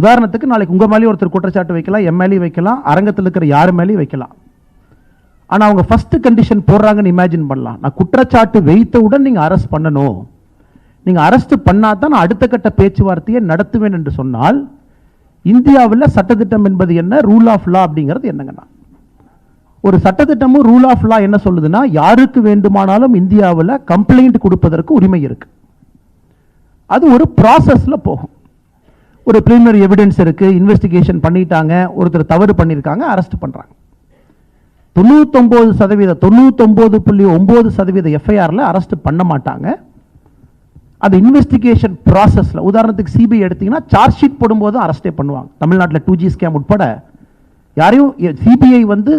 உதாரணத்துக்கு நாளைக்கு உங்க மேலேயும் ஒருத்தர் குற்றச்சாட்டு வைக்கலாம், எம்எல்ஏ வைக்கலாம், அரங்கத்தில் இருக்கிற யார் மேலேயும் வைக்கலாம். ஆனா அவங்க ஃபர்ஸ்ட் கண்டிஷன் போடுறாங்கன்னு இமேஜின் பண்ணலாம், நான் குற்றச்சாட்டு வைத்தவுடன் நீங்க அரெஸ்ட் பண்ணணும், நீங்க அரெஸ்ட் பண்ணாதான் நான் அடுத்த கட்ட பேச்சுவார்த்தையை நடத்துவேன் என்று சொன்னால், இந்தியாவில் சட்டத்திட்டம் என்பது என்ன, ரூல் ஆஃப் லா அப்படிங்கிறது என்னங்கன்னா, ஒரு சட்டத்திட்டமும் ரூல் ஆஃப் லா என்ன சொல்லுதுன்னா, யாருக்கு வேண்டுமானாலும் இந்தியாவில் கம்ப்ளைண்ட் கொடுப்பதற்கு உரிமை இருக்கு. அது ஒரு ப்ராசஸ்ல போகும். ஒரு பிரிலிமினரி எவிடன்ஸ் இருக்கு, இன்வெஸ்டிகேஷன் பண்ணிட்டாங்க, ஒருத்தர் தவறு பண்ணியிருக்காங்க, அரெஸ்ட் பண்றாங்க. 99.9% எஃப்ஐஆர்ல அரெஸ்ட் பண்ண மாட்டாங்க. அது இன்வெஸ்டிகேஷன் ப்ராசஸ்ல, உதாரணத்துக்கு சிபிஐ எடுத்தீங்கன்னா சார்ஜ் ஷீட் போடும்போது அரெஸ்டே பண்ணுவாங்க. தமிழ்நாட்டில் 2G ஸ்கேம் உட்பட யாரையும் சிபிஐ வந்து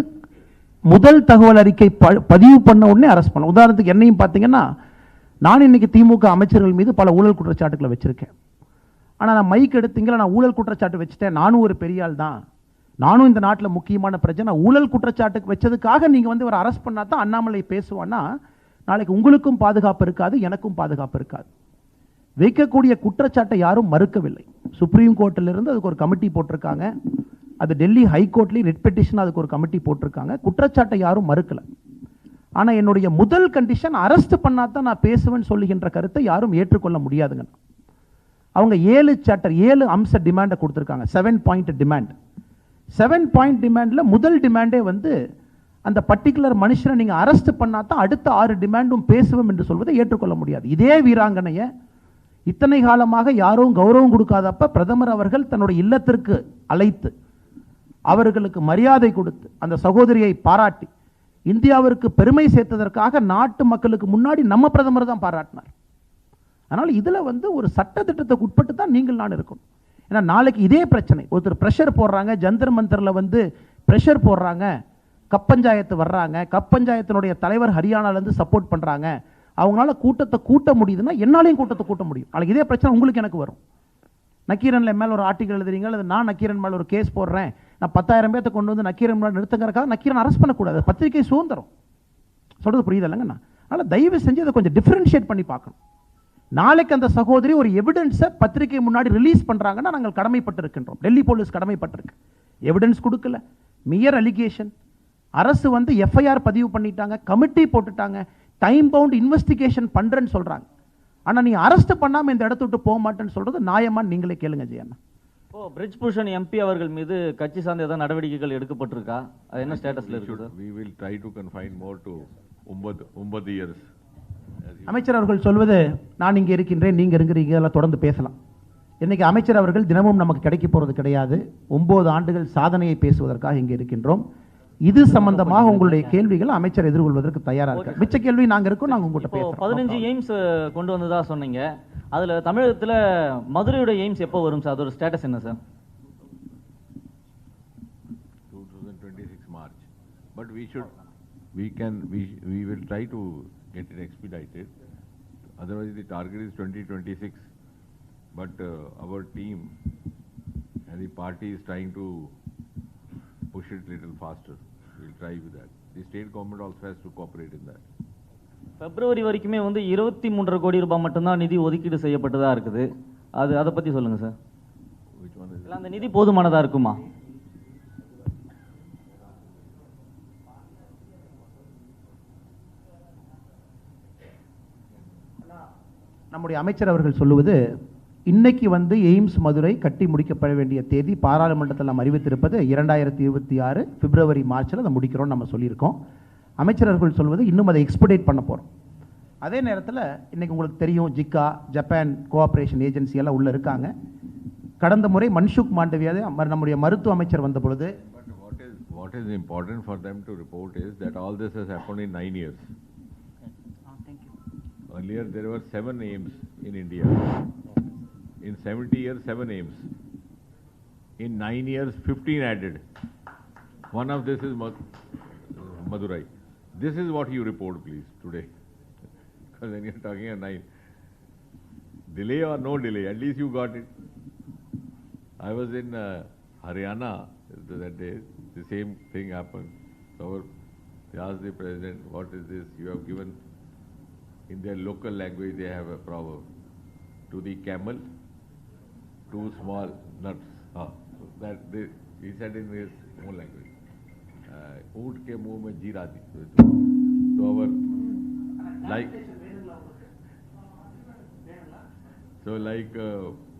முதல் தகவல் அறிக்கை பதிவு பண்ண உடனே அரெஸ்ட் பண்ண. உதாரணத்துக்கு என்னையும் பார்த்தீங்கன்னா, நான் இன்னைக்கு திமுக அமைச்சர்கள் மீது பல ஊழல் குற்றச்சாட்டுகளை வச்சிருக்கேன். ஆனால் நான் மைக் எடுத்தீங்களா, நான் ஊழல் குற்றச்சாட்டு வச்சுட்டேன், நானும் ஒரு பெரிய ஆள் தான், நானும் இந்த நாட்டில் முக்கியமான பிரச்சனை, ஊழல் குற்றச்சாட்டுக்கு வச்சதுக்காக நீங்க வந்து ஒரு அரெஸ்ட் பண்ணா தான் அண்ணாமலை பேசுவான்னா, நாளைக்கு உங்களுக்கும் பாதுகாப்பு இருக்காது, எனக்கும் பாதுகாப்பு இருக்காது. வைக்கக்கூடிய குற்றச்சாட்டை யாரும் மறுக்கவில்லை. சுப்ரீம் கோர்ட்டில் இருந்து அதுக்கு ஒரு கமிட்டி போட்டிருக்காங்க, அது டெல்லி ஹைகோர்ட்லேயும் ரெட் பெட்டிஷன் அதுக்கு ஒரு கமிட்டி போட்டிருக்காங்க. குற்றச்சாட்டை யாரும் மறுக்கல. ஆனால் என்னுடைய முதல் கண்டிஷன் அரெஸ்ட் பண்ணாதான் நான் பேசுவேன்னு சொல்லுகின்ற கருத்தை யாரும் ஏற்றுக்கொள்ள முடியாதுங்க. அவங்க 7 அம்ச டிமாண்டை கொடுத்துருக்காங்க, 7 பாயிண்ட் டிமாண்ட். 7 பாயிண்ட் டிமாண்ட்ல முதல் டிமாண்டே வந்து அந்த பர்டிகுலர் மனுஷனை நீங்கள் அரெஸ்ட் பண்ணால் தான் அடுத்த 6 டிமாண்டும் பேசுவோம் என்று சொல்வதை ஏற்றுக்கொள்ள முடியாது. இதே வீராங்கனையை இத்தனை காலமாக யாரும் கௌரவம் கொடுக்காதப்ப பிரதமர் அவர்கள் தன்னுடைய இல்லத்திற்கு அழைத்து அவர்களுக்கு மரியாதை கொடுத்து அந்த சகோதரியை பாராட்டி இந்தியாவிற்கு பெருமை சேர்த்ததற்காக நாட்டு மக்களுக்கு முன்னாடி நம்ம பிரதமர் தான் பாராட்டினார். அதனால் இதில் ஒரு சட்டத்திட்டத்துக்கு உட்பட்டு தான் நீங்கள் நான் இருக்கணும். ஏன்னா நாளைக்கு இதே பிரச்சனை ஒருத்தர் ப்ரெஷர் போடுறாங்க, ஜந்தர் மந்தரில் ப்ரெஷர் போடுறாங்க, கப்பஞ்சாயத்து வர்றாங்க, கப்பஞ்சாயத்தினுடைய தலைவர் ஹரியானாலேருந்து சப்போர்ட் பண்ணுறாங்க, அவங்களால கூட்டத்தை கூட்ட முடியுதுன்னா என்னாலையும் கூட்டத்தை கூட்ட முடியும். நாளைக்கு இதே பிரச்சனை உங்களுக்கு எனக்கு வரும். நக்கீரனில் மேலே ஒரு ஆர்டிகல் எழுதுறீங்க, அல்லது நான் நக்கீரன் மேலே ஒரு கேஸ் போடுறேன், நான் 10,000 பேர்த்தை கொண்டு வந்து நக்கீரன் மேலே நிறுத்துங்கிறக்காக நக்கீரன் அரெஸ்ட் பண்ணக்கூடாது. பத்திரிகை சுதந்திரம் சொல்கிறது புரியுது இல்லைங்கண்ணா. அதனால் தயவு செஞ்சு அதை கொஞ்சம் டிஃப்ரென்ஷியேட் பண்ணி பார்க்கணும். நாளைக்கு அந்த சகோதரி ஒரு எவிடன்ஸை பத்திரிகை முன்னாடி ரிலீஸ் பண்ணுறாங்கன்னா நாங்கள் கடமைப்பட்டிருக்கின்றோம். டெல்லி போலீஸ் கடமைப்பட்டிருக்கு. எவிடன்ஸ் கொடுக்கல, மியர் அலிகேஷன். அரசு எஃப்ஐஆர் பதிவு பண்ணிட்டாங்க, கமிட்டி போட்டுட்டாங்க, டைம் பவுண்ட் இன்வெஸ்டிகேஷன் பண்ணுறேன்னு சொல்கிறாங்க. ஆனால் நீ அரெஸ்ட் பண்ணாமல் இந்த இடத்த விட்டு போக மாட்டேன்னு சொல்கிறது நியாயமான்னு நீங்களே கேளுங்க ஜெயண்ணா. ஓ, பிரிட்ஜ் பூஷன் எம்பி அவர்கள் மீது கட்சி சார்ந்த ஏதாவது நடவடிக்கைகள் எடுக்கப்பட்டிருக்கா? அது என்ன ஸ்டேட்டஸ்ல இருக்குது? We will try to confine more to 9 years. அமைச்சர் அவர்கள் சொல்வது நான் இங்கே இருக்கின்றேன், நீங்கள் இருக்கிறீங்க, இதெல்லாம் தொடர்ந்து பேசலாம். இன்னைக்கு அமைச்சர் அவர்கள் தினமும் நமக்கு கிடைக்க போகிறது கிடையாது. 9 ஆண்டுகள் சாதனையை பேசுவதற்காக இங்கே இருக்கின்றோம். இது சம்பந்தமாக உங்களுடைய கேள்விகள் அமைச்சர் எதிர்கொள்வதற்கு தயாராக இருக்கார். மிச்ச கேள்வி நாங்கள் இருக்கோம், நாங்கள் உங்கள்கிட்ட பேசுறோம். 15 எய்ம்ஸ் கொண்டு வந்ததா சொன்னீங்க. அதுல தமிழகத்துல மதுரையோட எய்ம்ஸ் எப்போ வரும் சார்? அதோட ஸ்டேட்டஸ் என்ன sir? 2026 March. But we will try to get it expedited. Otherwise the target is 2026. But our team and the party is trying to push it little faster. We'll try with that. The state government also has to cooperate in that. பிப்ரவரி வரைக்குமே 23.5 கோடி ரூபாய் மட்டும்தான் நிதி ஒதுக்கீடு செய்யப்பட்டதா இருக்குது. அதை பத்தி சொல்லுங்க sir. Which one is it? அந்த நிதி போதுமானதா இருக்குமா? நம்முடைய அமைச்சர் அவர்கள் சொல்லுவது இன்னைக்கு எய்ம்ஸ் மதுரை கட்டி முடிக்கப்பட வேண்டிய தேதி பாராளுமன்றத்தில் நாம் அறிவித்திருப்பது 2026 பிப்ரவரி மார்ச்சில் அதை முடிக்கிறோம் நம்ம சொல்லியிருக்கோம். அமைச்சர் அவர்கள் சொல்வது இன்னும் அதை எக்ஸ்பெடிட் பண்ண போகிறோம். அதே நேரத்தில் இன்னைக்கு உங்களுக்கு தெரியும், ஜிக்கா ஜப்பான் கோஆப்ரேஷன் ஏஜென்சி எல்லாம் உள்ள இருக்காங்க. கடந்த முறை மன்சுக் மாண்டவியா நம்முடைய மருத்துவ அமைச்சர் வந்த பொழுது what is important for them to report is that all this has happened in 9 years. Earlier there were 7 aims in India. In 70 years 7 aims. In 9 years 15 added. One of this is Madurai. This is what you report please today. Because when you're talking at 9, delay or no delay, at least you got it. I was in Haryana that day, the same thing happened. So they asked the president, what is this? You have given, in their local language they have a proverb, to the camel, 2 small nuts. So that he said in his own language. ऊंट के मुंह में जीरा दी. So our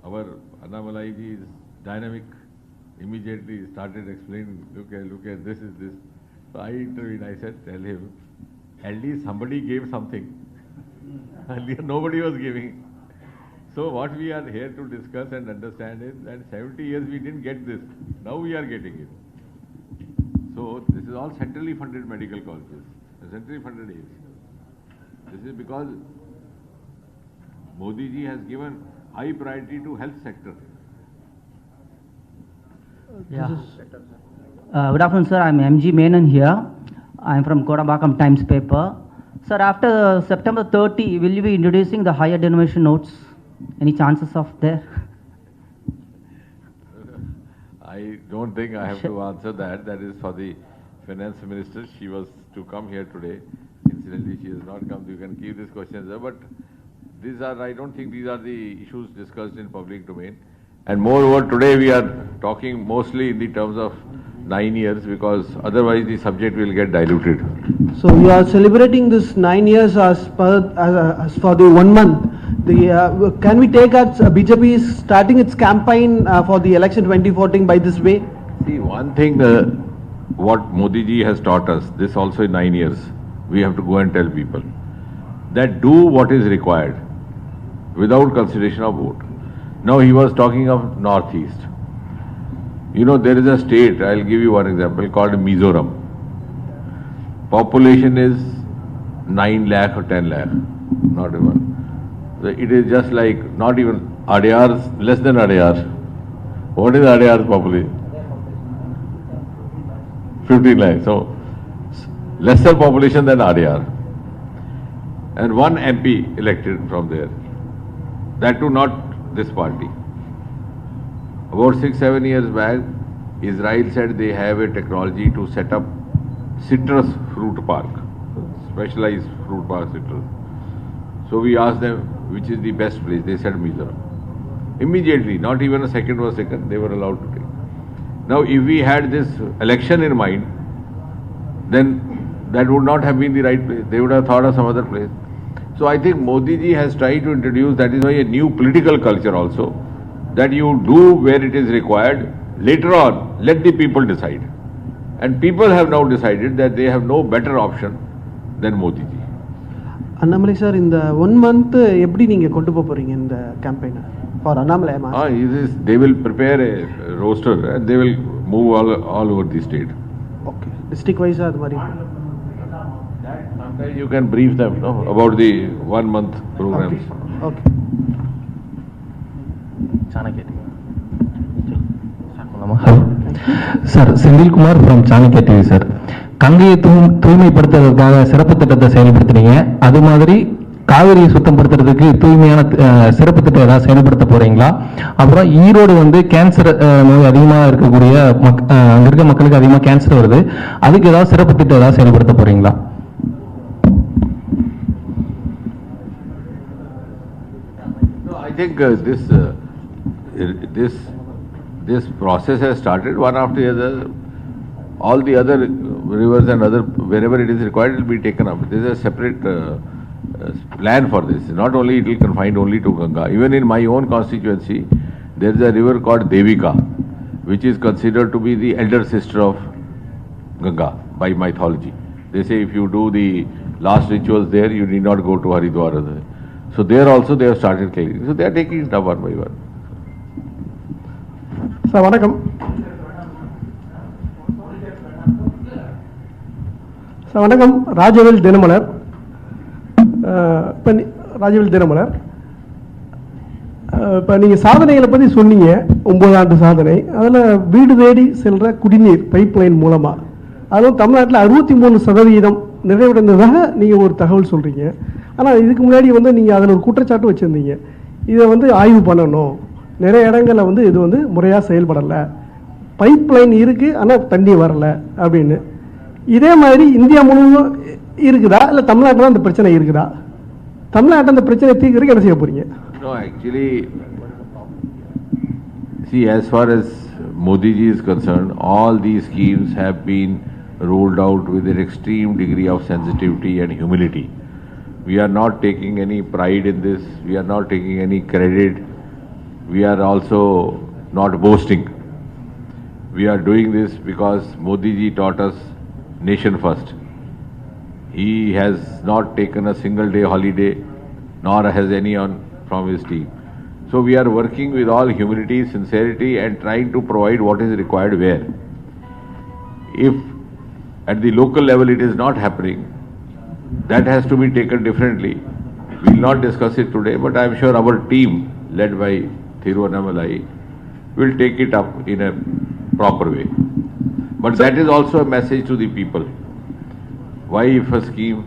our Annamalai ji is dynamic. Immediately started explaining. Look at this is this. So I intervened. I said, tell him, at least somebody gave something. Earlier nobody was giving. So what we are here to discuss and understand is that 70 years we didn't get this. Now we are getting it. So this is all centrally funded medical colleges, centrally funded aims. This is because Modi ji has given high priority to health sector. Yeah. Good afternoon, sir. I'm MG Menon here. I'm from Kodambakam Times paper. Sir, after September 30, will you be introducing the higher denomination notes? Any chances of there? I don't think I have to answer that. That is for the finance minister. She was to come here today. Incidentally, she has not come. You can keep this question there. But I don't think these are the issues discussed in public domain. And moreover, today we are talking mostly in the terms of 9 years because otherwise the subject will get diluted. So you are celebrating this 9 years as for the 1 month. Can we take as BJP is starting its campaign for the election 2014 by this way? See, one thing what Modi ji has taught us, this also in 9 years, we have to go and tell people that do what is required without consideration of vote. Now he was talking of Northeast. You know, there is a state, I'll give you one example, called Mizoram. Population is 9 lakh or 10 lakh, not even. So it is just like, not even Adyar's, less than Adyar. What is Adyar's population? 15 lakhs. So, lesser population than Adyar. And one MP elected from there. That too not this party. About 6-7 years back, Israel said they have a technology to set up citrus fruit park, specialized fruit park citrus. So we asked them which is the best place. They said Mizoram. Immediately, not even a second was taken, they were allowed to take. Now if we had this election in mind, then that would not have been the right place. They would have thought of some other place. So I think Modi ji has tried to introduce, that is why, a new political culture also, that you do where it is required. Later on, let the people decide. And people have now decided that they have no better option than Modi ji. Annamalai sir, in the 1 month, எப்படி நீங்க கொண்டு போறீங்க இந்த campaign for Annamalai? They will prepare a roster and they will move all over the state. Okay. District wise அது மாதிரி. Sometimes you can brief them, no, about the 1 month programs. Okay. Sir, Senthilkumar from Chanakya TV. Sir, கங்கையை தூய்மைப்படுத்துறதுக்காக சிறப்பு திட்டத்தை செயல்படுத்துறீங்க. அது மாதிரி காவிரியை சுத்தப்படுத்துறதுக்கு தூய்மையான சிறப்பு திட்டம் ஏதாவது செயல்படுத்த போறீங்களா? அப்புறம் ஈரோடு வந்து கேன்சர் நோய் அதிகமாக இருக்கக்கூடிய அங்க இருக்க மக்களுக்கு அதிகமாக கேன்சர் வருது. அதுக்கு ஏதாவது சிறப்பு திட்டம் ஏதாவது செயல்படுத்த போறீங்களா? I think this process has started one after the other. All the other rivers and other, wherever it is required, it will be taken up. There is a separate plan for this. Not only it will confine only to Ganga. Even in my own constituency, there is a river called Devika, which is considered to be the elder sister of Ganga by mythology. They say if you do the last rituals there, you need not go to Haridwar. So there also they have started clearing. So they are taking it up one by one. Sir, வணக்கம். Sir வணக்கம். ராஜவேல் தினமலர். இப்போ நீங்கள் சாதனைகளை பற்றி சொன்னீங்க, 9 ஆண்டு சாதனை. அதில் வீடு தேடி செல்கிற குடிநீர் பைப்லைன் மூலமாக, அதுவும் தமிழ்நாட்டில் 63% நிறைவடைந்ததாக நீங்கள் ஒரு தகவல் சொல்கிறீங்க. ஆனால் இதுக்கு முன்னாடி வந்து நீங்கள் அதில் ஒரு குற்றச்சாட்டு வச்சுருந்தீங்க, இதை வந்து ஆய்வு பண்ணணும், நிறைய இடங்களில் வந்து இது வந்து முறையாக செயல்படலை, பைப்லைன் இருக்குது ஆனால் தண்ணி வரலை அப்படின்னு. இதே மாதிரி இந்தியா முழுவதும் இருக்குதா, இல்லை தமிழ்நாட்டில் தான் அந்த பிரச்சனை இருக்குதா? தமிழ்நாட்டில் அந்த பிரச்சனை தீர்க்கிறதுக்கு என்ன செய்ய போறீங்க? No, actually, see, as far as Modi ji is concerned, all these schemes have been rolled out with an extreme degree of sensitivity and humility. We are not taking any pride in this. We are not taking any credit. We are also not boasting. We are doing this because Modi ji taught us nation first. He has not taken a single day holiday, nor has any from his team. So we are working with all humility, sincerity, and trying to provide what is required where. If at the local level it is not happening, that has to be taken differently. We will not discuss it today, but I am sure our team, led by Annamalai, will take it up in a proper way. But that is also a message to the people. Why, if a scheme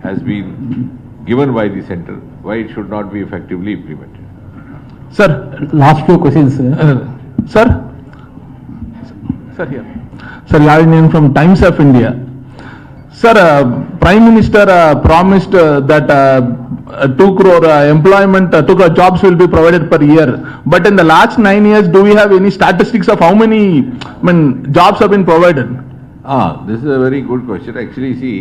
has been given by the center, why it should not be effectively implemented? Sir, last few questions. Sir, here. Sir, Yalinian from Times of India. Sir, Prime Minister promised that 2 crore employment, 2 crore jobs will be provided per year. But in the last 9 years, do we have any statistics of how many jobs have been provided? This is a very good question. Actually, see,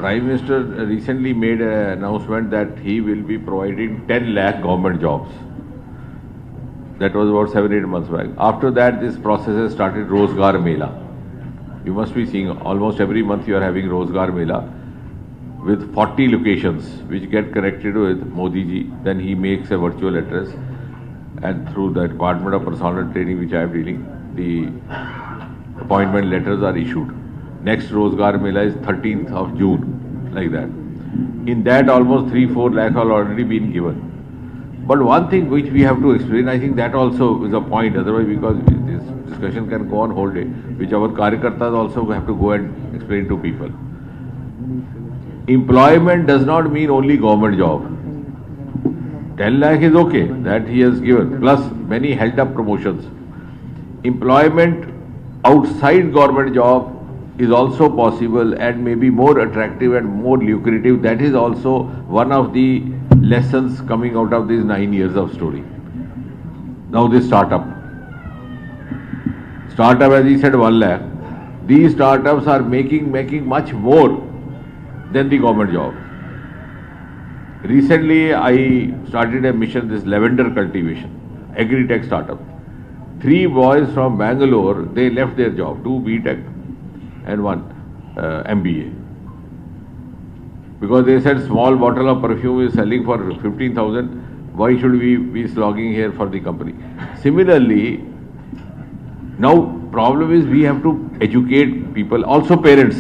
Prime Minister recently made an announcement that he will be providing 10 lakh government jobs. That was about 7-8 months back. After that, this process has started Rozgar Mela. You must be seeing almost every month you are having Rozgar Mela with 40 locations which get connected with Modi ji. Then he makes a virtual address, and through the Department of Personal Training which I am dealing, the appointment letters are issued. Next Rozgar Mela is 13th of June, like that. In that almost 3-4 lakh are already been given. But one thing which we have to explain, I think that also is a point, otherwise because this discussion can go on whole day, which our Karyakartas also have to go and explain to people. Employment does not mean only government job. 10 lakh is okay, that he has given, plus many held up promotions. Employment outside government job is also possible and may be more attractive and more lucrative. That is also one of the lessons coming out of these 9 years of story. Now this startup, as he said, 1 lakh. These startups are making much more than the government job. Recently, I started a mission, this lavender cultivation, agri-tech startup. 3 boys from Bangalore, they left their job, 2 B.Tech and 1 MBA. Because they said small bottle of perfume is selling for 15,000, why should we be slogging here for the company? Similarly, now problem is we have to educate people, also parents,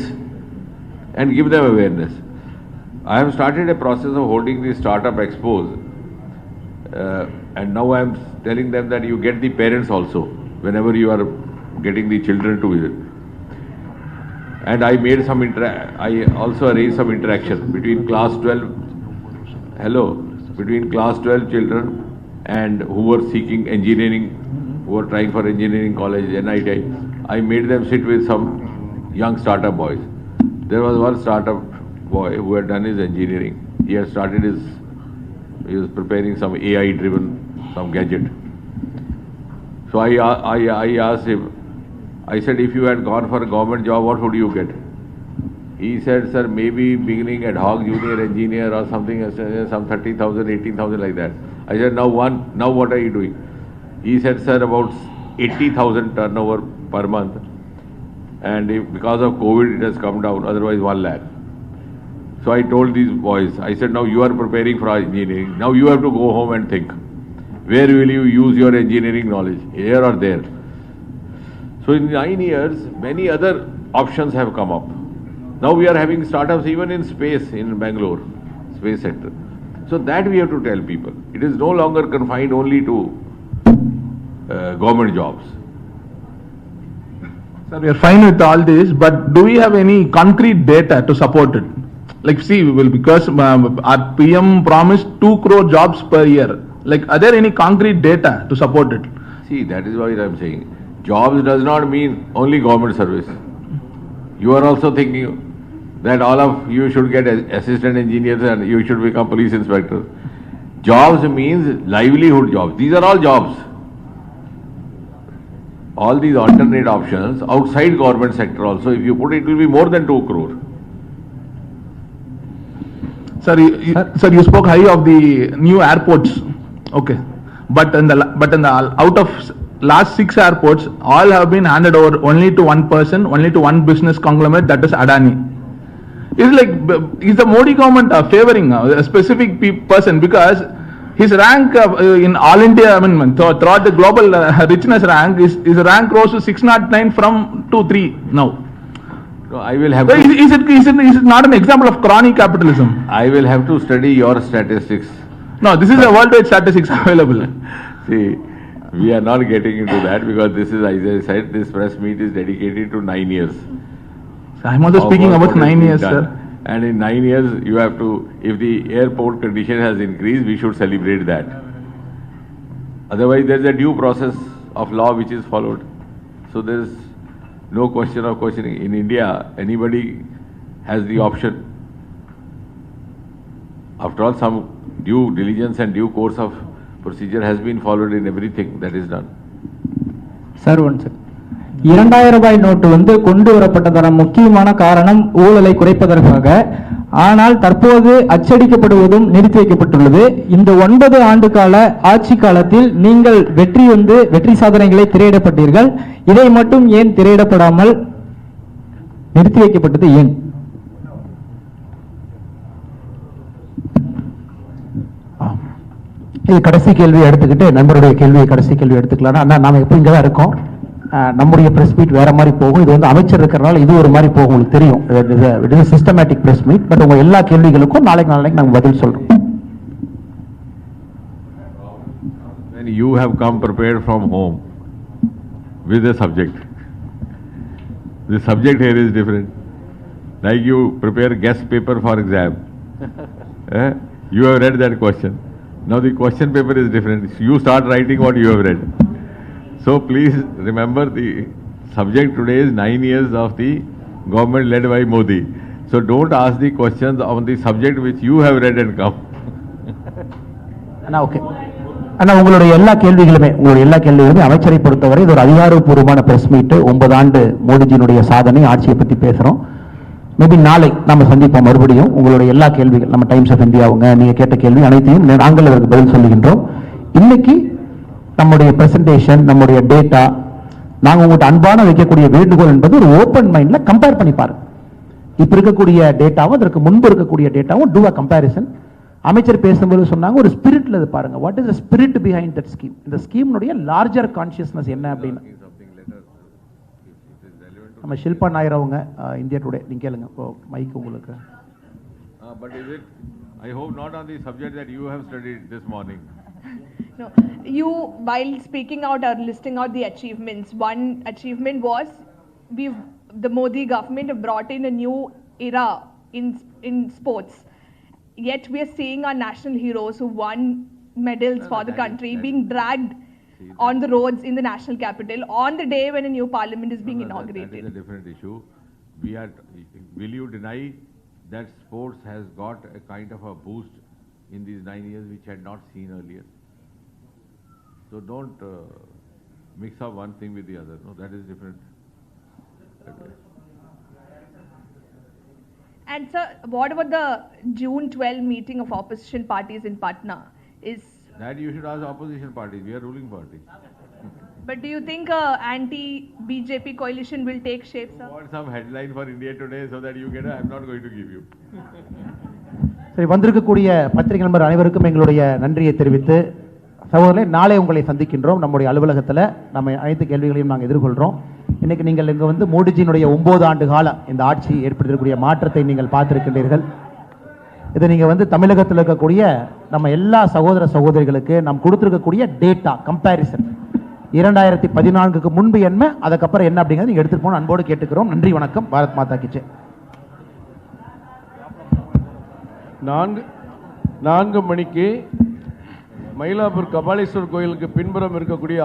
and give them awareness. I have started a process of holding the startup expos, and now I am telling them that you get the parents also whenever you are getting the children to visit. And I made some I also arranged some interaction between class 12 children and who were seeking engineering, who were trying for engineering college, NIT. I made them sit with some young startup boys. There was one startup boy who had done his engineering. He had started he was preparing some AI driven, some gadget. So I asked him, I said, if you had gone for a government job, what would you get? He said, sir, maybe beginning ad hoc junior engineer or something, some 30,000, 18,000 like that. I said, now what are you doing? He said, sir, about 80,000 turnover per month. And because of COVID, it has come down, otherwise 1 lakh. So I told these boys, I said, now you are preparing for engineering. Now you have to go home and think. Where will you use your engineering knowledge? Here or there? So in 9 years, many other options have come up. Now we are having startups even in space in Bangalore, space sector. So that we have to tell people. It is no longer confined only to government jobs. Sir, we are fine with all this, but do we have any concrete data to support it? Like, see, because our PM promised 2 crore jobs per year. Like, are there any concrete data to support it? See, that is why I am saying. Jobs does not mean only government service. You are also thinking that all of you should get assistant engineers and you should become police inspectors. Jobs means livelihood jobs. These are all jobs. All these alternate options outside government sector also, if you put it, will be more than 2 crore. Sir, you spoke high of the new airports. Okay. But in the out of last 6 airports, all have been handed over only to one person, only to one business conglomerate, that is Adani. Is the Modi government favoring a specific person? Because his rank in all India, throughout the global richness rank, his rank rose to 609 from 2-3 now. No, I will have. So is it not an example of crony capitalism? I will have to study your statistics. No, this is a worldwide statistics available. See, we are not getting into that because this is, as I said, this press meet is dedicated to 9 years. I'm also speaking about 9 years, sir. And in 9 years, you have to, if the airport condition has increased, we should celebrate that. Otherwise, there is a due process of law which is followed. So there is no question of questioning. In India, anybody has the option. After all, some due diligence and due course of procedure has been followed in everything that is done. Sir, one second. 2000 ரூபாய் note கொண்டு வரப்பட்டதான முக்கியமான காரணம் ஊழலை குறைப்பதற்காக. ஆனால் தற்போது அச்சடிக்கப்படுவதும் நிறுத்தி வைக்கப்பட்டுள்ளது. இந்த 9 ஆண்டு கால ஆட்சி காலத்தில் நீங்கள் வெற்றி சாதனைகளை திரையிடப்பட்டீர்கள். இதை மட்டும் ஏன் திரையிடப்படாமல் நிறுத்தி வைக்கப்பட்டது ஏன்? இது கடைசி கேள்வியை எடுத்துக்கிட்டு நண்பருடைய கேள்வியை கடைசி கேள்வி எடுத்துக்கலாம். நாம எப்போ இங்கே தான் இருக்கோம். நம்முடைய பிரஸ் மீட் வேற மாதிரி போகும். இது வந்து அமைச்சர் இருக்கிறனால இது ஒரு மாதிரி போகும். உங்களுக்கு தெரியும், it is systematic press meet. But உங்க எல்லா கேள்விகளுக்கும் நாளைக்கு நாங்கள் பதில் சொல்றோம். When you have come prepared from home with a subject, the subject here is different. Like you prepare guest paper for exam. You have read that question. Now the question paper is different. You start writing what you have read. So please remember the subject today is 9 years of the government led by Modi. So don't ask the questions on the subject which you have read and come. Okay அண்ணா, உங்களுடைய எல்லா கேள்விகளுமே அமைச்சரை பொறுத்தவரை இது ஒரு அதிகாரப்பூர்வமான press meet. 9 ஆண்டு மோடிஜியினுடைய சாதனை ஆட்சியை பற்றி பேசுறோம். மேபி நாளை நம்ம சந்திப்போம் மறுபடியும். உங்களுடைய எல்லா கேள்விகள் நம்ம டைம்ஸ் ஆஃப் இந்தியாவுங்க நீங்க கேட்ட கேள்வி அனைத்தையும் நாங்கள் அதற்கு பதில் சொல்லுகின்றோம். இன்னைக்கு நம்முடைய பிரசன்டேஷன், நம்முடைய டேட்டா, நாங்கள் உங்கள்கிட்ட அன்பான வைக்கக்கூடிய வேண்டுகோள் என்பது ஒரு ஓப்பன் மைண்ட்ல கம்பேர் பண்ணி பாருங்க. இப்ப இருக்கக்கூடிய டேட்டாவும் அதற்கு முன்பு இருக்கக்கூடிய டேட்டாவும் டூ அ கம்பேரிசன். அமைச்சர் பேசும்போது சொன்னாங்க ஒரு ஸ்பிரிட்ல இது பாருங்க. What is the spirit behind that scheme? இந்த ஸ்கீம்னுடைய லார்ஜர் கான்சியஸ்னஸ் என்ன அப்படின்னு நம்ம ஷில்பா நாயர் அவங்க இந்தியா டுடே நீங்க கேளுங்க. இப்போ மைக் உங்களுக்கு. But is it, I hope not on the subject that you have studied this morning. No, you, while speaking out or listing out the achievements, one achievement was the Modi government have brought in a new era in sports. Yet we are seeing our national heroes who won medals for the country being dragged on the roads in the national capital on the day when a new parliament is being inaugurated. That is a different issue. Will you deny that sports has got a kind of a boost in these 9 years which had not seen earlier? So don't mix up one thing with the other. No, that is different. Okay. And sir, what about the June 12 meeting of opposition parties in Patna? That you should ask opposition parties. We are ruling party. But do you think anti-BJP coalition will take shape, sir? I want some headline for India Today so that you get I'm not going to give you. சரி, வந்திருக்கக்கூடிய பத்திரிகை நண்பர் அனைவருக்கும் எங்களுடைய நன்றியை தெரிவித்து சகோதரர்களே, நாளை உங்களை சந்திக்கின்றோம். நம்முடைய அலுவலகத்தில் நம்ம அனைத்து கேள்விகளையும் நாங்கள் எதிர்கொள்கிறோம். இன்னைக்கு நீங்கள் இங்கே வந்து மோடிஜியினுடைய 9 ஆண்டு கால இந்த ஆட்சி ஏற்படுத்தக்கூடிய மாற்றத்தை நீங்கள் பார்த்திருக்கின்றீர்கள். இதை நீங்கள் வந்து தமிழகத்தில் இருக்கக்கூடிய நம்ம எல்லா சகோதர சகோதரிகளுக்கு நாம் கொடுத்துருக்கக்கூடிய டேட்டா கம்பேரிசன் 2014க்கு முன்பு என்ன, அதுக்கப்புறம் என்ன அப்படிங்கிறது நீங்கள் எடுத்துகிட்டு போகணும் அன்போடு கேட்டுக்கிறோம். நன்றி, வணக்கம். பாரத் மாதா கி ஜெய். 4 மணிக்கு மயிலாப்பூர் கபாலீஸ்வரர் கோயிலுக்கு பின்புறம் இருக்கக்கூடிய